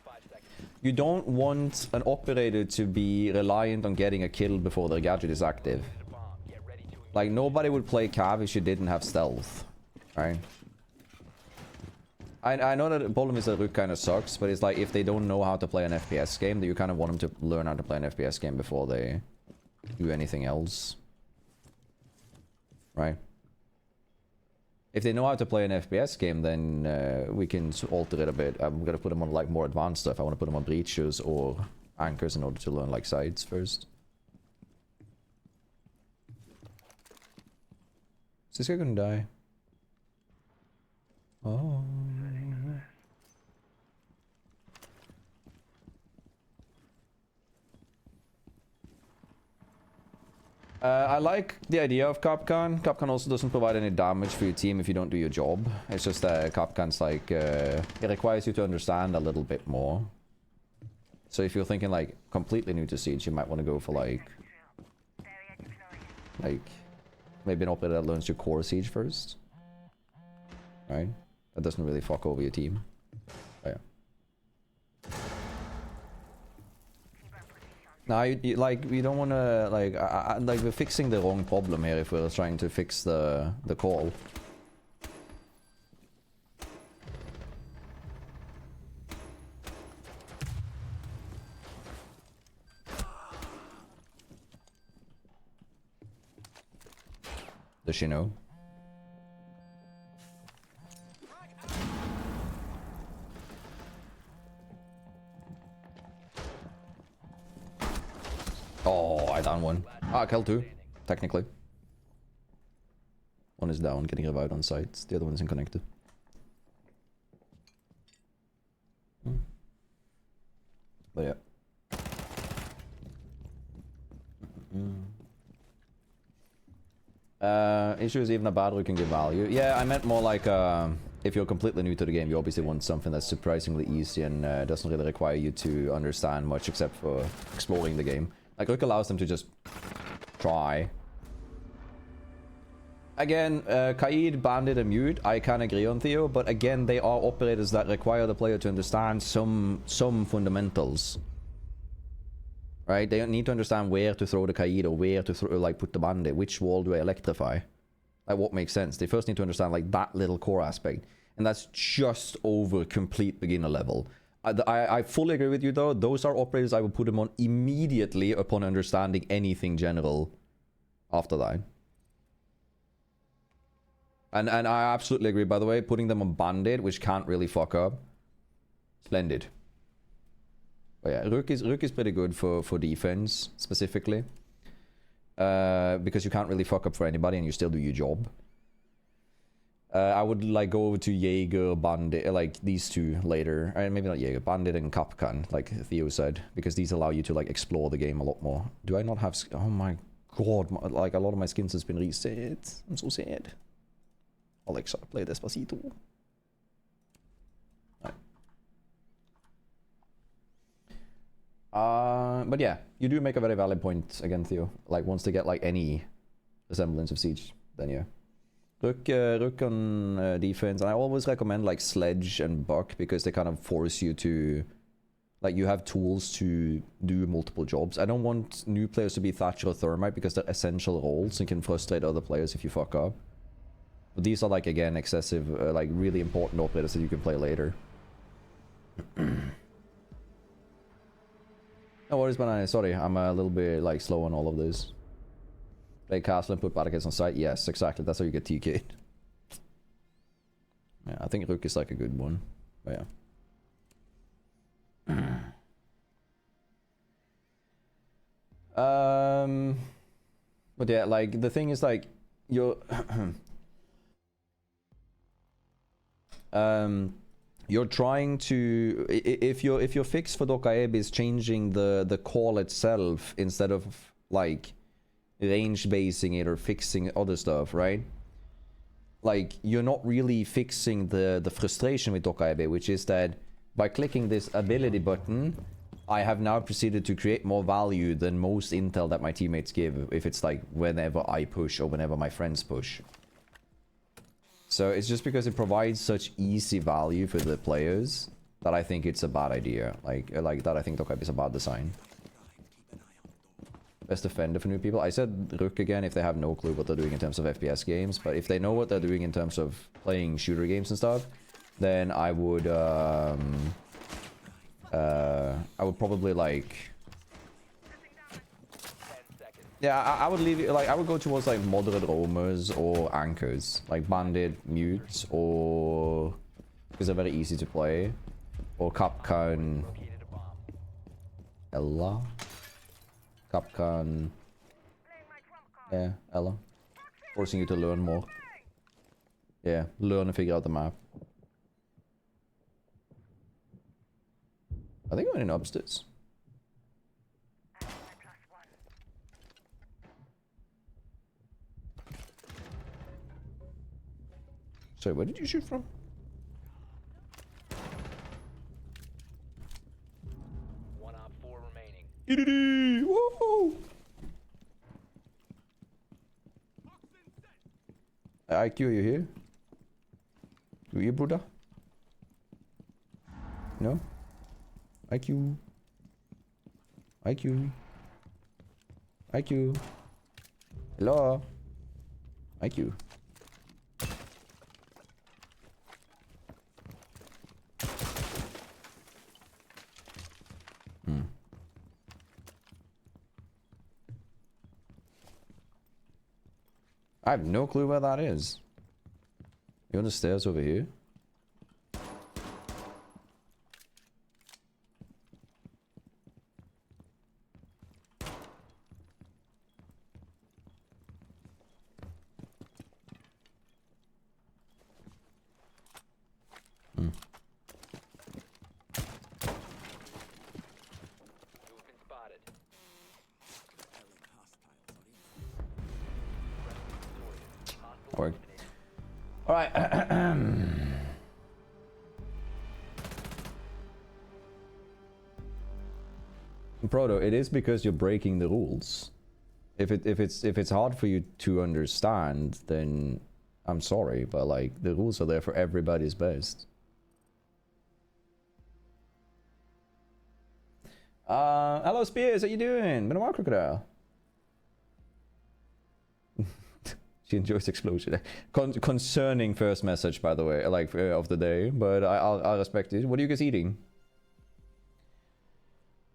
5 seconds. You don't want an operator to be reliant on getting a kill before their gadget is active. A bomb. Get ready to Like, nobody would play Cav if she didn't have stealth. Right? I know that the problem is that Rook kind of sucks, but it's like if they don't know how to play an FPS game, that you kind of want them to learn how to play an FPS game before they do anything else. Right? If they know how to play an FPS game, then we can alter it a bit. I'm gonna put them on like more advanced stuff. I want to put them on breaches or anchors in order to learn like sides first. Is this guy gonna die? Oh. I like the idea of Capcan. Capcan also doesn't provide any damage for your team if you don't do your job. It's just that Capcan's like, it requires you to understand a little bit more. So if you're thinking like completely new to Siege, you might want to go for like maybe an operator that learns your core Siege first. Right? That doesn't really fuck over your team. Oh, yeah. Now, you don't want to, like, we're fixing the wrong problem here if we're trying to fix the call. Does she know? Oh, I down one. Ah, kill two, technically. One is down, getting revived on site. The other one isn't connected. But yeah. Issue is even a bad rook can give value. Yeah, I meant more like if you're completely new to the game, you obviously want something that's surprisingly easy and doesn't really require you to understand much except for exploring the game. Like, Rook allows them to just try. Again, Kaid, Bandit, and Mute, I can agree on Theo, but again, they are operators that require the player to understand some fundamentals. Right? They need to understand where to throw the Kaid or where to throw, like, put the Bandit. Which wall do I electrify? Like, what makes sense? They first need to understand, like, that little core aspect. And that's just over complete beginner level. I fully agree with you, though. Those are operators I will put them on immediately upon understanding anything general after that. And I absolutely agree, by the way. Putting them on Bandit, which can't really fuck up. Splendid. But yeah, Rook is pretty good for defense, specifically. Because you can't really fuck up for anybody and you still do your job. I would like go over to Jaeger, Bandit, like these two later. Maybe not Jaeger, Bandit and Capcan, like Theo said, because these allow you to like explore the game a lot more. Do I not have? Oh my god! Like a lot of my skins has been reset. I'm so sad. Alexa, play Despacito. Right. But yeah, you do make a very valid point again, Theo. Like once they get like any resemblance of Siege, then yeah. Rook on defense, and I always recommend like Sledge and Buck because they kind of force you to, like, you have tools to do multiple jobs. I don't want new players to be Thatcher or Thermite because they're essential roles and can frustrate other players if you fuck up. But these are like, again, excessive, like really important operators that you can play later. No worries, man. Sorry, I'm a little bit like slow on all of this. Play castle and put barricades on site. Yes, exactly. That's how you get TK'd. Yeah, I think Rook is like a good one. But yeah. But yeah, like the thing is like you're you're trying to, if your fix for Dokaebe is changing the call itself instead of like range basing it or fixing other stuff, right? Like you're not really fixing the frustration with Dokaebe, which is that by clicking this ability button, I have now proceeded to create more value than most intel that my teammates give if it's like whenever I push or whenever my friends push. So it's just because it provides such easy value for the players that I think it's a bad idea. Like that I think Dokaebe is a bad design. Best defender for new people. I said Rook again if they have no clue what they're doing in terms of FPS games, but if they know what they're doing in terms of playing shooter games and stuff, then I would probably like, 10 seconds. yeah, I would leave it, like, I would go towards like moderate roamers or anchors, like bandit, mutes, or because they're very easy to play, or Capcan, Located a bomb. Ella, Capcan, Playing my trump card. yeah, Ella, forcing you to learn more. Yeah, learn and figure out the map. I think I went in upstairs. I have my +1. Sorry, where did you shoot from? One op 4 remaining. Whoa! IQ, are you here? You here, Buddha? No? IQ. IQ. IQ. Hello? IQ. I have no clue where that is. You on the stairs over here? You've been spotted. Work. All right. Proto, it is because you're breaking the rules. If it's hard for you to understand, then I'm sorry, but like the rules are there for everybody's best. Hello Spears, how you doing? Been a while, Crocodile. She enjoys explosion. Concerning first message, by the way, like of the day, but I'll respect it. What are you guys eating?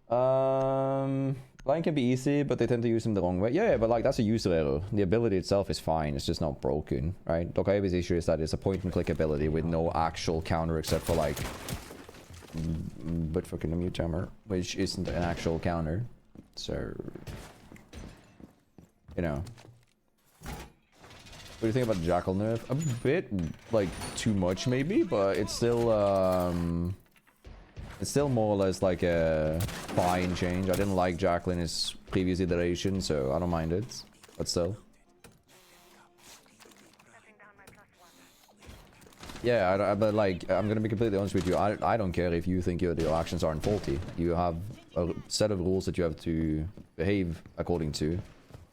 Line can be easy, but they tend to use them the wrong way. Yeah, but like that's a user error. The ability itself is fine. It's just not broken, right? Dokaiba's issue is that it's a point-and-click ability with no actual counter except for like, but fucking a mute timer, which isn't an actual counter. So, you know. What do you think about Jackal nerf? A bit, like, too much maybe, but it's still more or less like a fine change. I didn't like Jackal in his previous iteration, so I don't mind it. But still. Setting down my +1. Yeah, but like, I'm gonna be completely honest with you. I don't care if you think your actions aren't faulty. You have a set of rules that you have to behave according to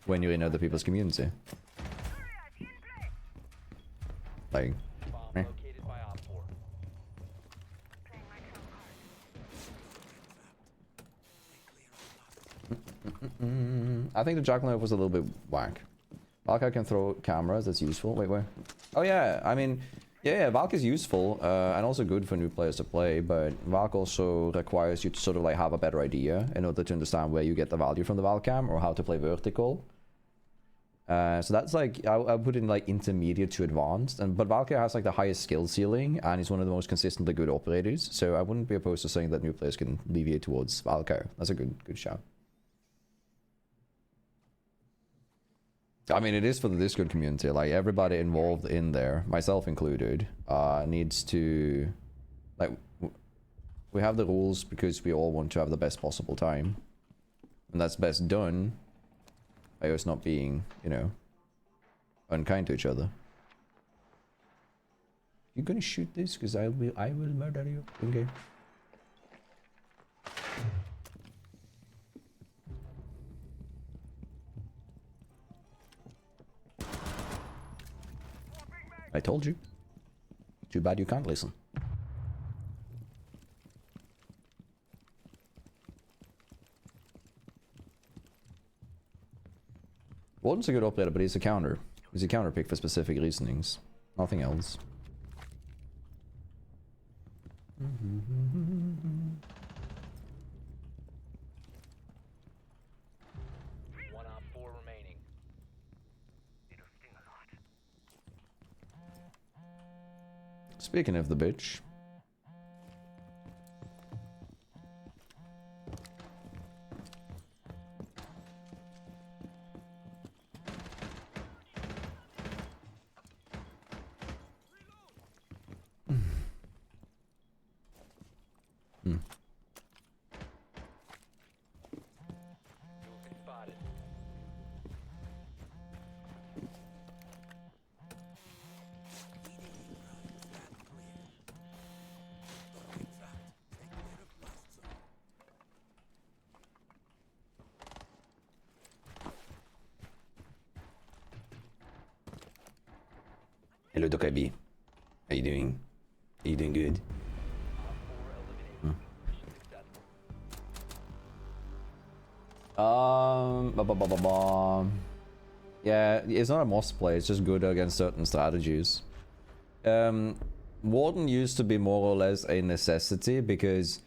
when you're in other people's community. Like, Bomb located by op 4. Playing my trump card. I think the Jackal nerf was a little bit whack. Valkyrie can throw cameras, that's useful. Wait, where? Oh yeah, I mean, yeah, Valk is useful, and also good for new players to play, but Valk also requires you to sort of like have a better idea in order to understand where you get the value from the Valcam, or how to play vertical. So that's like, I put in like intermediate to advanced, but Valkyrie has like the highest skill ceiling, and he's one of the most consistently good operators, so I wouldn't be opposed to saying that new players can deviate towards Valkyrie. That's a good shout. I mean, it is for the Discord community, like everybody involved in there, myself included, needs to, like, we have the rules because we all want to have the best possible time, and that's best done by us not being, you know, unkind to each other. You gonna shoot this? Because I will murder you. Okay. I told you. Too bad you can't listen. Warden's a good operator, but he's a counter. He's a counter pick for specific reasonings. Nothing else. Speaking of the bitch. Hmm. You've been spotted. Hello, Dr. B. How you doing? Are you doing good? Op 4 eliminated. Mission successful. Yeah, it's not a must play, it's just good against certain strategies. Warden used to be more or less a necessity because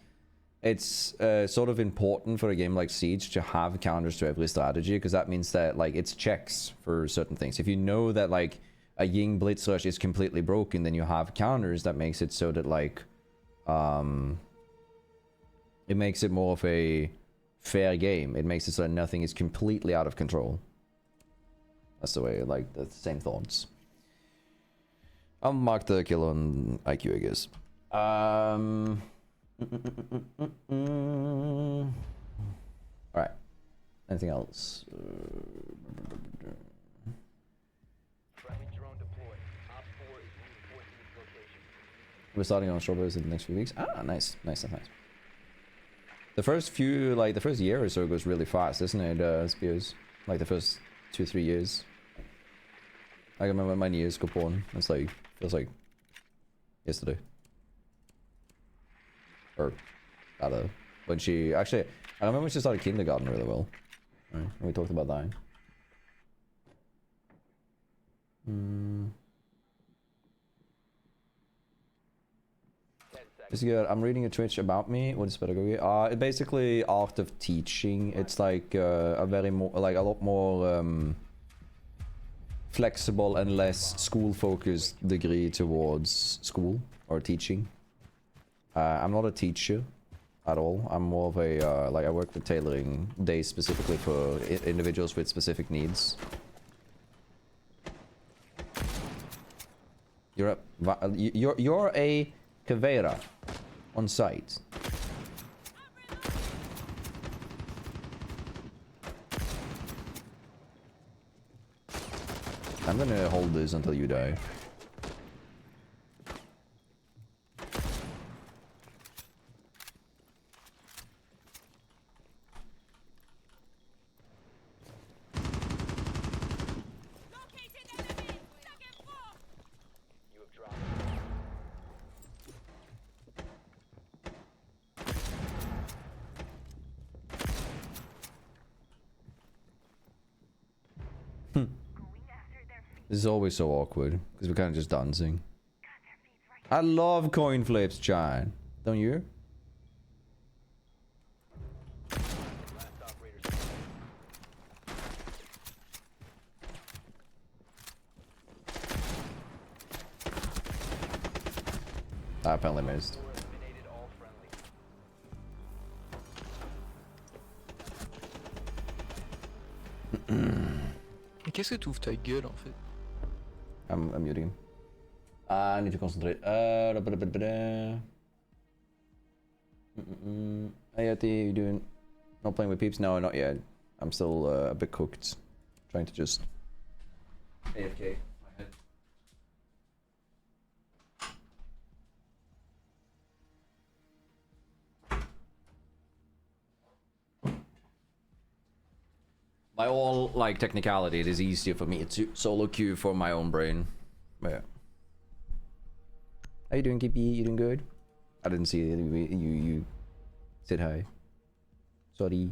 it's sort of important for a game like Siege to have counters to every strategy, because that means that like it's checks for certain things. If you know that like a Ying Blitz Rush is completely broken, then you have counters that makes it so that like it makes it more of a fair game. It makes it so that nothing is completely out of control. That's the way, like, the same thoughts. I'll mark the kill on IQ, I guess. Alright. Anything else? Friendly drone deployed. Op 4 is reinforcing its location. We're starting on strawberries in the next few weeks. Ah, nice. Nice. The first few, like, the first year or so goes really fast, isn't it, Spears? Like, the first 2-3 years. I remember when my years go on. It's like, feels like yesterday. Or, rather, when she, actually, I remember when she started kindergarten really well. Right, we talked about that. It's good. I'm reading a Twitch about me. What is pedagogy? Basically art of teaching. It's like a very more, like a lot more flexible and less school-focused degree towards school or teaching. I'm not a teacher at all. I'm more of a like I work with tailoring days specifically for individuals with specific needs. You're a Caveira on site. I'm gonna hold this until you die. You have dropped. Going after their feet. This is always so awkward because we're kind of just dancing. Got their feet right. I love coin flips, John. Don't you? Last operator standing. I apparently missed. 4 eliminated all friendly. Mais qu'est-ce que tu ouvres ta gueule en fait? I'm muting him. I need to concentrate. Hey, Yeti, you doing? Not playing with peeps? No, not yet. I'm still a bit cooked. Trying to just AFK my head. By all, like, technicality, it is easier for me to solo queue for my own brain. But yeah. How you doing, Kippy? You doing good? I didn't see you said hi. Sorry.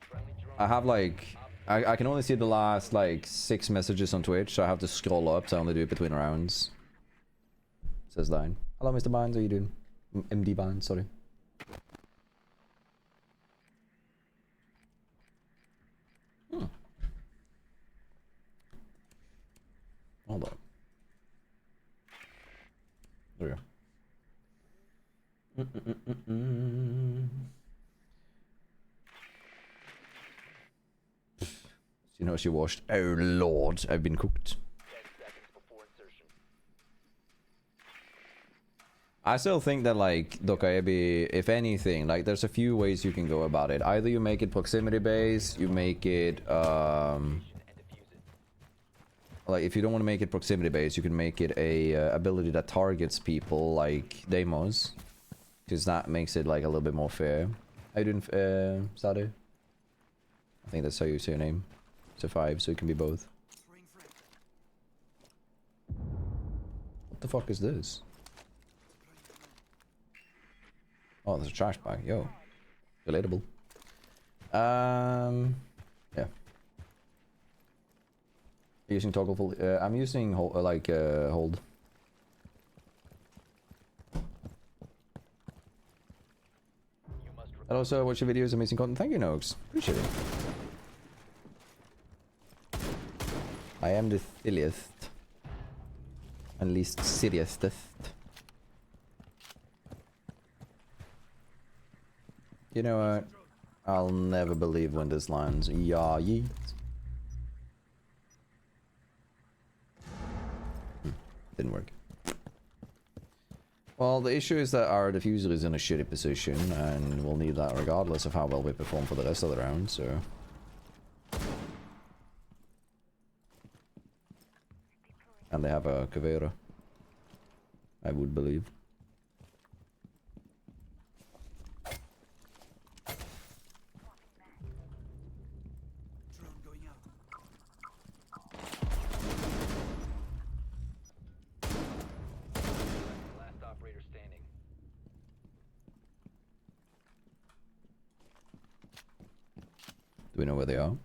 Friendly drone. I have like I can only see the last like 6 messages on Twitch, so I have to scroll up, so I only do it between rounds. Says Dine. Hello, Mr. Barnes, how you doing? MD Barnes, sorry. Hold on. You know she washed. Oh lord, I've been cooked. 10 seconds before insertion. I still think that like Dokaebi, if anything, like there's a few ways you can go about it. Either you make it proximity based, you make it And defuse it. like if you don't want to make it proximity based, you can make it a ability that targets people like demos, because that makes it like a little bit more fair. How you doing, Sadu? I think that's how you say your name. It's a 5, so it can be both. What the fuck is this? Oh, there's a trash bag. Yo, relatable. Yeah. Using toggle full. I'm using hold. Hold. You must And also, watch your videos, amazing content. Thank you, Nox. Appreciate it. I am the silliest. And least seriousest. You know what? I'll never believe when this lands. Yeah, yeet. Didn't work. Well, the issue is that our diffuser is in a shitty position, and we'll need that regardless of how well we perform for the rest of the round, so... And they have a Cavera. I would believe. last operator standing. Do we know where they are?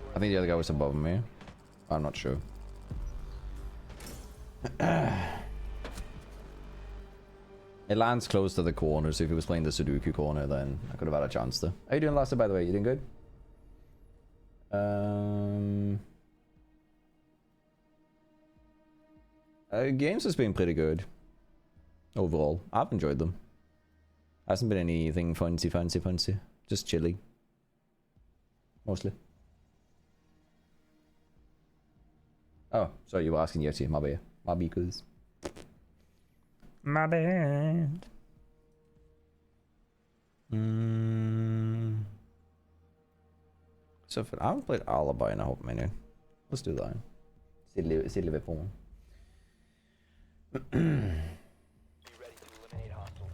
I think the other guy was above me. I'm not sure. It lands close to the corner, so if he was playing the Sudoku corner, then I could have had a chance to. How you doing, Lasta, by the way? You doing good? Games has been pretty good. Overall. I've enjoyed them. Hasn't been anything fancy. Just chilling. Mostly. Oh, sorry, you were asking Yeti. My bad. My because. My bad. So I haven't played Alibi in a hot minute. Let's do that. Silly bit på. Be ready to eliminate hostile.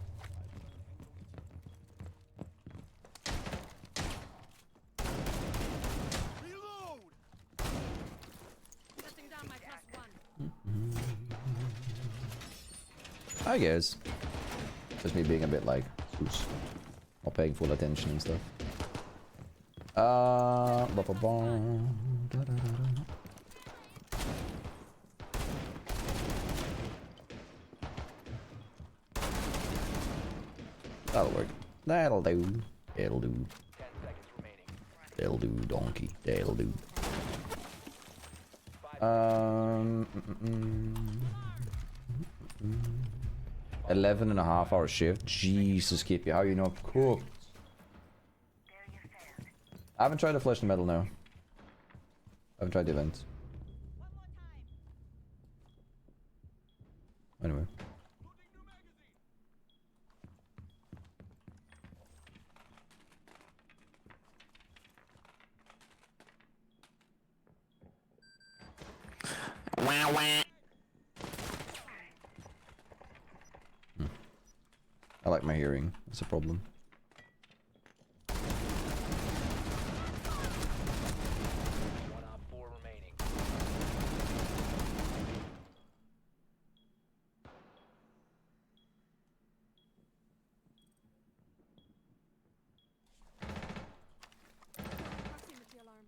Shutting down my +1. I guess. Just me being a bit like, oops, not paying full attention and stuff. That'll work. That'll do. It'll do. 10 seconds remaining. That'll do, donkey. That'll do. 11.5 hour shift. Jesus, Kippy, how you not cooked? I haven't tried the flesh and metal now. I haven't tried the event. Anyway. I like my hearing. That's a problem. One op 4 remaining. Proximity alarm.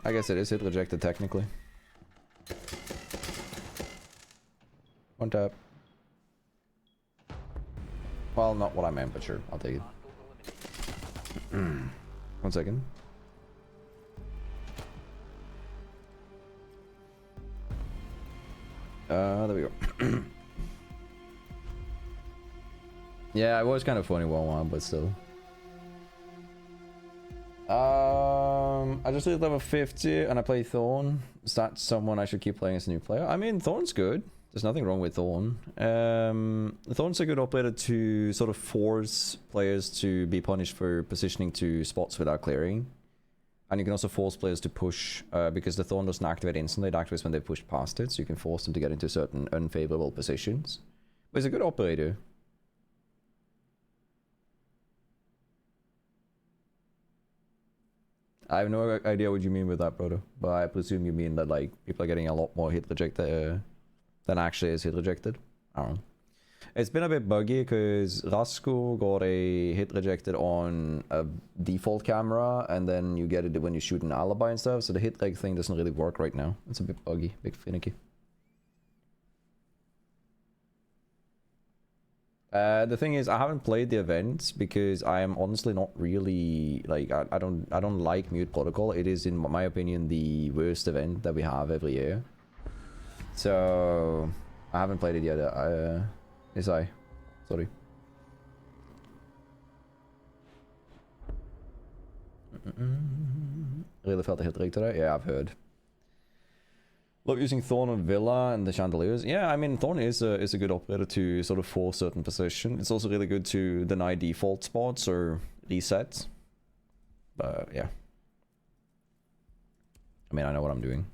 I guess it is hit rejected technically. up. Well, not what I meant, but sure, I'll take it. Hostiles eliminated. 1 second. There we go. Yeah, it was kind of funny 1-1, but still. I just hit level 50 and I play Thorn. Is that someone I should keep playing as a new player? I mean, Thorn's good. There's nothing wrong with Thorn. Thorn's a good operator to sort of force players to be punished for positioning to spots without clearing. And you can also force players to push, because the Thorn doesn't activate instantly, it activates when they push past it, so you can force them to get into certain unfavorable positions. But he's a good operator. I have no idea what you mean with that, brother. But I presume you mean that, like, people are getting a lot more hit rejected than actually is hit rejected. I don't know. It's been a bit buggy because Rasko got a hit rejected on a default camera, and then you get it when you shoot an alibi and stuff, so the hit reg thing doesn't really work right now. It's a bit buggy, a bit finicky. The thing is, I haven't played the event because I am honestly not really like I don't like Mute Protocol. It is, in my opinion, the worst event that we have every year. So I haven't played it yet. Is I? Sorry. Really felt the hit rate today. Yeah, I've heard. Love using Thorn on Villa and the Chandeliers. Yeah, I mean, Thorn is a good operator to sort of force certain position. It's also really good to deny default spots or reset. But yeah. I mean, I know what I'm doing.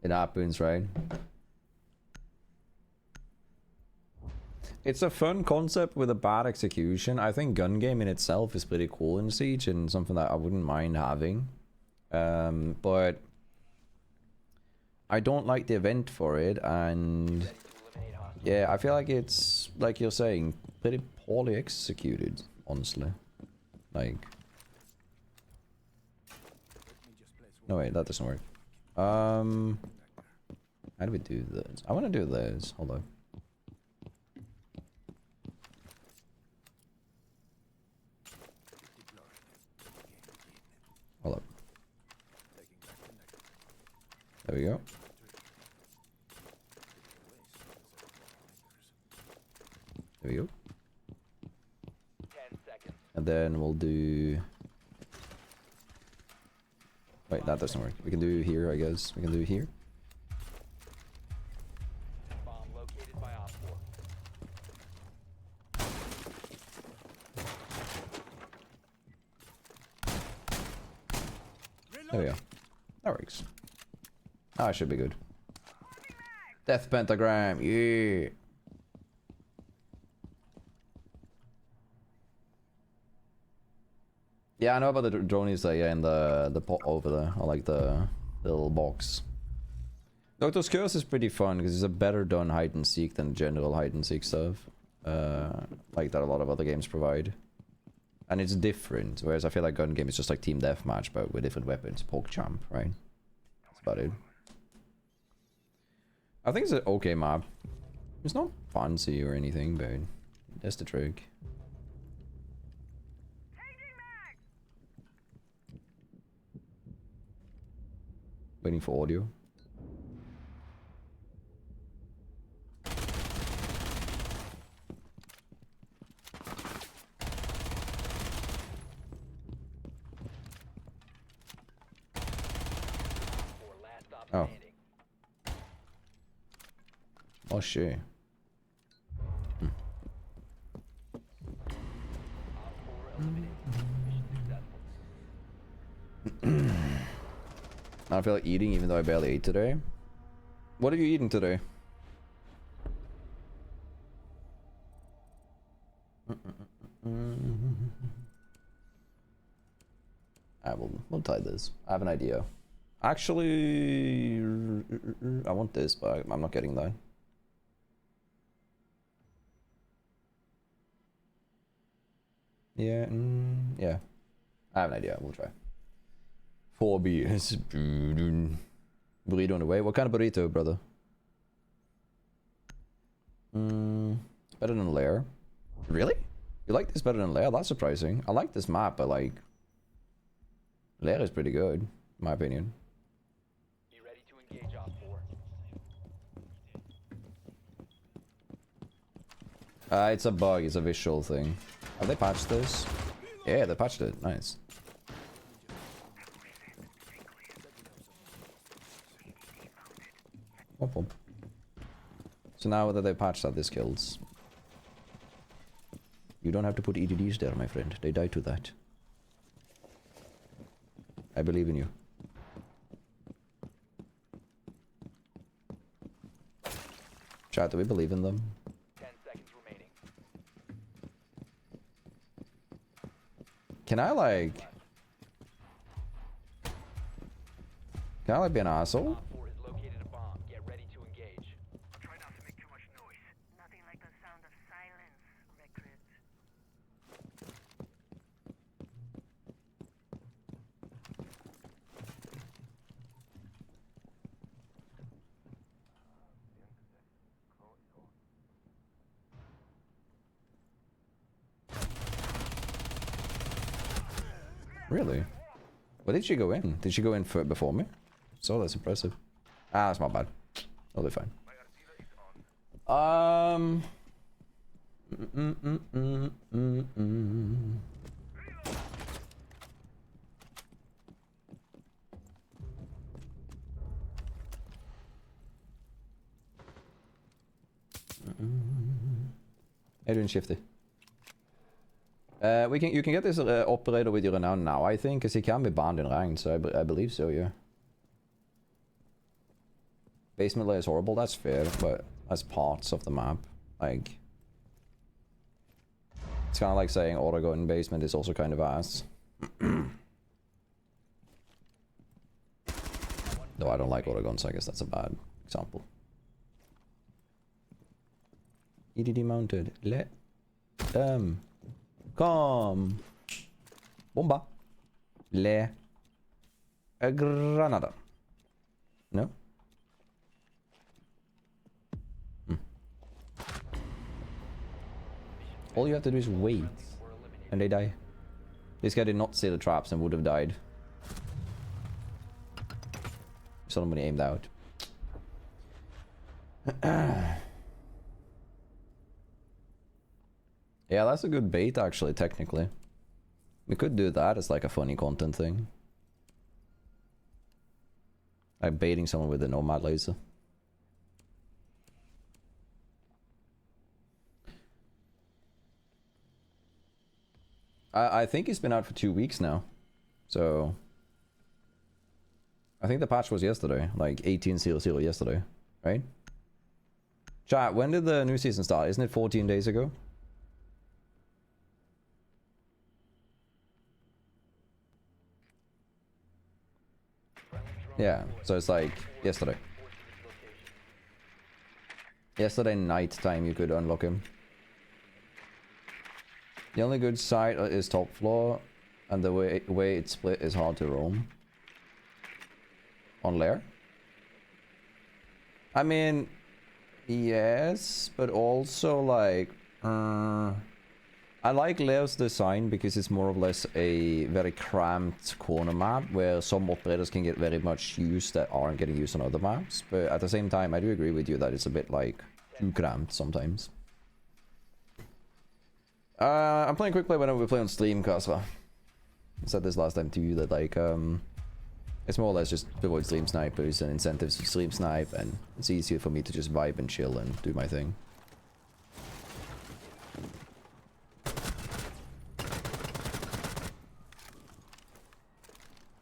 It happens, right? It's a fun concept with a bad execution. I think gun game in itself is pretty cool in Siege and something that I wouldn't mind having. But I don't like the event for it, and Ready to eliminate hostiles. yeah, I feel like it's, like you're saying, pretty poorly executed, honestly. Like... No, wait, that doesn't work. How do we do this? I want to do this. Hold on. Hold up. There we go. There we go. 10 seconds. And then we'll do... Wait, that doesn't work. We can do here, I guess. We can do here. Bomb located by Op 4. There we go. That works. Ah, should be good. Death pentagram, yeah. Yeah, I know about the dronies that, yeah, in the pot over there. I like the little box. Doctor's Curse is pretty fun because it's a better done hide and seek than general hide and seek stuff. Like that a lot of other games provide. And it's different, whereas I feel like gun game is just like team deathmatch, but with different weapons. PogChamp, right? That's about it. I think it's an okay map. It's not fancy or anything, but that's the trick. Waiting for audio. Oh. Oh shit. I feel like eating even though I barely ate today. What are you eating today? We'll try this. I have an idea. Actually, I want this, but I'm not getting that. Yeah, yeah. I have an idea. We'll try. 4 beers. Burrito on the way. What kind of burrito, brother? Better than Lair. Really? You like this better than Lair? That's surprising. I like this map, but like... Lair is pretty good, in my opinion. Be ready to engage Op 4. It's a bug. It's a visual thing. Have they patched this? Yeah, they patched it. Nice. Womp womp. So now that they patched that, this kills. You don't have to put EDDs there, my friend. They die to that. I believe in you. Chat, do we believe in them? 10 seconds remaining. Can I like... Can I like be an asshole? Op 4 has located a bomb. Get ready to engage. Try not to make too much noise. Nothing like the sound of silence, recruit. Really? Where did she go in? Did she go in before me? So that's impressive. Ah, that's not bad. I'll be fine. How you doing, Shifty? You can get this operator with your renown now, I think, because he can be banned in ranked, so I believe so, yeah. Basement layer is horrible, that's fair, but that's parts of the map. Like, it's kind of like saying auto in basement is also kind of ass. Though I don't like auto so I guess that's a bad example. EDD mounted. Let them come. Bomba. Le. A granada. No? All you have to do is wait. And they die. This guy did not see the traps and would have died. Somebody aimed out. Yeah, that's a good bait actually, technically. We could do that as like a funny content thing. Like baiting someone with a nomad laser. I think it's been out for 2 weeks now. So... I think the patch was yesterday. Like 18.00 yesterday. Right? Chat, when did the new season start? Isn't it 14 days ago? Yeah, so it's like yesterday. Yesterday night time you could unlock him. The only good side is top floor, and the way it's split is hard to roam. On lair? I mean, yes, but also like... I like Lair's design because it's more or less a very cramped corner map where some operators can get very much used that aren't getting used on other maps. But at the same time, I do agree with you that it's a bit like too cramped sometimes. I'm playing quick play whenever we play on stream, Kasra. I said this last time to you that like it's more or less just to avoid stream snipers and incentives to stream snipe, and it's easier for me to just vibe and chill and do my thing.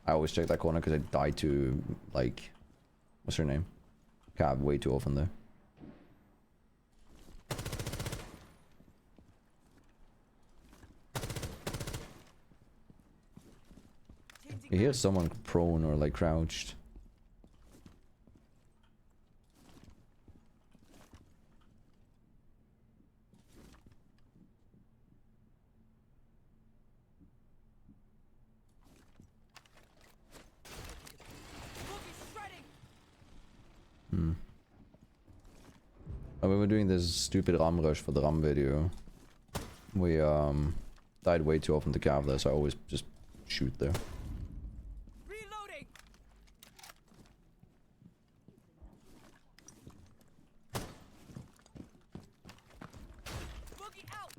I always check that corner because I die to, like, what's her name? Cab way too often though. You hear someone prone or like crouched. And we were doing this stupid RAM rush for the RAM video. We died way too often to cav there, so I always just shoot there. Reloading. Boogie out.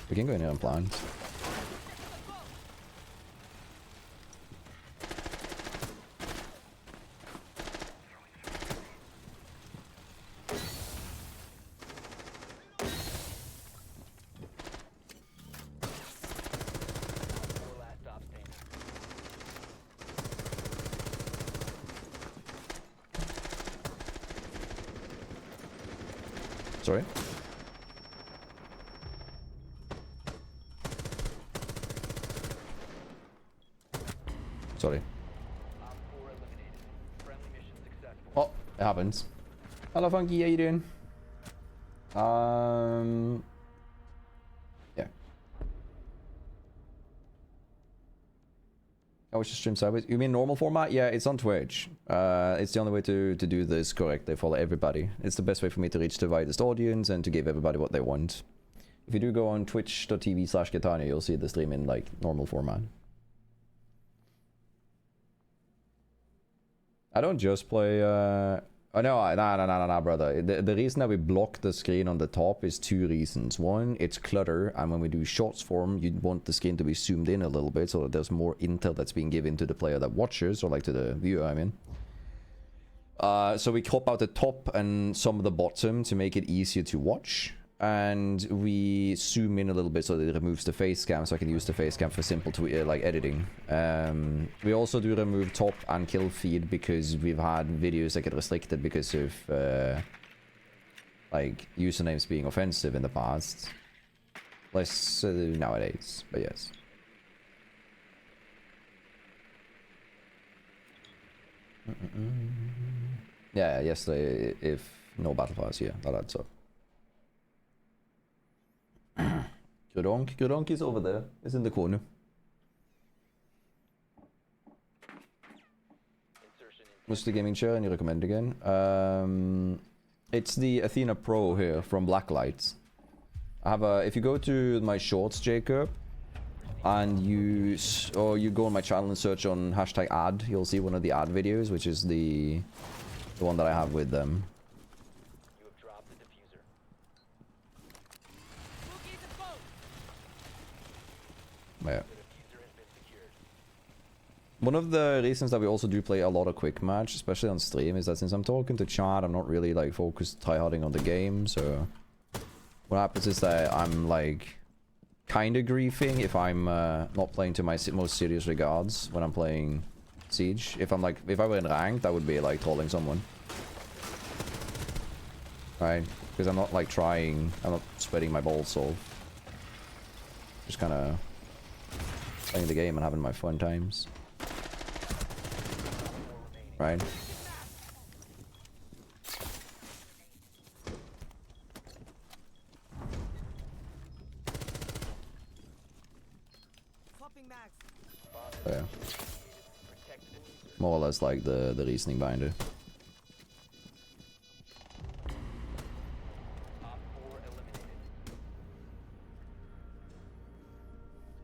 We can go in here and plant. Four last stop standing. Sorry? Sorry. Op 4 eliminated. Friendly mission successful. Oh, it happens. Hello, Funky. How you doing? Yeah. I was just stream sideways. You mean normal format? Yeah, it's on Twitch. It's the only way to do this correctly for everybody. It's the best way for me to reach the widest audience and to give everybody what they want. If you do go on twitch.tv/Girtania, you'll see the stream in like normal format. I don't just play, oh no, nah, brother. The reason that we block the screen on the top is two reasons. One, it's clutter, and when we do shots form, you want the screen to be zoomed in a little bit so that there's more intel that's being given to the player that watches, or like to the viewer, I mean. So we crop out the top and some of the bottom to make it easier to watch. And we zoom in a little bit so that it removes the face cam, so I can use the face cam for simple like editing. We also do remove top and kill feed because we've had videos that get restricted because of like usernames being offensive in the past. Less nowadays, but yes. Yeah, yesterday if no battle pass, yeah, that adds up. Grodonk is over there. It's in the corner. What's the gaming chair? And you recommend again? It's the Athena Pro here from Blacklight. I have a. If you go to my shorts, Jacob, and you go on my channel and search on #ad, you'll see one of the ad videos, which is the one that I have with them. You have dropped the diffuser. Yeah. The diffuser has been secured. One of the reasons that we also do play a lot of quick match, especially on stream, is that since I'm talking to chat, I'm not really like focused tryharding on the game. So what happens is that I'm like kind of griefing if I'm not playing to my most serious regards when I'm playing Siege. If I were in ranked, that would be like trolling someone, right? Because I'm not like trying, I'm not spreading my balls off. Just kind of playing the game and having my fun times. Right? So yeah. More or less like the reasoning behind it.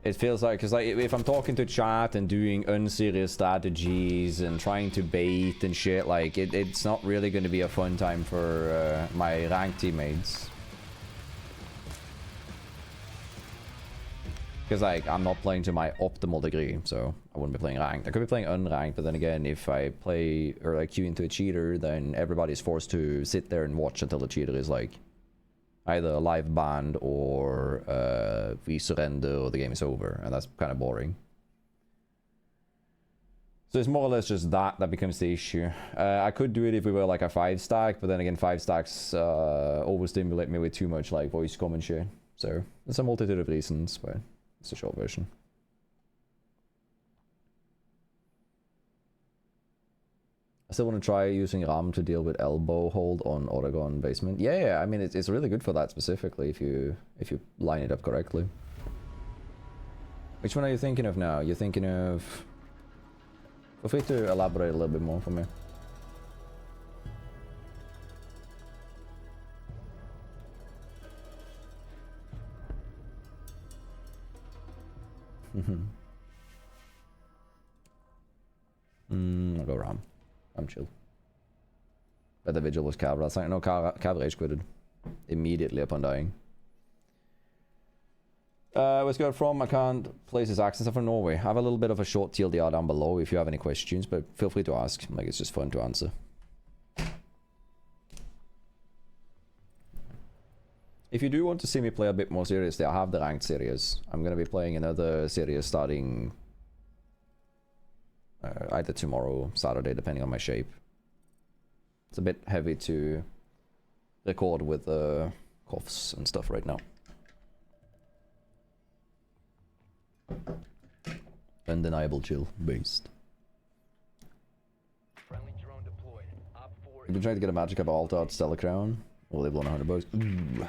It feels like, because like, if I'm talking to chat and doing unserious strategies and trying to bait and shit, like, it's not really going to be a fun time for my ranked teammates. Because, like, I'm not playing to my optimal degree, so I wouldn't be playing ranked. I could be playing unranked, but then again, if I play, or like, queue into a cheater, then everybody's forced to sit there and watch until the cheater is, like, either live banned or we surrender or the game is over, and that's kind of boring. So it's more or less just that becomes the issue. I could do it if we were like a 5-stack, but then again 5-stacks overstimulate me with too much like voice comment shit. So there's a multitude of reasons, but it's a short version. I still want to try using RAM to deal with elbow hold on Oregon basement. Yeah, I mean it's really good for that specifically if you line it up correctly. Which one are you thinking of now? You're thinking of... Feel free to elaborate a little bit more for me. I'll go RAM. I'm chill. But the vigil was Cav. That's like, no, Cav rage quitted immediately upon dying. Where's Gert from? I can't place his accents. I'm from Norway. I have a little bit of a short TLDR down below if you have any questions, but feel free to ask. Like, it's just fun to answer. If you do want to see me play a bit more seriously, I have the ranked series. I'm gonna be playing another series starting either tomorrow or Saturday, depending on my shape. It's a bit heavy to record with coughs and stuff right now. Undeniable chill based. Friendly drone deployed. Op 4 You've been trying to get a magic up altar out Stellar Crown. Well, they've blown 100 bucks. Ooh.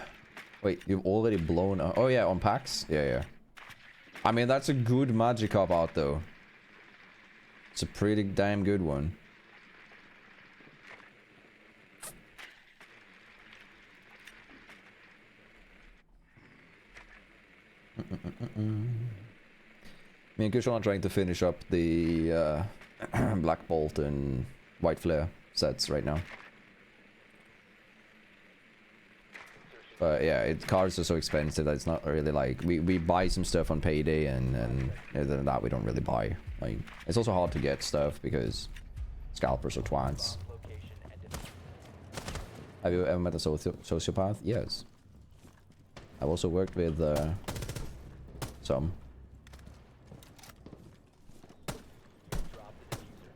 Wait, you've already blown... oh yeah, on packs? Yeah. I mean, that's a good Magikarp out though. It's a pretty damn good one. Me and Kushon are trying to finish up the Black Bolt and White Flare sets right now. But yeah, cards are so expensive that it's not really like... We buy some stuff on payday and other than that we don't really buy. Like, it's also hard to get stuff because scalpers are twats. location and Have you ever met a sociopath? Yes. I've also worked with some. drop the diffuser.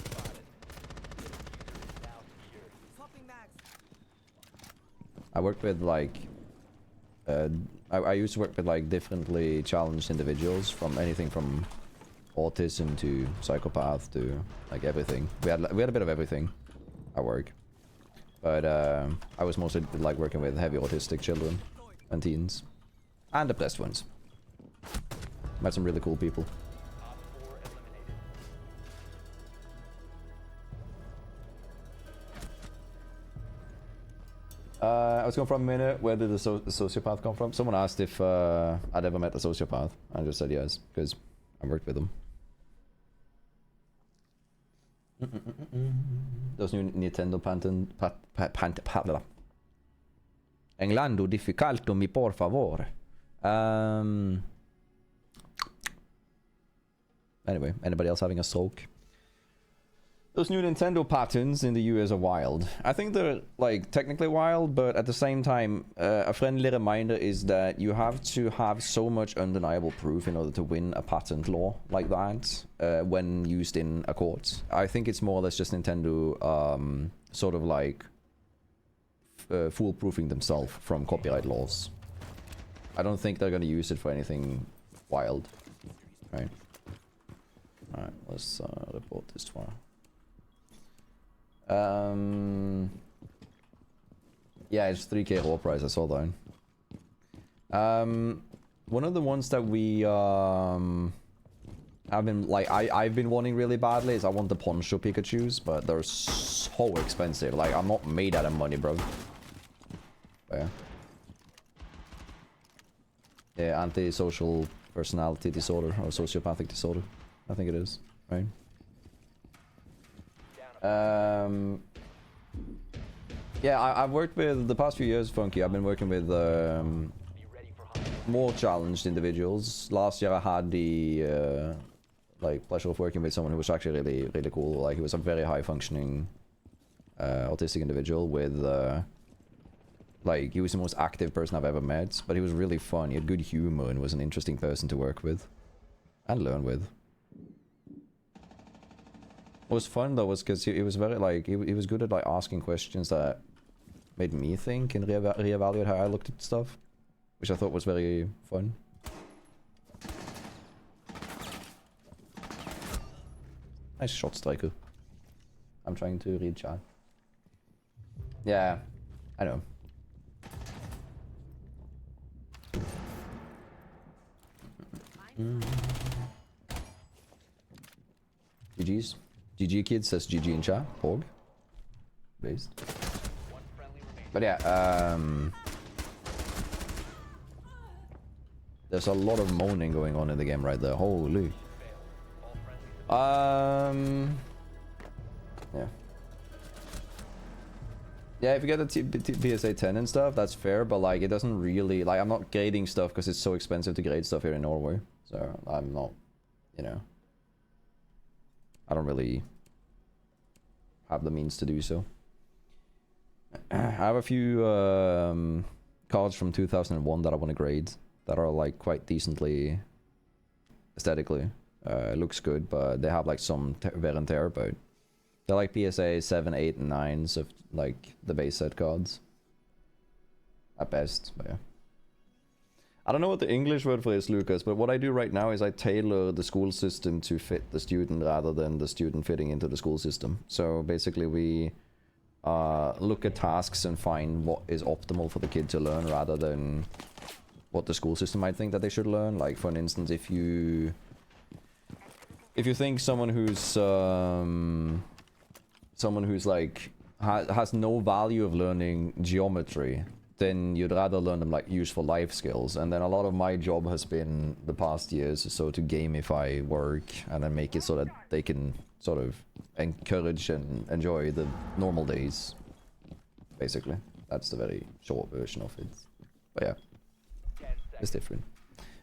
Spotted. Now secured. Swapping mags. I worked with like I used to work with like differently challenged individuals, from anything from autism to psychopath to like everything. We had a bit of everything at work, but I was mostly like working with heavy autistic children and teens and depressed ones. Met some really cool people. Op 4 eliminated. I was going for a minute. Where did the sociopath come from? Someone asked if I'd ever met a sociopath. I just said yes, because I worked with them. Those new Nintendo Englando difficulto mi por favor. Anyway, anybody else having a stroke? Those new Nintendo patterns in the US are wild. I think they're like technically wild, but at the same time, a friendly reminder is that you have to have so much undeniable proof in order to win a patent law like that when used in a court. I think it's more or less just Nintendo sort of like foolproofing themselves from copyright laws. I don't think they're going to use it for anything wild. Right. Alright, let's report this tomorrow. Yeah, it's 3k raw price, I saw that. One of the ones that we have been like I've been wanting really badly is I want the Poncho Pikachus, but they're so expensive. Like, I'm not made out of money, bro. But yeah. Yeah, antisocial personality disorder or sociopathic disorder. I think it is, right? Yeah, I've worked with, the past few years, Funky, I've been working with Be ready for hunt. more challenged individuals. Last year I had the like pleasure of working with someone who was actually really cool. Like, he was a very high functioning autistic individual with like, he was the most active person I've ever met, but he was really fun. He had good humor and was an interesting person to work with and learn with. What was fun though was because he was very like, he was good at like asking questions that made me think and reevaluate how I looked at stuff, which I thought was very fun. Nice shot, Striker. I'm trying to read chat. Yeah, I know. GG's. GG kid says GG in chat. Porg. Based. One friendly remaining. But yeah, there's a lot of moaning going on in the game right there. Holy. All friendlies Yeah. Yeah, if you get the PSA 10 and stuff, that's fair, but like it doesn't really, like I'm not grading stuff because it's so expensive to grade stuff here in Norway. So I'm not, you know, I don't really have the means to do so. I have a few cards from 2001 that I want to grade that are like quite decently aesthetically. It looks good, but they have like some wear and tear, but they're like PSA 7, 8, and 9s of like the base set cards. At best, but yeah. I don't know what the English word for is, Lucas, but what I do right now is I tailor the school system to fit the student rather than the student fitting into the school system. So basically we look at tasks and find what is optimal for the kid to learn rather than what the school system might think that they should learn. Like for an instance, if you think someone who's like has no value of learning geometry, then you'd rather learn them like useful life skills. And then a lot of my job has been the past years so to gamify work and then make it so that they can sort of encourage and enjoy the normal days. Basically, that's the very short version of it. But yeah, 10 it's seconds. different.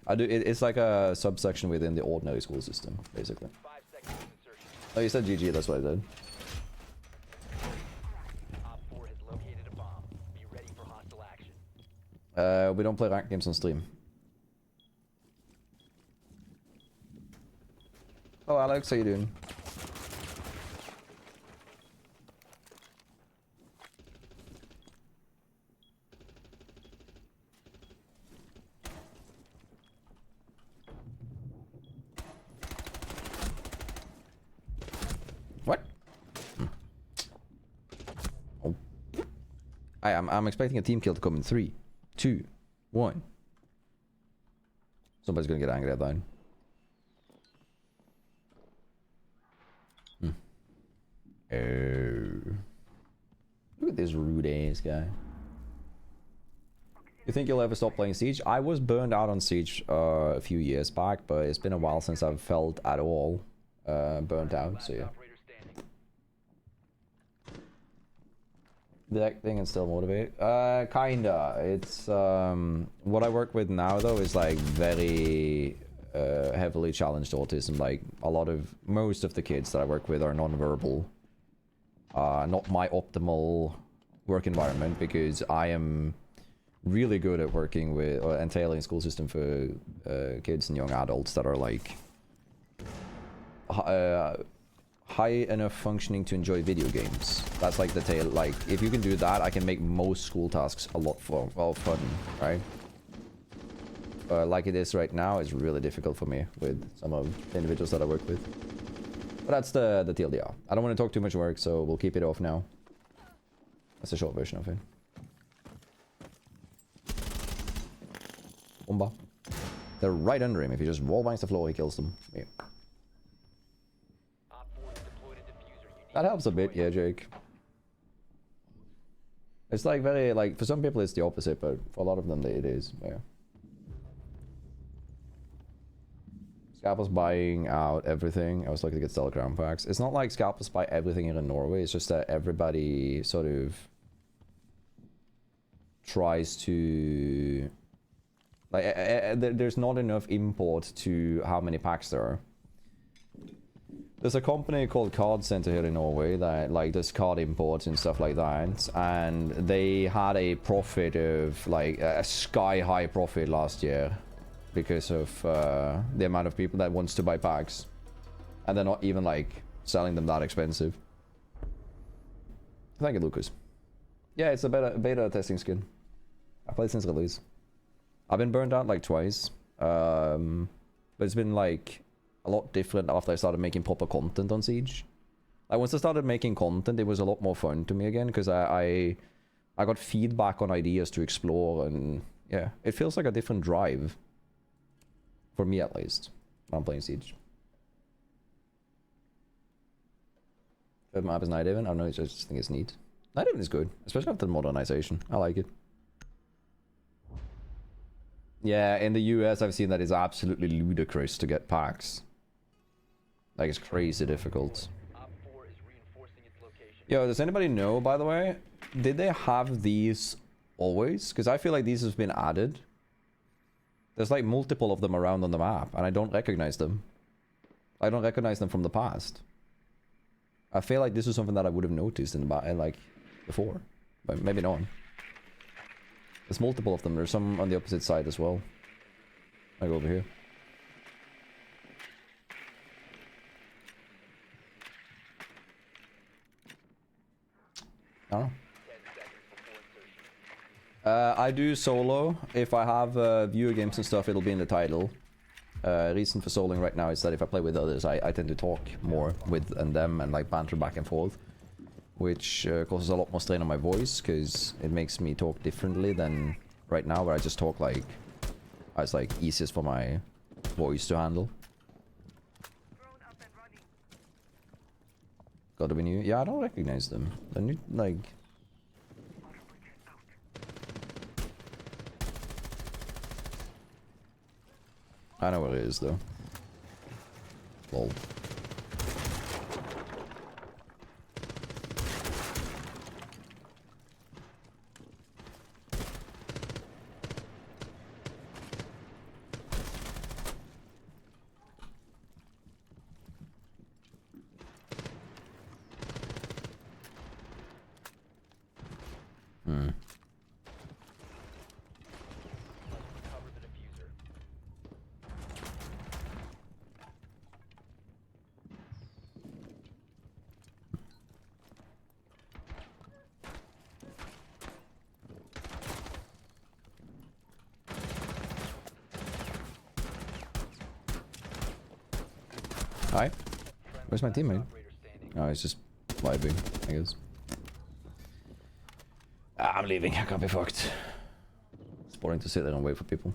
It's like a subsection within the ordinary school system, basically. 5 seconds insertion. Oh, you said GG, that's what I did. Op 4 has located a bomb. Be ready for hostile action. We don't play ranked games on stream. Oh, Alex, how you doing? What? Oh. I'm expecting a team kill to come in 3, 2, 1. Somebody's gonna get angry at that. Oh. Look at this rude ass guy. You think you'll ever stop playing Siege? I was burned out on Siege a few years back, but it's been a while since I've felt at all burnt out, so yeah. Operator standing. The acting and still motivate? Kinda. It's what I work with now though is like very heavily challenged autism. Like most of the kids that I work with are non-verbal. Not my optimal work environment because I am really good at working with and tailoring school system for kids and young adults that are like high enough functioning to enjoy video games. That's like the tail. Like if you can do that, I can make most school tasks a lot fun, right? Like it is right now, it's really difficult for me with some of the individuals that I work with. But that's the TLDR. I don't want to talk too much work, so we'll keep it off now. That's a short version of it. Bomba. They're right under him. If he just wallbangs the floor, he kills them. Yeah. Op 4 has deployed a diffuser. You need That helps a bit, yeah, Jake. It's like very, like, for some people it's the opposite, but for a lot of them it is, yeah. Scalpers buying out everything. I was looking to get stellar crown packs. It's not like scalpers buy everything here in Norway. It's just that everybody sort of tries to like there's not enough import to how many packs there are. There's a company called Card Center here in Norway that like does card imports and stuff like that, and they had a profit of like a sky high profit last year. Because of the amount of people that wants to buy packs, and they're not even like selling them that expensive. Thank you, Lucas. Yeah, it's a beta testing skin. I played since release. I've been burned out like twice, but it's been like a lot different after I started making proper content on Siege. Like once I started making content, it was a lot more fun to me again because I got feedback on ideas to explore, and yeah, it feels like a different drive. For me at least, when I'm playing Siege. Third map is Night Haven. I don't know, I just think it's neat. Night Haven is good, especially after the modernization. I like it. Yeah, in the US I've seen that it's absolutely ludicrous to get packs. Like it's crazy difficult. Op 4 is reinforcing its location. Yo, does anybody know, by the way, did they have these always? Because I feel like these have been added. There's like multiple of them around on the map, and I don't recognize them. I don't recognize them from the past. I feel like this is something that I would have noticed in the like before, but maybe not. There's multiple of them. There's some on the opposite side as well. I go over here. I don't know. 10 seconds before insertion. I do solo. If I have viewer games and stuff, it'll be in the title. Reason for soloing right now is that if I play with others, I tend to talk more with them and like banter back and forth, which causes a lot more strain on my voice because it makes me talk differently than right now, where I just talk like it's like easiest for my voice to handle. Drone up and running. Gotta be new. Yeah, I don't recognize them. They're new, like. I know what it is though. Lol. Cover the diffuser. Hi. Where's my teammate? Operator standing. Oh, he's just vibing, I guess. I'm leaving. I can't be fucked. It's boring to sit there and wait for people.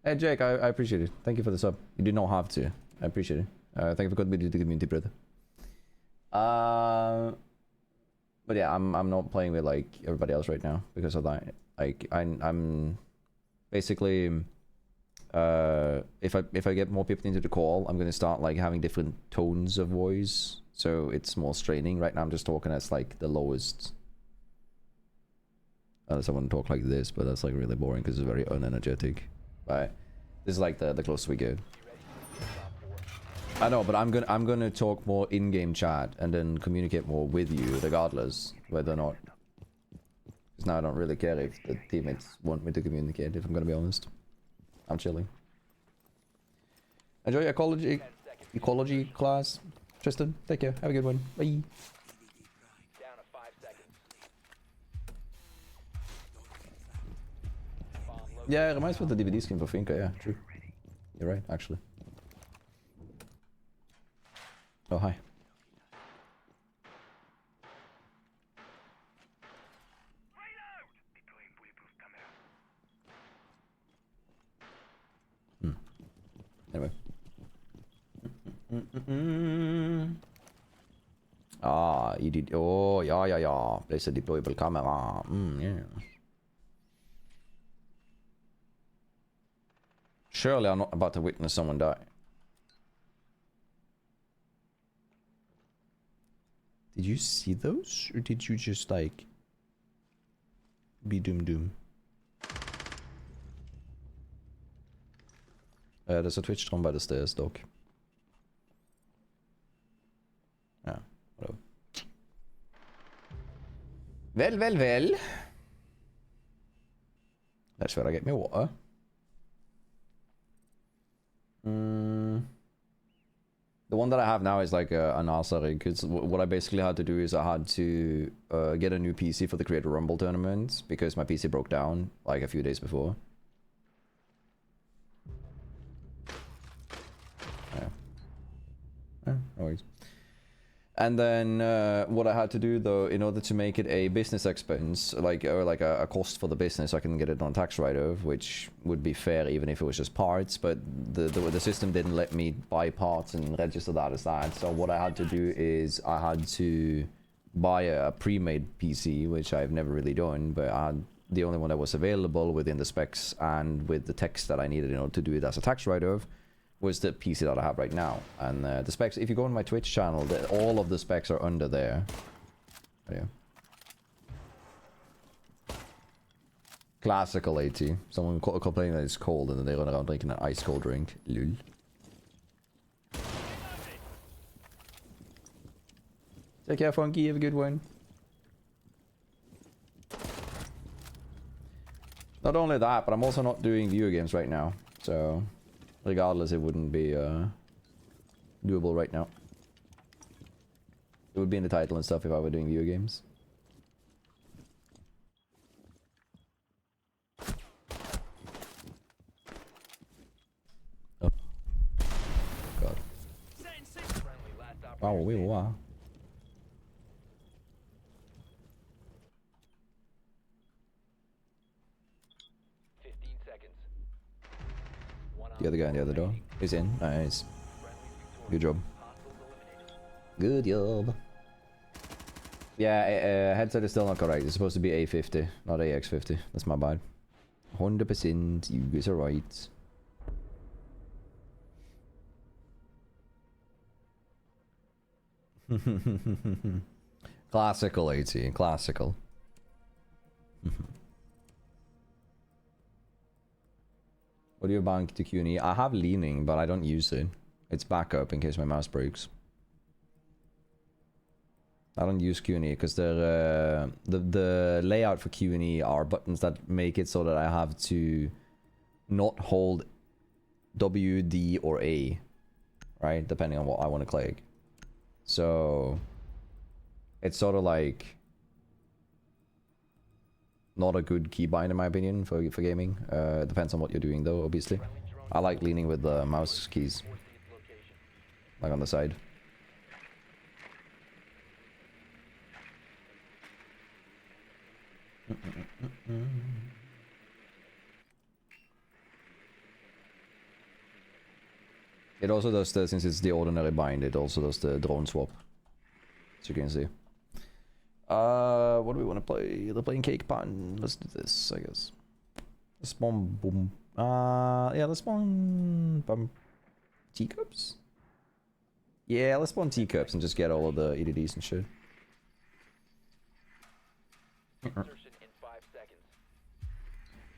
Hey, Jake, I appreciate it. Thank you for the sub. You did not have to. I appreciate it. Thank you for contributing to the community, brother. But yeah, I'm not playing with like everybody else right now because of that. Like I'm basically if I get more people into the call, I'm gonna start like having different tones of voice, so it's more straining. Right now I'm just talking as like the lowest. Unless I want to talk like this, but that's like really boring because it's very unenergetic. But this is like the closest we get. I know, but I'm gonna talk more in-game chat and then communicate more with you, regardless whether or not. Because now I don't really care if the teammates want me to communicate. If I'm gonna be honest, I'm chilling. Enjoy your ecology class, Tristan. Take care. Have a good one. Bye. Down to 5 seconds. Bomb located. Yeah, it reminds me of the DVD skin for Finka. Yeah, true. You're right, actually. Oh, hi. Reload! Deploying bulletproof camera. Anyway. Ah, you did. Oh, yeah. Place a deployable camera. Yeah. Surely I'm not about to witness someone die. Did you see those? Or did you just, like, be doom? There's a Twitch stream by the stairs, Doc. Yeah, whatever. Well. That's where I get my water. The one that I have now is like a NASA rig. Because what I basically had to do is I had to get a new PC for the Creator Rumble tournament because my PC broke down like a few days before. Yeah. No worries. And then what I had to do though, in order to make it a business expense, or like a cost for the business, I can get it on tax write-off, which would be fair even if it was just parts. But the system didn't let me buy parts and register that as that. So what I had to do is I had to buy a pre-made PC, which I've never really done, but I had the only one that was available within the specs and with the text that I needed in order to do it as a tax write-off was the PC that I have right now. And the specs, if you go on my Twitch channel, all of the specs are under there. Oh, yeah. Classical AT. Someone complaining that it's cold and then they run around drinking an ice cold drink. Lul. Take care, Funky. Have a good one. Not only that, but I'm also not doing video games right now. So, regardless, it wouldn't be doable right now. It would be in the title and stuff if I were doing video games. Oh. God. Wow, wow. The other guy in the other door is in. Nice. Good job. Good job. Yeah, headset is still not correct. It's supposed to be A50, not AX50. That's my bad. 100%. You guys are right. Classical AT. Classical. What do you bank to Q&E? I have leaning, but I don't use it. It's backup in case my mouse breaks. I don't use Q&E because the layout for Q&E are buttons that make it so that I have to not hold W, D, or A, right? Depending on what I want to click. So it's sort of like not a good keybind in my opinion for gaming. Depends on what you're doing though, obviously. I like leaning with the mouse keys, like on the side. It also does the, since it's the ordinary bind, it also does the drone swap, as you can see. What do we want to play? They're playing Cake Pan. Let's do this, I guess. Let's spawn boom. Yeah, let's spawn teacups. Yeah, let's spawn teacups and just get all of the EDDs and shit.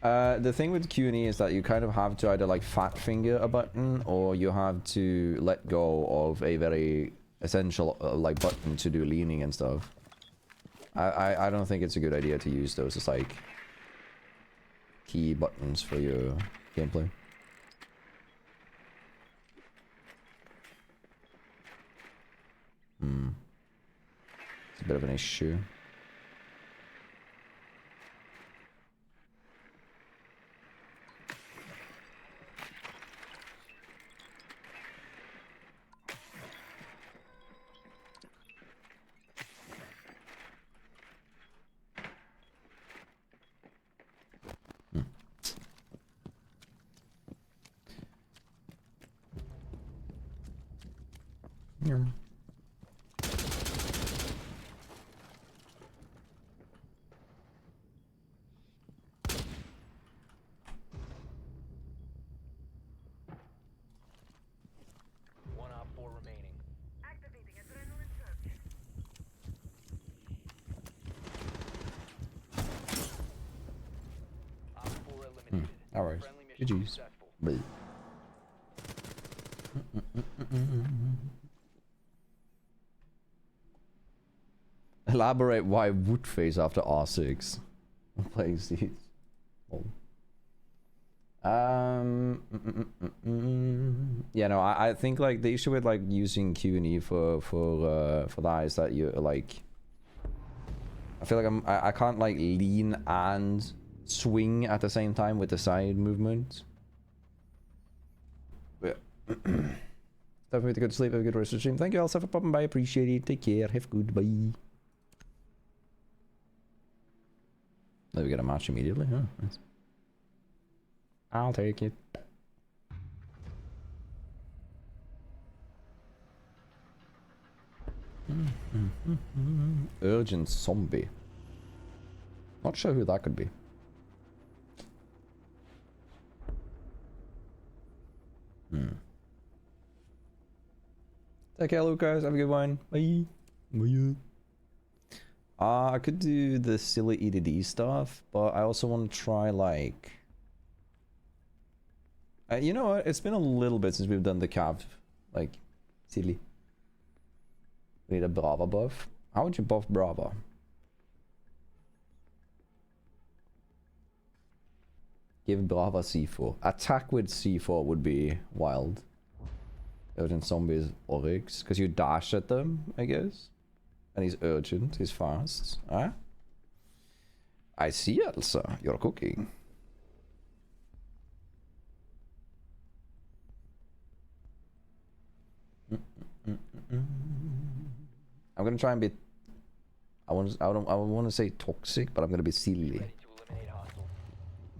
The thing with Q&E is that you kind of have to either like fat finger a button or you have to let go of a very essential like button to do leaning and stuff. I don't think it's a good idea to use those as like key buttons for your gameplay. It's a bit of an issue. Yeah. One op 4 remaining. Activating adrenaline surge. Op 4 eliminated. Alright. Friendly mission GG's. successful. Bye. Elaborate why wood phase after R6. Playing these. Oh. Yeah, no, I think like the issue with like using Q&E for that is that you're like, I feel like I can't like lean and swing at the same time with the side movement. But Time for me to go to sleep. Have a good rest of the stream. Thank you also for popping by. Appreciate it. Take care. Have good. Bye. Let me get a match immediately. Huh? Nice. I'll take it. Urgent zombie. Not sure who that could be. Take care, Lucas. Have a good one. Bye. Bye. I could do the silly EDD stuff, but I also want to try like... you know what? It's been a little bit since we've done the cav. Like, silly. We need a Brava buff. How would you buff Brava? Give Brava C4. Attack with C4 would be wild. Urgent zombies Oryx. Because you dash at them, I guess. And he's urgent, he's fast. Huh? I see, Elsa. You're cooking. I'm gonna try and be... I don't want to say toxic, but I'm gonna be silly. Ready to eliminate hostiles.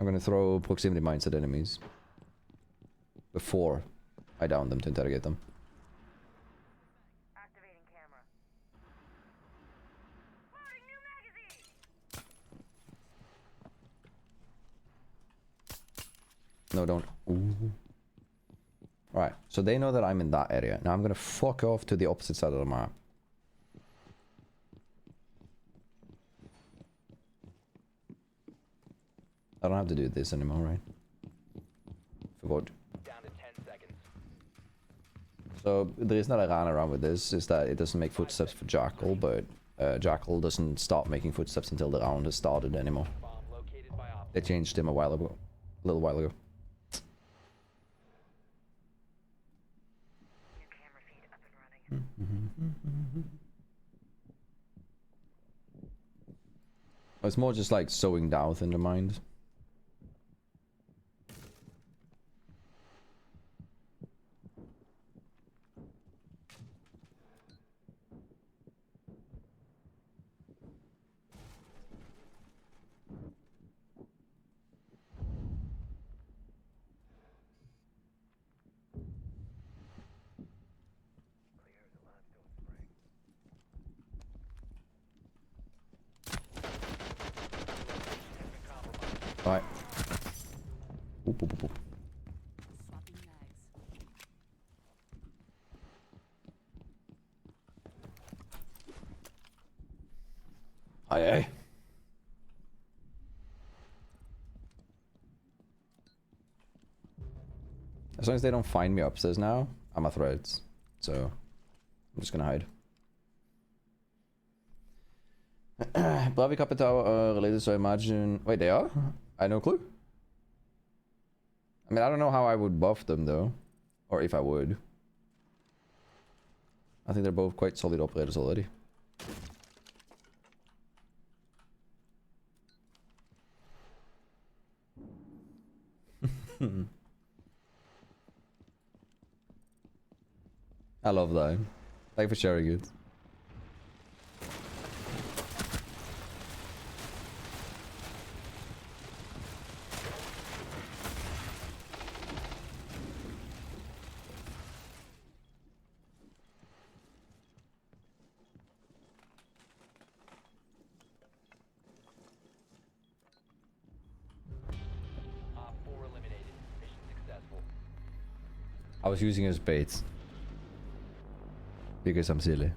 I'm gonna throw proximity mines at enemies. Before I down them to interrogate them. Activating camera. Loading new magazine. No, don't. Ooh. Alright, so they know that I'm in that area. Now I'm gonna fuck off to the opposite side of the map. I don't have to do this anymore, right? For VOD. Down to 10 seconds. So the reason that I ran around with this is that it doesn't make footsteps for Jackal, but Jackal doesn't start making footsteps until the round has started anymore. Bomb located by op. They changed him a while ago. A little while ago. New camera feed up and running. It's more just like sowing doubt in the mind. Alright. Oop, oop, oop, oop. Swapping mags. Aye, aye. As long as they don't find me upstairs now, I'm a threat. So, I'm just gonna hide. Bravi Capital are related, so I imagine... Wait, they are? I had no clue. I mean, I don't know how I would buff them, though. Or if I would. I think they're both quite solid operators already. I love that. Thank you for sharing it. Op 4 eliminated. Mission successful. I was using it as bait. Because I'm silly.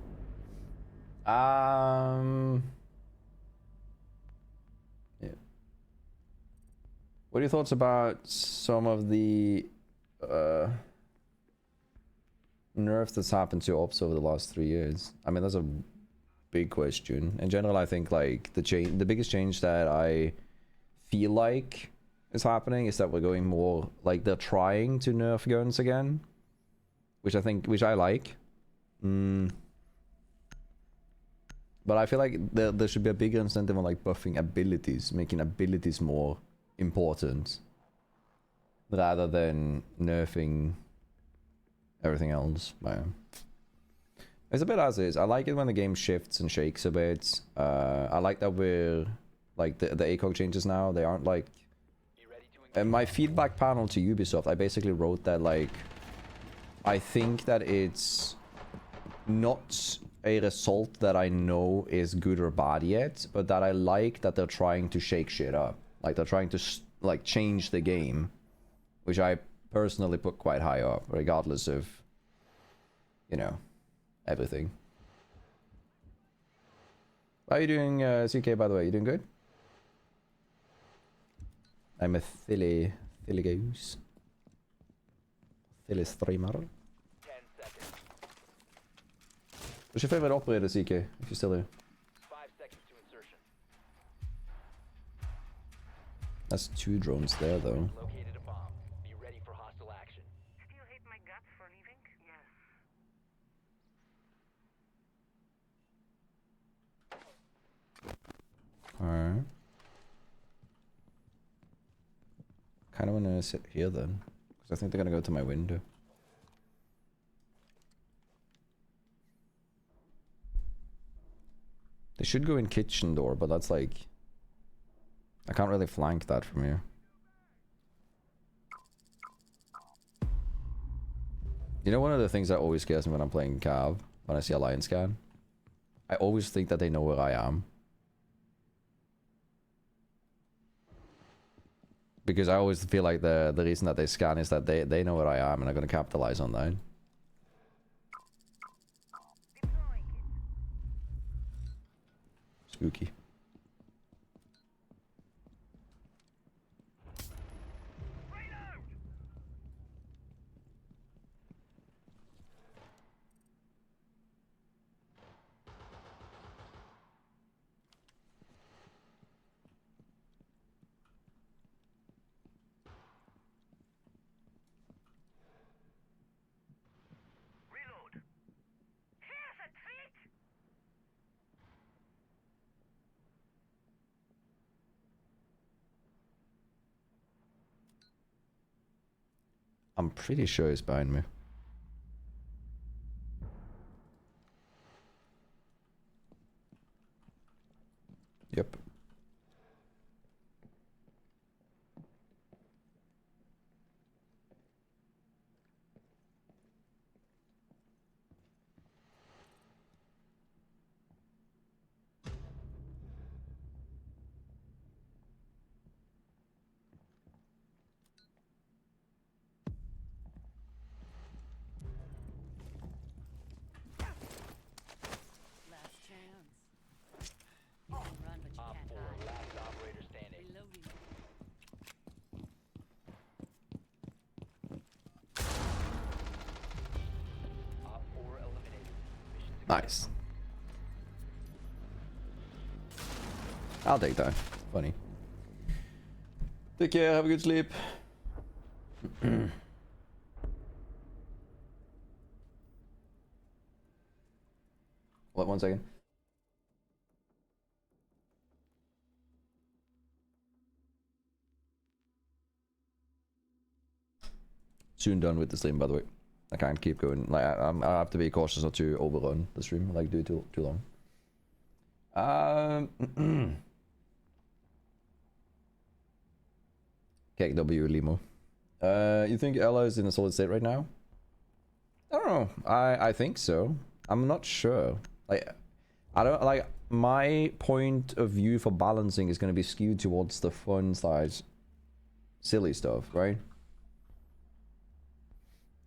Yeah. What are your thoughts about some of the nerf that's happened to ops over the last 3 years? I mean, that's a big question. In general, I think like the biggest change that I feel like is happening is that we're going more like they're trying to nerf guns again, which I like. But I feel like there should be a bigger incentive on like buffing abilities, making abilities more important rather than nerfing everything else. But it's a bit as is. I like it when the game shifts and shakes a bit. I like that we're like the ACOG changes now. They aren't like. And my feedback panel to Ubisoft, I basically wrote that like, I think that it's not a result that I know is good or bad yet, but that I like that they're trying to shake shit up. Like they're trying to like change the game, which I personally put quite high up, regardless of, you know, everything. How are you doing, CK, by the way? You doing good? I'm a silly goose. Silly streamer. 10 seconds. What's your favorite operator, CK, if you're still here? 5 seconds to insertion. That's 2 drones there, though. Located a bomb. Be ready for hostile action. Still hate my guts for leaving? Yes. Alright. Kind of want to sit here then, because I think they're gonna go to my window. They should go in kitchen door, but that's like, I can't really flank that from here. You know, one of the things that always scares me when I'm playing Cav, when I see a lion scan, I always think that they know where I am. Because I always feel like the reason that they scan is that they know where I am and are going to capitalize on that. Deploying it. Spooky. Reload. Here's a treat. I'm pretty sure he's behind me. Yep. Last chance. You can run, but you Op can't 4, hide. last operator standing. Reloading. Op 4 eliminated. Mission Nice. success. I'll take that. Funny. Take care. Have a good sleep. What? 1 second. Soon done with the stream, by the way. I can't keep going. Like I have to be cautious not to overrun the stream. Like do it too long. KW Limo. You think Ella is in a solid state right now? I don't know. I think so. I'm not sure. Like, I don't like my point of view for balancing is going to be skewed towards the fun side, silly stuff, right?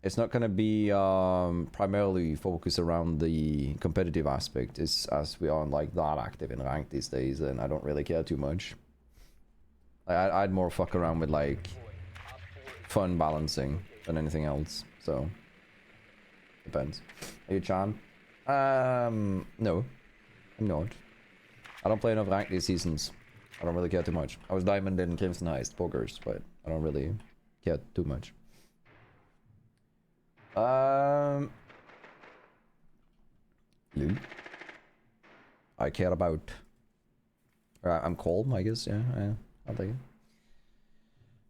It's not going to be primarily focused around the competitive aspect. It's as we aren't like that active in ranked these days, and I don't really care too much. I'd more fuck around with like fun balancing than anything else. So depends. Are you Chan? No, I'm not. I don't play enough ranked these seasons. I don't really care too much. I was Diamond in Crimson Heist Pokers, but I don't really care too much. Lou. I care about. I'm calm, I guess. Yeah, I'll take it.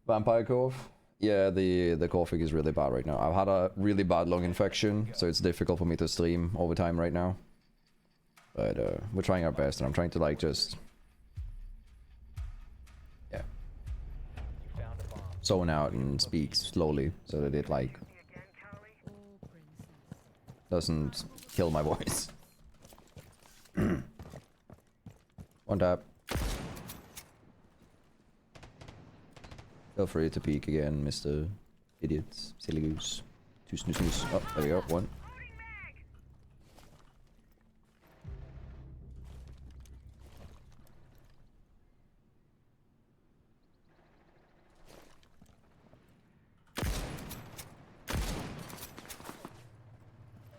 Vampire Cove. Yeah, the coughing is really bad right now. I've had a really bad lung infection, so it's difficult for me to stream over time right now. But we're trying our best, and I'm trying to like just You found a bomb. zone out and speak slowly so that it like See again, Callie? Oh, princess. doesn't kill my voice. One tap. Feel free to peek again, Mr. Idiots. Silly goose. Two snooze snooze. Oh, there we go. One. Loading mag!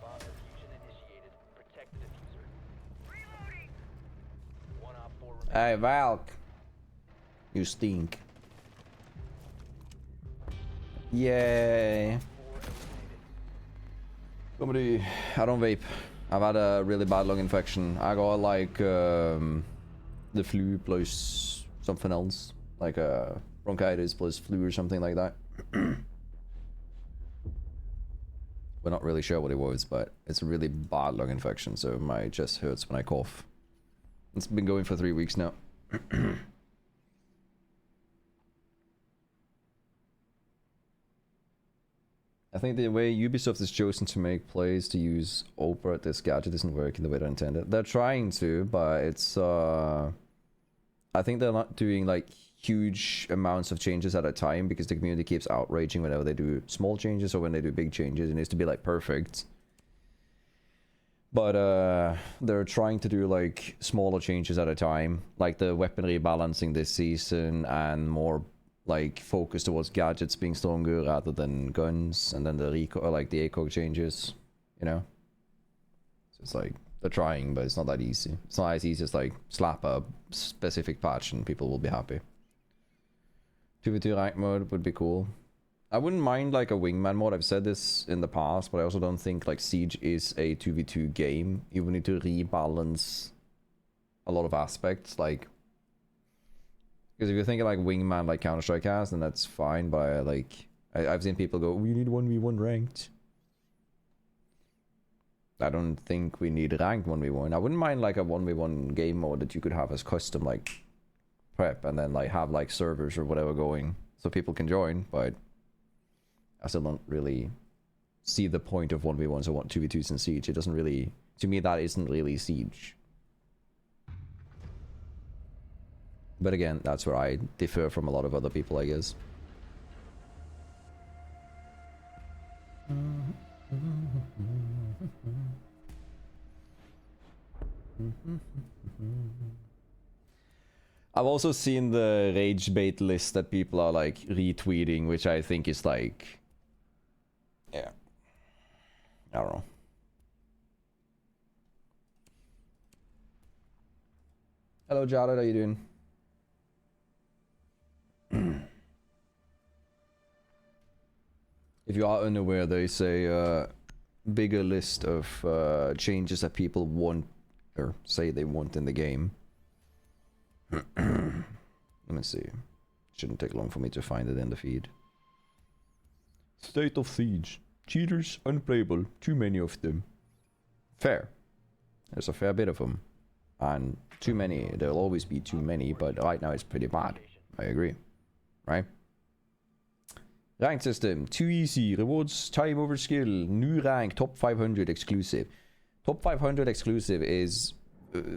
Bomb diffusion initiated. Protect the diffuser. Reloading! One op 4 remaining. Hey, Valk. You stink. Yay. 4 eliminated. Comedy. I don't vape. I've had a really bad lung infection. I got like the flu plus something else. Like bronchitis plus flu or something like that. We're not really sure what it was, but it's a really bad lung infection, so my chest hurts when I cough. It's been going for 3 weeks now. I think the way Ubisoft has chosen to make plays to use Opera at this gadget isn't working the way they intended. They're trying to, but it's I think they're not doing like huge amounts of changes at a time because the community keeps outraging whenever they do small changes or when they do big changes. It needs to be like perfect. But they're trying to do like smaller changes at a time, like the weaponry balancing this season and more like focus towards gadgets being stronger rather than guns, and then the recoil, like the ACOG changes, you know. So it's like they're trying, but it's not that easy. It's not as easy as like slap a specific patch and people will be happy. 2v2 rank mode would be cool. I wouldn't mind like a wingman mode. I've said this in the past, but I also don't think like Siege is a 2v2 game. You will need to rebalance a lot of aspects, like, because if you're thinking like wingman like Counter-Strike has, then that's fine, but like I've seen people go, we need 1v1 ranked. I don't think we need ranked 1v1. I wouldn't mind like a 1v1 game mode that you could have as custom like prep, and then like have like servers or whatever going so people can join, but I still don't really see the point of 1v1s or 2v2s in Siege. It doesn't really, to me that isn't really Siege. But again, that's where I differ from a lot of other people, I guess. I've also seen the rage bait list that people are like retweeting, which I think is like, yeah, I don't know. Hello Jared, how you doing? If you are unaware, there is a bigger list of changes that people want, or say they want in the game. Let me see. Shouldn't take long for me to find it in the feed. State of Siege. Cheaters, unplayable, too many of them. Fair. There's a fair bit of them. And too many, there'll always be too many, but right now it's pretty bad. I agree. Right? Rank system, too easy, rewards time over skill, new rank, top 500 exclusive. Top 500 exclusive is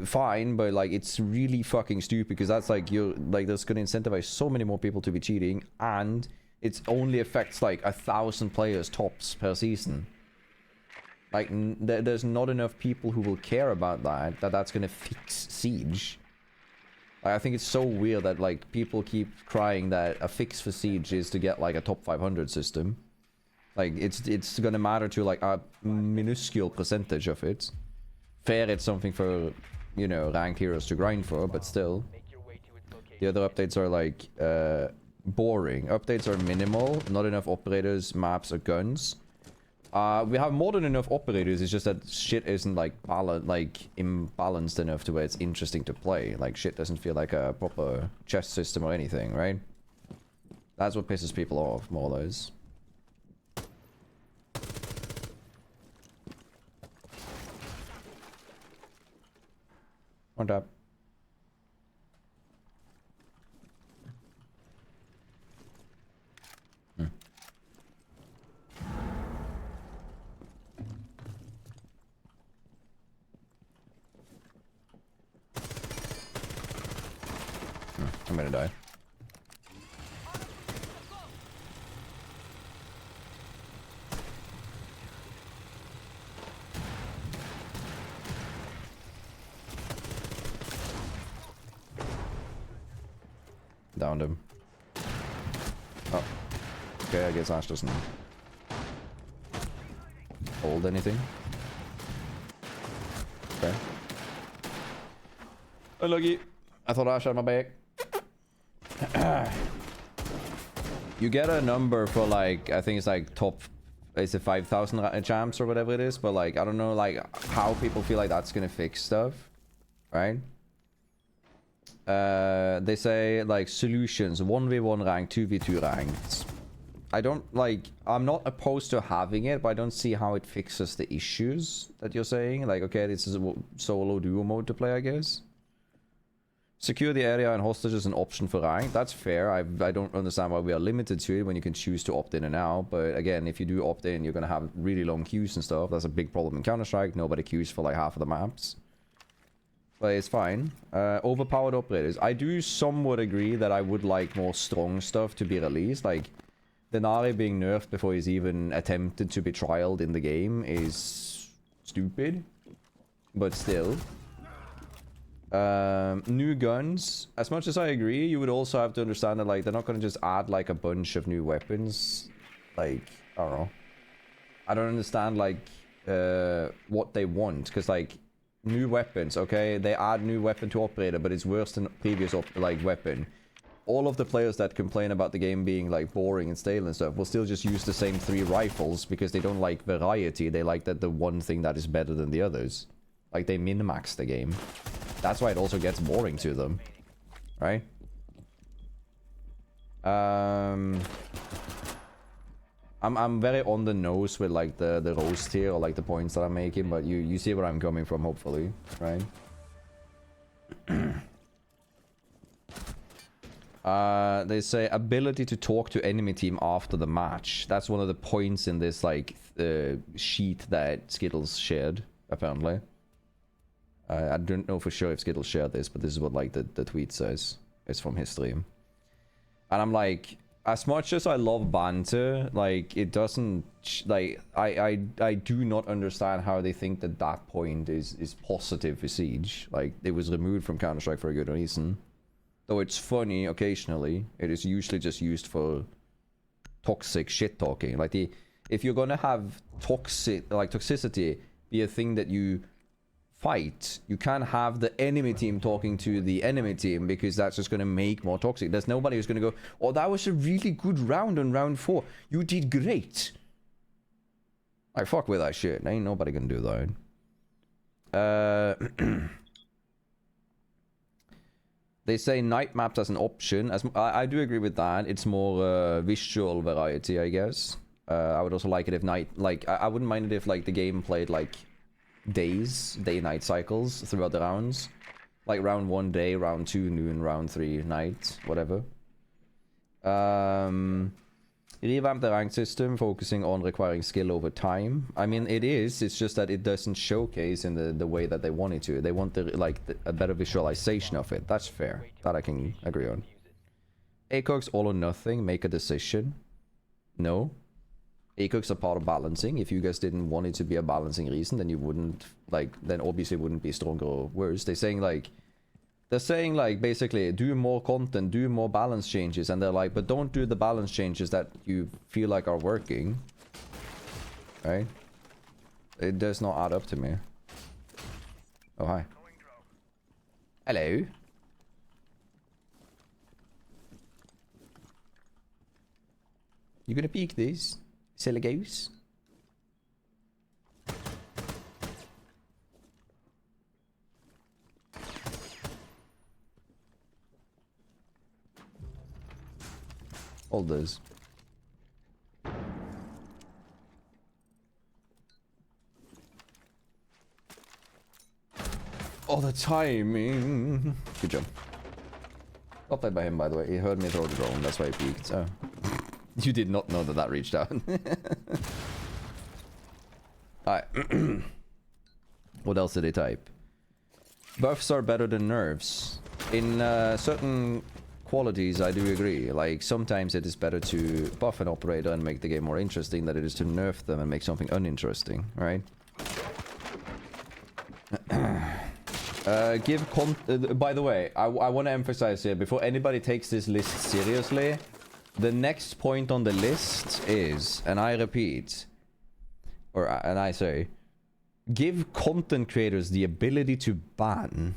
fine, but like it's really fucking stupid because that's like you're like that's gonna incentivize so many more people to be cheating, and it only affects like 1,000 players tops per season. Like there's not enough people who will care about that's gonna fix Siege. Like, I think it's so weird that like people keep crying that a fix for Siege is to get like a top 500 system. Like it's gonna matter to like a minuscule percentage of it. Fair, it's something for, you know, ranked heroes to grind for, but still. The other updates are like boring. Updates are minimal, not enough operators, maps, or guns. We have more than enough operators, it's just that shit isn't like imbalanced enough to where it's interesting to play. Like shit doesn't feel like a proper chess system or anything, right? That's what pisses people off, more or less. One tap. I'm gonna die. Downed him. Oh. Okay, I guess Ash doesn't hold anything. Okay. Unlucky. I thought Ash had my back. You get a number for like, I think it's like top, is it 5,000 champs or whatever it is, but like, I don't know like how people feel like that's gonna fix stuff, right? They say like solutions, 1v1 rank, 2v2 ranked. I don't like, I'm not opposed to having it, but I don't see how it fixes the issues that you're saying. Like, okay, this is a solo duo mode to play, I guess. Secure the area and hostage is an option for rank. That's fair. I don't understand why we are limited to it when you can choose to opt in and out. But again, if you do opt in, you're going to have really long queues and stuff. That's a big problem in Counter-Strike. Nobody queues for like half of the maps. But it's fine. Overpowered operators. I do somewhat agree that I would like more strong stuff to be released. Like, Denari being nerfed before he's even attempted to be trialed in the game is stupid. But still. New guns. As much as I agree, you would also have to understand that like they're not going to just add like a bunch of new weapons. Like, I don't know. I don't understand like what they want, because like new weapons, okay, they add new weapon to operator, but it's worse than previous like weapon. All of the players that complain about the game being like boring and stale and stuff will still just use the same 3 rifles because they don't like variety. They like that the one thing that is better than the others. Like they min-max the game. That's why it also gets boring to them, right? I'm very on the nose with like the roast here or like the points that I'm making, but you see where I'm coming from, hopefully, right? They say ability to talk to enemy team after the match. That's one of the points in this like sheet that Skittles shared, apparently. I don't know for sure if Skittles shared this, but this is what like the tweet says. It's from his stream. And I'm like, as much as I love banter, like it doesn't like I do not understand how they think that that point is positive for Siege. Like it was removed from Counter-Strike for a good reason. Though it's funny occasionally, it is usually just used for toxic shit talking. Like if you're gonna have toxicity be a thing that you fight, you can't have the enemy team talking to the enemy team, because that's just going to make more toxic. There's nobody who's going to go, oh, that was a really good round on round 4. You did great. I fuck with that shit. Ain't nobody going to do that. They say night maps as an option. I do agree with that. It's more visual variety, I guess. I would also like it if night, like, I wouldn't mind it if like the game played like day-night cycles throughout the rounds. Like round 1 day, round 2 noon, round 3 night, whatever. Revamp the rank system, focusing on requiring skill over time. I mean, it is, it's just that it doesn't showcase in the way that they want it to. They want a better visualization of it. That's fair. That I can agree on. ACOG's all or nothing, make a decision. No. ACOGs are part of balancing. If you guys didn't want it to be a balancing reason, then you wouldn't, like, then obviously it wouldn't be stronger or worse. They're saying, basically, do more content, do more balance changes, and they're like, but don't do the balance changes that you feel like are working. Right? It does not add up to me. Oh, hi. Hello. You gonna peek this? Silly goose. All this. Oh, the timing. Good job. Got that by him, by the way. He heard me throw the drone. That's why he peeked. Oh. You did not know that that reached out. Alright. What else did he type? Buffs are better than nerfs. In certain qualities, I do agree. Like, sometimes it is better to buff an operator and make the game more interesting than it is to nerf them and make something uninteresting, right? By the way, I want to emphasize here, before anybody takes this list seriously, the next point on the list is, and I repeat, and I say, give content creators the ability to ban.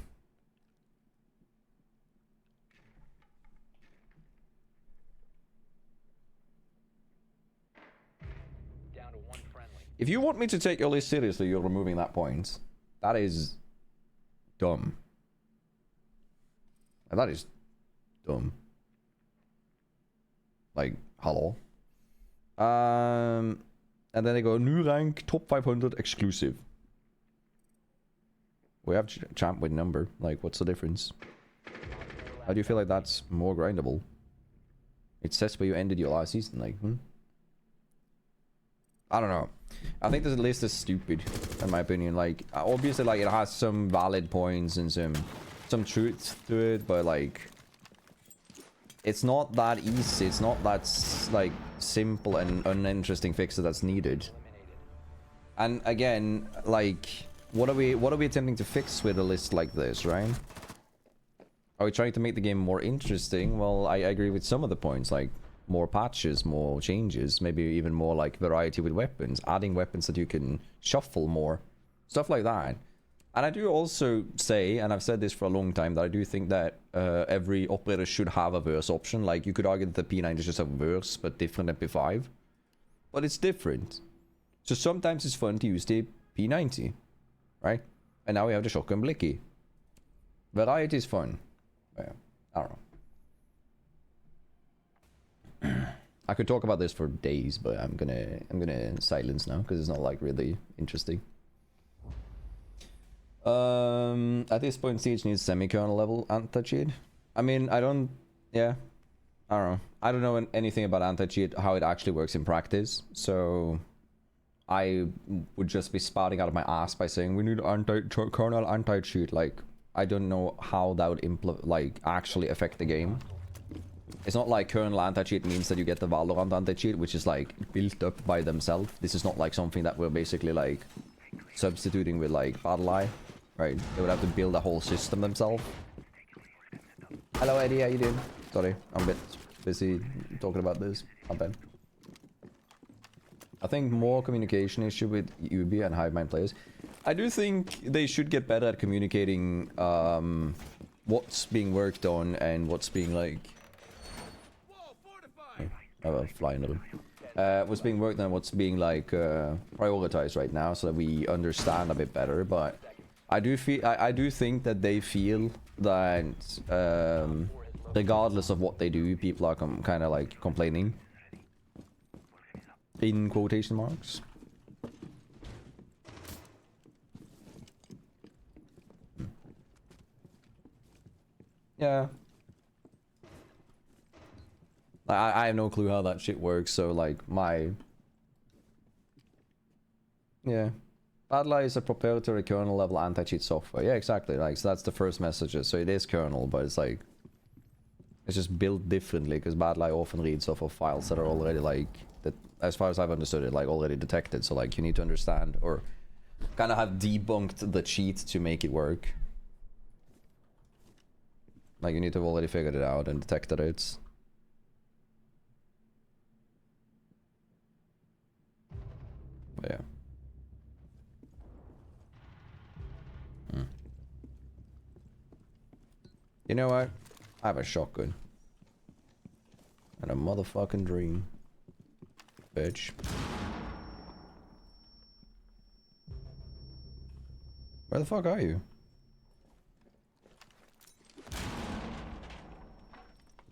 Down to one friendly. If you want me to take your list seriously, you're removing that point. That is dumb. That is dumb. Like, hello. And then they go, new rank, top 500 exclusive. We have champ with number. Like, what's the difference? How do you feel like that's more grindable? It says where you ended your last season, like, I don't know. I think this list is stupid, in my opinion. Like, obviously, like, it has some valid points and some truth to it, but, like, it's not that easy. It's not that, like, simple and uninteresting fixer that's needed. And again, like, what are we attempting to fix with a list like this, right? Are we trying to make the game more interesting? Well, I agree with some of the points, like more patches, more changes, maybe even more like variety with weapons, adding weapons that you can shuffle more, stuff like that. And I do also say, and I've said this for a long time, that I do think that every operator should have a verse option. Like, you could argue that the P90 is just a verse, but different than P5. But it's different. So sometimes it's fun to use the P90, right? And now we have the shotgun blicky. Variety is fun. Yeah, I don't know. I could talk about this for days, but I'm gonna silence now because it's not like really interesting. At this point, Siege needs semi-kernel level anti-cheat. I mean, I don't know. I don't know anything about anti-cheat, how it actually works in practice. So I would just be spouting out of my ass by saying we need kernel anti-cheat. Like, I don't know how that would actually affect the game. It's not like kernel anti-cheat means that you get the Valorant anti-cheat, which is like built up by themselves. This is not like something that we're basically like substituting with like BattleEye, right? They would have to build a whole system themselves. Hello Eddie, how you doing? Sorry, I'm a bit busy talking about this. My bad. I think more communication issue with UB and Hivemind players. I do think they should get better at communicating what's being worked on and what's being like... I have a fly in the room. What's being worked on, what's being like prioritized right now, so that we understand a bit better. But I do think that they feel that regardless of what they do, people are kind of like complaining, in quotation marks. Yeah. I have no clue how that shit works, so like yeah. BattleEye is a proprietary kernel level anti-cheat software. Yeah, exactly. Like, so that's the first message. So it is kernel, but it's like it's just built differently because BattleEye often reads off of files that are already like that, as far as I've understood it, like already detected. So like you need to understand or kind of have debunked the cheat to make it work. Like you need to have already figured it out and detected it. But yeah. You know what? I have a shotgun. And a motherfucking dream. Bitch. Where the fuck are you?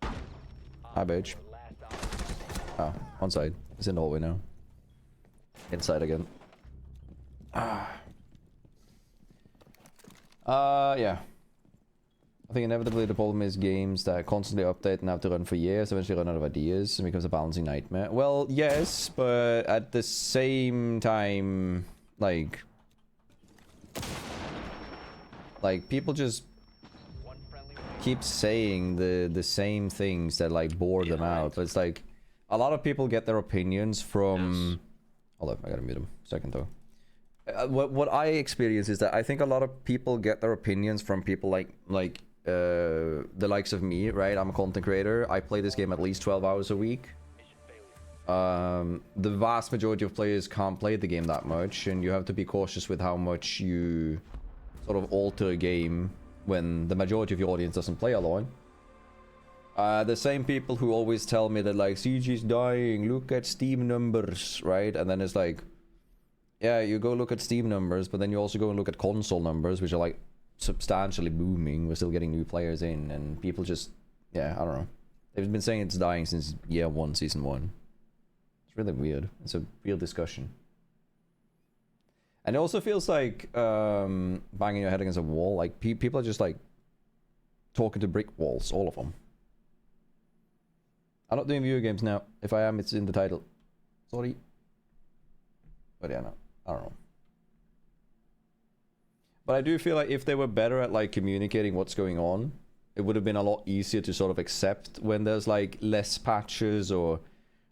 Hi, bitch. Oh, on side. It's in the hallway now. Inside again. Yeah. I think inevitably the problem is games that constantly update and have to run for years eventually run out of ideas and becomes a balancing nightmare. Well, yes, but at the same time, like people just keep saying the same things that like bore them out. But it's like a lot of people get their opinions from. Hold up, I gotta mute him. Second though. What I experience is that I think a lot of people get their opinions from people like the likes of me, right? I'm a content creator. I play this game at least 12 hours a week. The vast majority of players can't play the game that much, and you have to be cautious with how much you sort of alter a game when the majority of your audience doesn't play along. The same people who always tell me that like CG is dying, look at Steam numbers, right? And then it's like, yeah, you go look at Steam numbers, but then you also go and look at console numbers, which are like substantially booming. We're still getting new players in, and people just, yeah, I don't know. They've been saying it's dying since year 1, season 1. It's really weird. It's a weird discussion. And it also feels like banging your head against a wall. Like people are just like talking to brick walls, all of them. I'm not doing video games now. If I am, it's in the title. Sorry. But yeah, no, I don't know. But I do feel like if they were better at like communicating what's going on, it would have been a lot easier to sort of accept when there's like less patches, or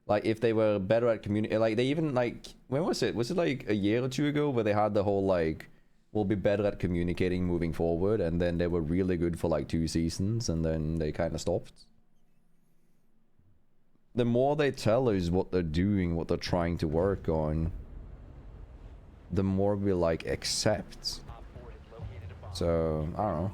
like if they were better at communicating. Like they even like, when was it? Was it like a year or two ago where they had the whole like, we'll be better at communicating moving forward, and then they were really good for like 2 seasons and then they kind of stopped. The more they tell us what they're doing, what they're trying to work on, the more we like accept. So I don't know.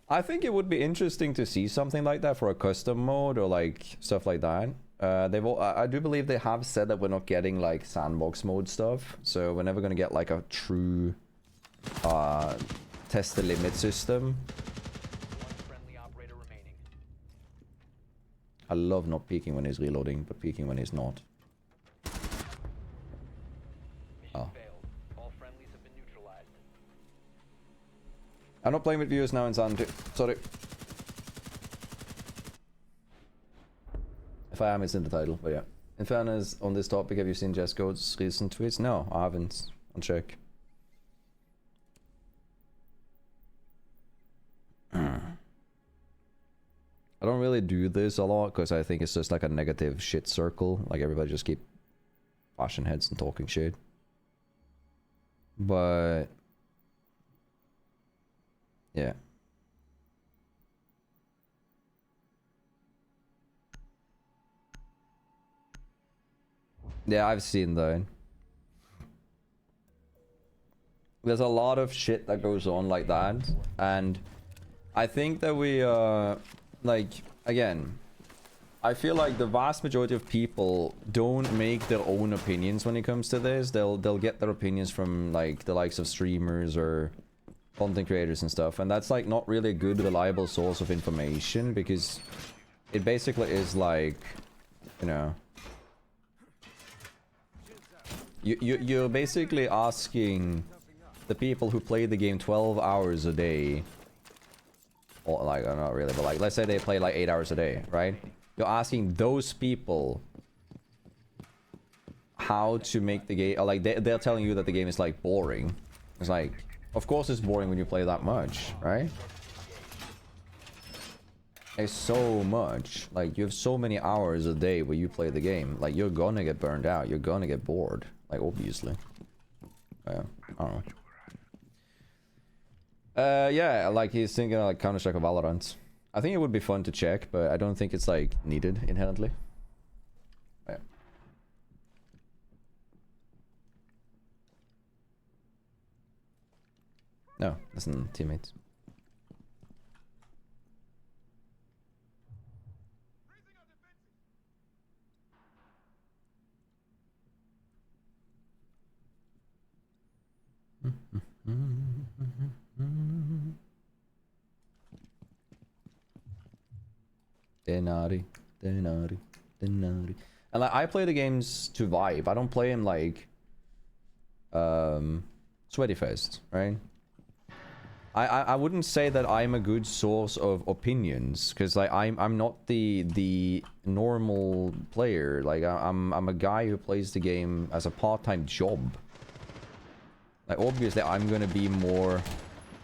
I think it would be interesting to see something like that for a custom mode or like stuff like that. I do believe they have said that we're not getting like sandbox mode stuff, so we're never gonna get like a true test the limit system. I love not peeking when he's reloading, but peeking when he's not. Oh. I'm not playing with viewers now in Sanity. Sorry. If I am, it's in the title, but yeah. In fairness, on this topic, have you seen Jess Goat's recent tweets? No, I haven't. I'll check. I don't really do this a lot because I think it's just like a negative shit circle. Like everybody just keep bashing heads and talking shit. But yeah. Yeah, I've seen that. There's a lot of shit that goes on like that, and I think that we like, again, I feel like the vast majority of people don't make their own opinions when it comes to this. They'll get their opinions from like the likes of streamers or content creators and stuff, and that's like not really a good reliable source of information, because it basically is like, you know, you're basically asking the people who play the game 12 hours a day, or like, not really, but like let's say they play like 8 hours a day, right? You're asking those people how to make the game, or like they're telling you that the game is like boring. It's like, of course it's boring when you play that much, right? It's so much. Like, you have so many hours a day where you play the game. Like, you're gonna get burned out. You're gonna get bored. Like, obviously. Yeah, I don't know. Yeah, like he's thinking of like Counter-Strike or Valorant. I think it would be fun to check, but I don't think it's like needed inherently. Yeah. No, listen, teammates. Denari, denari, denari. And like, I play the games to vibe. I don't play them like sweaty fest, right? I wouldn't say that I'm a good source of opinions, because like I'm not the normal player. Like I'm a guy who plays the game as a part-time job. Like obviously I'm gonna be more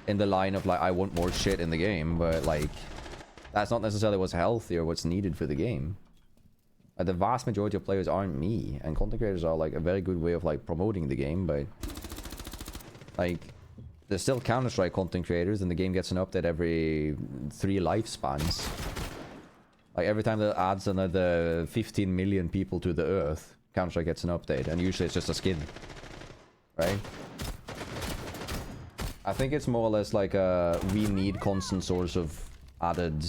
in the line of like I want more shit in the game, but like that's not necessarily what's healthy or what's needed for the game. Like, the vast majority of players aren't me, and content creators are like a very good way of like promoting the game, but like there's still Counter-Strike content creators, and the game gets an update every 3 lifespans. Like every time that adds another 15 million people to the earth, Counter-Strike gets an update, and usually it's just a skin, right? I think it's more or less like we need constant source of added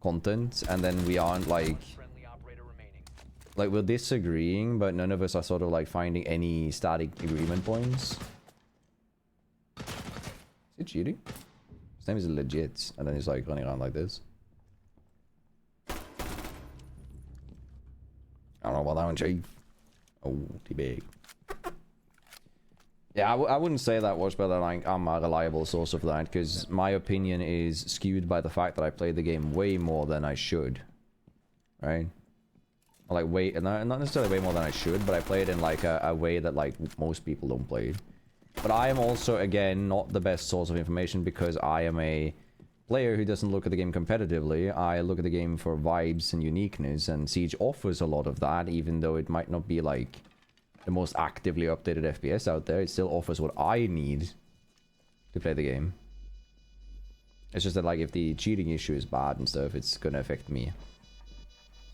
content, and then we aren't like we're disagreeing, but none of us are sort of like finding any static agreement points. Is he cheating? His name is legit, and then he's like running around like this. I don't know about that one, Chief. Oh, T-big. Yeah, I wouldn't say that was, but like I'm a reliable source of that, because my opinion is skewed by the fact that I play the game way more than I should, right? Like not necessarily way more than I should, but I play it in like a way that like most people don't play it. But I am also, again, not the best source of information, because I am a player who doesn't look at the game competitively. I look at the game for vibes and uniqueness, and Siege offers a lot of that, even though it might not be like the most actively updated FPS out there. It still offers what I need to play the game. It's just that like if the cheating issue is bad and stuff, it's gonna affect me.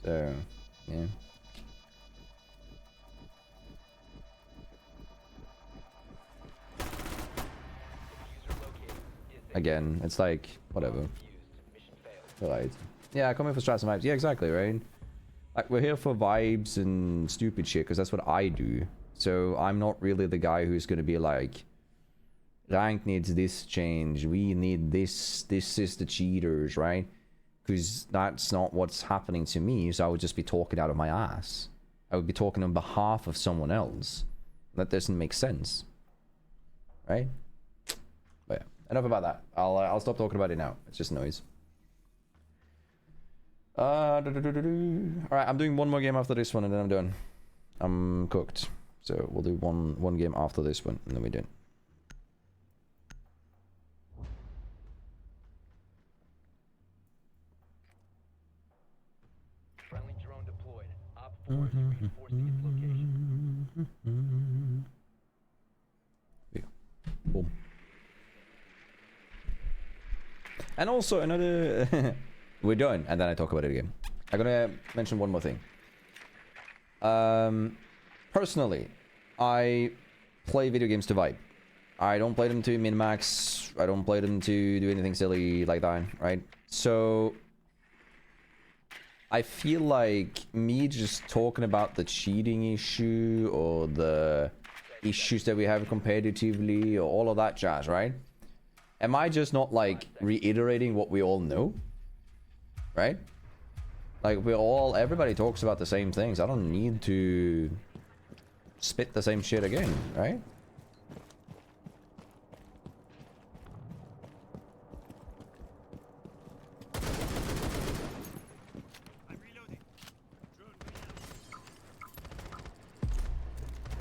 So, yeah. Again, it's like, whatever. Right. Yeah, coming for strats and vibes. Yeah, exactly, right? Like, we're here for vibes and stupid shit, because that's what I do. So, I'm not really the guy who's gonna be like, rank needs this change, we need this is the cheaters, right? Because that's not what's happening to me, so I would just be talking out of my ass. I would be talking on behalf of someone else. That doesn't make sense. Right? But yeah, enough about that. I'll stop talking about it now. It's just noise. Alright, I'm doing one more game after this one and then I'm done. I'm cooked. So we'll do one game after this one and then we're done. Friendly drone deployed. Op 4 is reinforcing its location. Yeah. Boom. And also another... We're done, and then I talk about it again. I'm gonna mention one more thing. Personally, I play video games to vibe. I don't play them to min-max. I don't play them to do anything silly like that, right? So... I feel like me just talking about the cheating issue or the issues that we have competitively or all of that jazz, right? Am I just not like reiterating what we all know? Right? Like everybody talks about the same things. I don't need to spit the same shit again, right?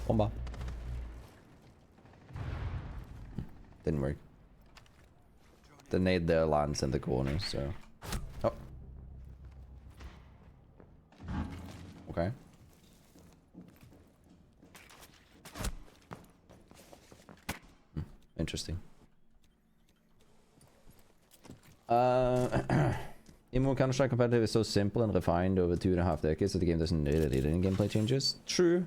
Bomba. Didn't work. The nade there lands in the corner, so... Oh. Okay. Interesting. Immo Counter-Strike competitive is so simple and refined over 2.5 decades that the game doesn't really need any gameplay changes. True.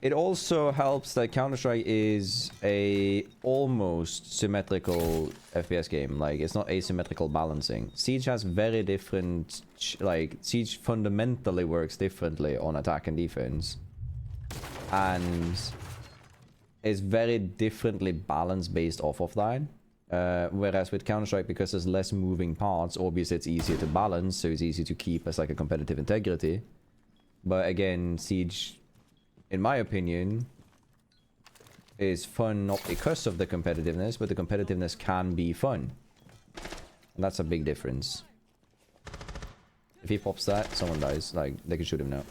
It also helps that Counter-Strike is a almost symmetrical FPS game. Like, it's not asymmetrical balancing. Siege has very different... Like, Siege fundamentally works differently on attack and defense. And is very differently balanced based off of that. Whereas with Counter-Strike, because there's less moving parts, obviously it's easier to balance, so it's easy to keep as like a competitive integrity. But again, Siege, in my opinion, is fun not because of the competitiveness, but the competitiveness can be fun. And that's a big difference. If he pops that, someone dies. Like, they can shoot him now.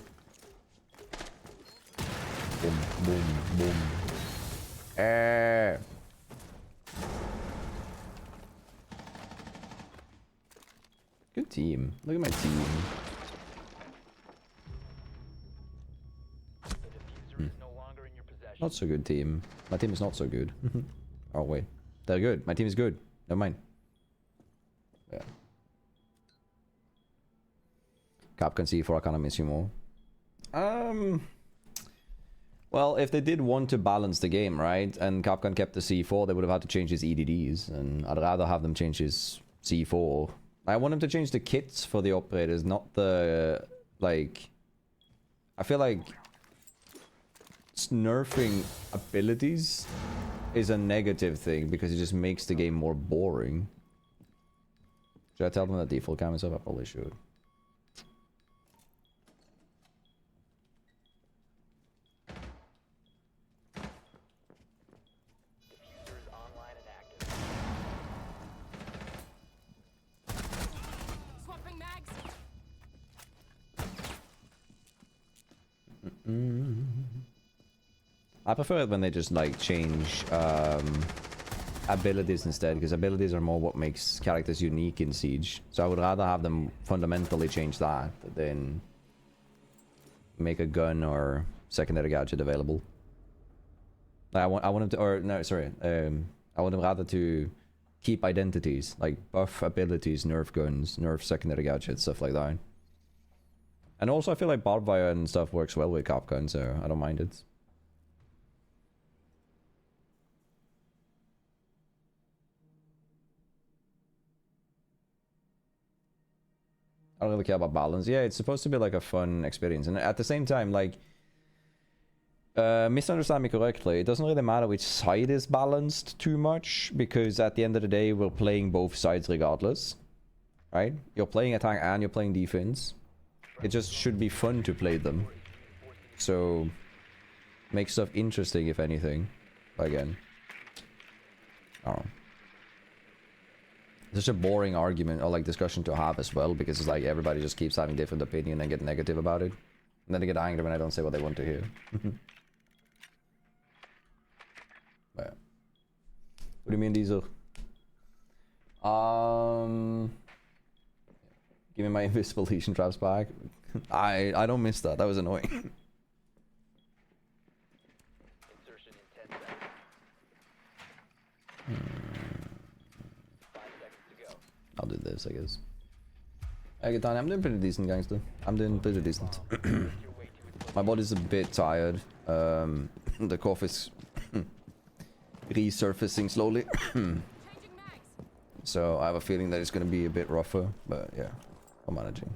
Boom, boom, boom. Good team. Look at my team. The diffuser is no longer in your possession. Not so good team. My team is not so good. Oh wait. They're good. My team is good. Never mind. Yeah. Capcom C4, I kinda miss you more. Well, if they did want to balance the game, right, and Capcom kept the C4, they would have had to change his EDDs, and I'd rather have them change his C4. I want them to change the kits for the operators, not the, like... I feel like nerfing abilities is a negative thing, because it just makes the game more boring. Should I tell them that default cam is up? I probably should. Diffuser is online and active. Swapping mags. I prefer it when they just like change abilities instead, because abilities are more what makes characters unique in Siege. So I would rather have them fundamentally change that than make a gun or secondary gadget available. I want them to, or no, sorry, I want them rather to keep identities, like buff abilities, nerf guns, nerf secondary gadgets, stuff like that. And also I feel like barbed wire and stuff works well with Capcom, so I don't mind it. I don't really care about balance. Yeah, it's supposed to be like a fun experience. And at the same time, like... misunderstand me correctly, it doesn't really matter which side is balanced too much, because at the end of the day, we're playing both sides regardless. Right? You're playing attack and you're playing defense. It just should be fun to play them. So... make stuff interesting, if anything. Again. I don't know. It's such a boring argument or like discussion to have as well, because it's like everybody just keeps having different opinion and get negative about it. And then they get angry when I don't say what they want to hear. But yeah. What do you mean, Diesel? Give me my invisible lesion traps back. I don't miss that. That was annoying. Insertion in 10 seconds. 5 seconds to go. I'll do this, I guess. Hey, Girtania, I'm doing pretty decent, gangster. I'm doing pretty decent. My body's a bit tired. The cough is resurfacing slowly. So I have a feeling that it's going to be a bit rougher, but yeah, I'm managing.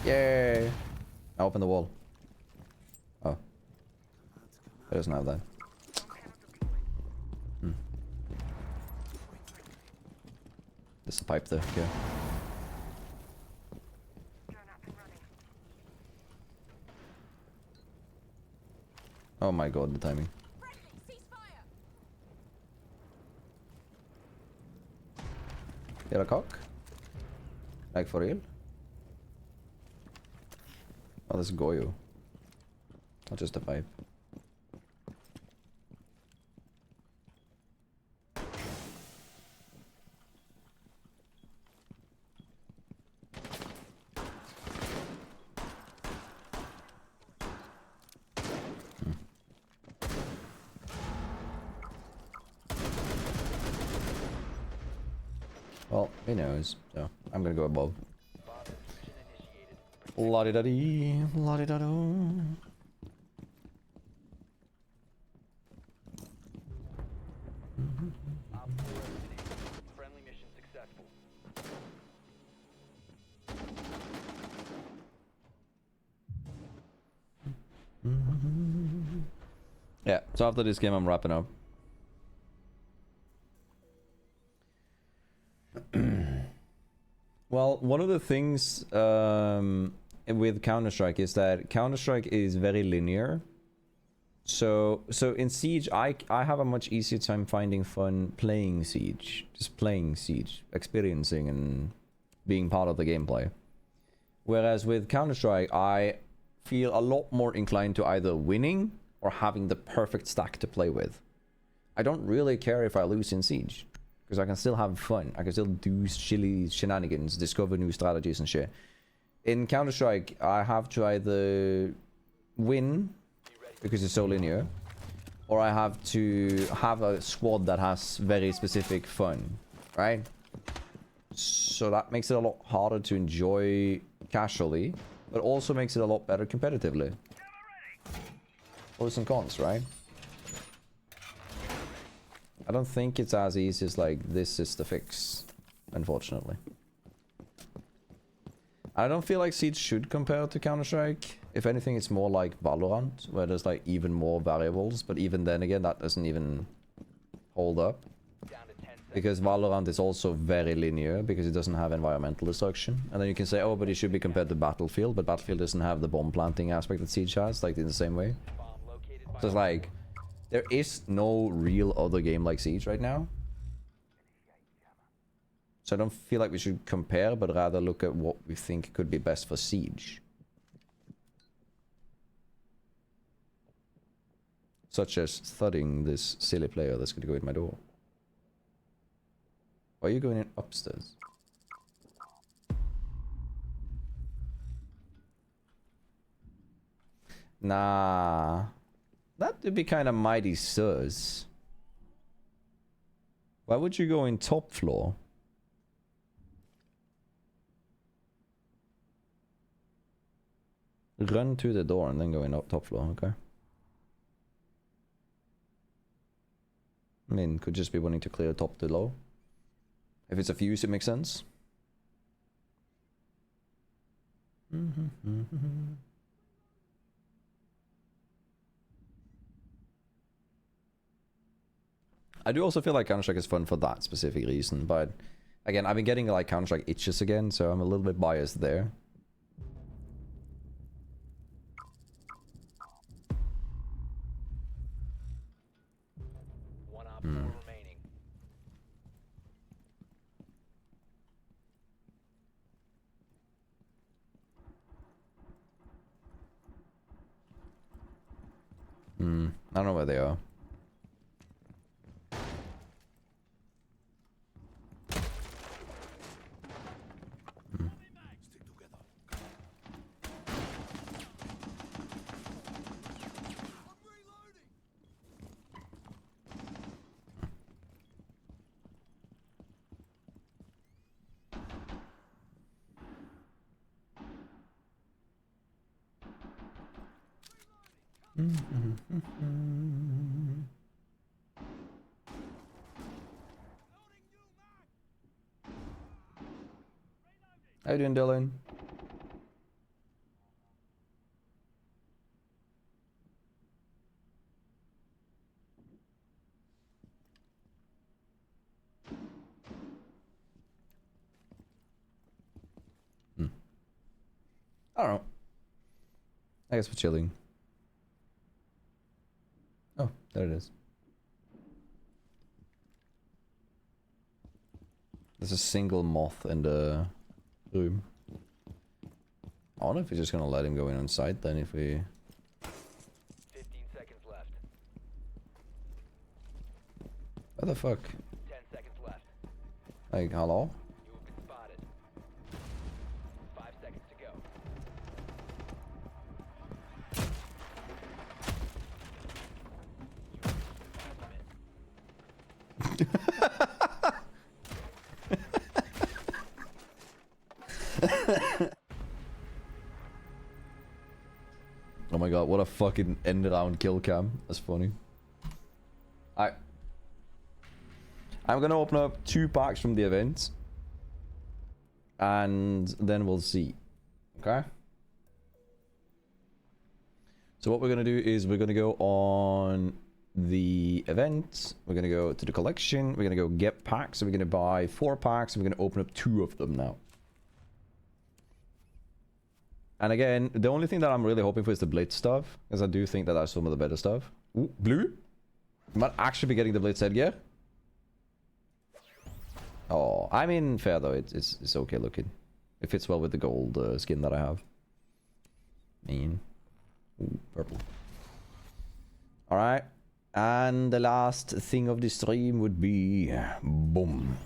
Yay! I opened the wall. Oh. It doesn't have that. There's a pipe there, yeah. Oh my god, the timing. You're a cock? Like for real? Oh, that's Goyo. Not just a pipe. Well, he knows, so I'm gonna go above. La-di-da-dee, la-di-da-do. Yeah, so after this game I'm wrapping up. Well, one of the things with Counter-Strike is that Counter-Strike is very linear. So in Siege, I have a much easier time finding fun playing Siege. Just playing Siege, experiencing and being part of the gameplay. Whereas with Counter-Strike, I feel a lot more inclined to either winning or having the perfect stack to play with. I don't really care if I lose in Siege, because I can still have fun. I can still do silly shenanigans, discover new strategies and shit. In Counter-Strike, I have to either win, because it's so linear, or I have to have a squad that has very specific fun, right? So that makes it a lot harder to enjoy casually, but also makes it a lot better competitively. Pros and cons, right? I don't think it's as easy as like, this is the fix, unfortunately. I don't feel like Siege should compare to Counter-Strike. If anything, it's more like Valorant, where there's like even more variables, but even then again, that doesn't even hold up. Because Valorant is also very linear, because it doesn't have environmental destruction. And then you can say, oh, but it should be compared to Battlefield, but Battlefield doesn't have the bomb planting aspect that Siege has, like in the same way. So it's like, there is no real other game like Siege right now. So I don't feel like we should compare, but rather look at what we think could be best for Siege. Such as thudding this silly player that's going to go in my door. Why are you going in upstairs? Nah. That would be kind of mighty sus. Why would you go in top floor? Run to the door and then go in up top floor, okay? I mean, could just be wanting to clear top to low. If it's a fuse, it makes sense. I do also feel like Counter-Strike is fun for that specific reason, but again, I've been getting like Counter-Strike itches again, so I'm a little bit biased there. One op 4 remaining. I don't know where they are. How you doing, Dylan? I don't know. I guess we're chilling. Oh, there it is. There's a single moth in the room. I wonder if we're just gonna let him go in on site then if we... 15 seconds left. What the fuck? 10 seconds left. Like, hello? You have been spotted. 5 seconds to go. Oh my god, what a fucking end round kill cam. That's funny. I'm gonna open up 2 packs from the event. And then we'll see. Okay? So what we're gonna do is we're gonna go on the event. We're gonna go to the collection. We're gonna go get packs. So we're gonna buy 4 packs. And we're gonna open up 2 of them now. And again, the only thing that I'm really hoping for is the Blitz stuff, because I do think that that's some of the better stuff. Ooh, blue? You might actually be getting the Blitz headgear. Oh, I mean, fair though. It's okay looking. It fits well with the gold skin that I have. Mean. Ooh, purple. Alright. And the last thing of the stream would be... boom.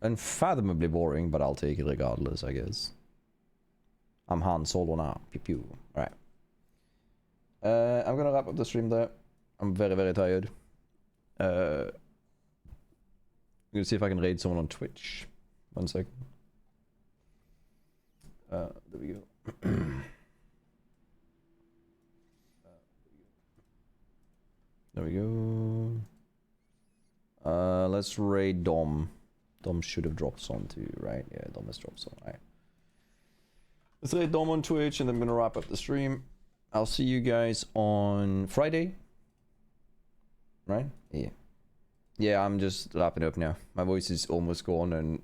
Unfathomably boring, but I'll take it regardless, I guess. I'm Han Solo now. Pew pew. Alright. I'm gonna wrap up the stream there. I'm very, very tired. I'm gonna see if I can raid someone on Twitch. 1 second. There we go. There we go. Let's raid Dom. Dom should have dropped some too, right? Yeah, Dom has dropped some, right? Let's raid Dom on Twitch and then I'm gonna wrap up the stream. I'll see you guys on Friday. Right? Yeah. Yeah, I'm just wrapping up now. My voice is almost gone and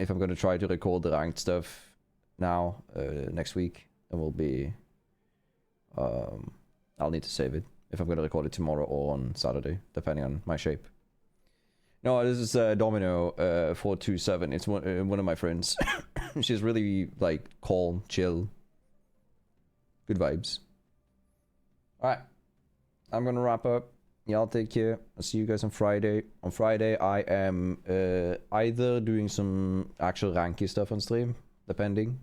if I'm gonna try to record the ranked stuff now, next week, it will be... I'll need to save it. If I'm gonna record it tomorrow or on Saturday, depending on my shape. No, this is Domino 427. It's one of my friends. She's really like calm, chill, good vibes. All right, I'm gonna wrap up. Y'all take care. I'll see you guys on Friday. On Friday, I am either doing some actual ranky stuff on stream, depending,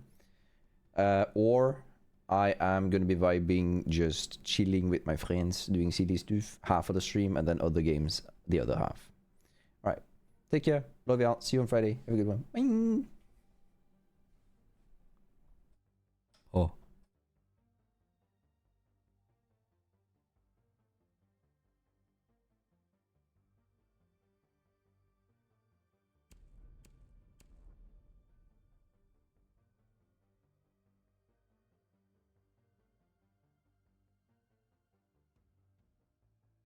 or I am gonna be vibing, just chilling with my friends, doing CD stuff, half of the stream, and then other games, the other half. Alright, take care, love y'all, see you on Friday, have a good one, bye! Oh.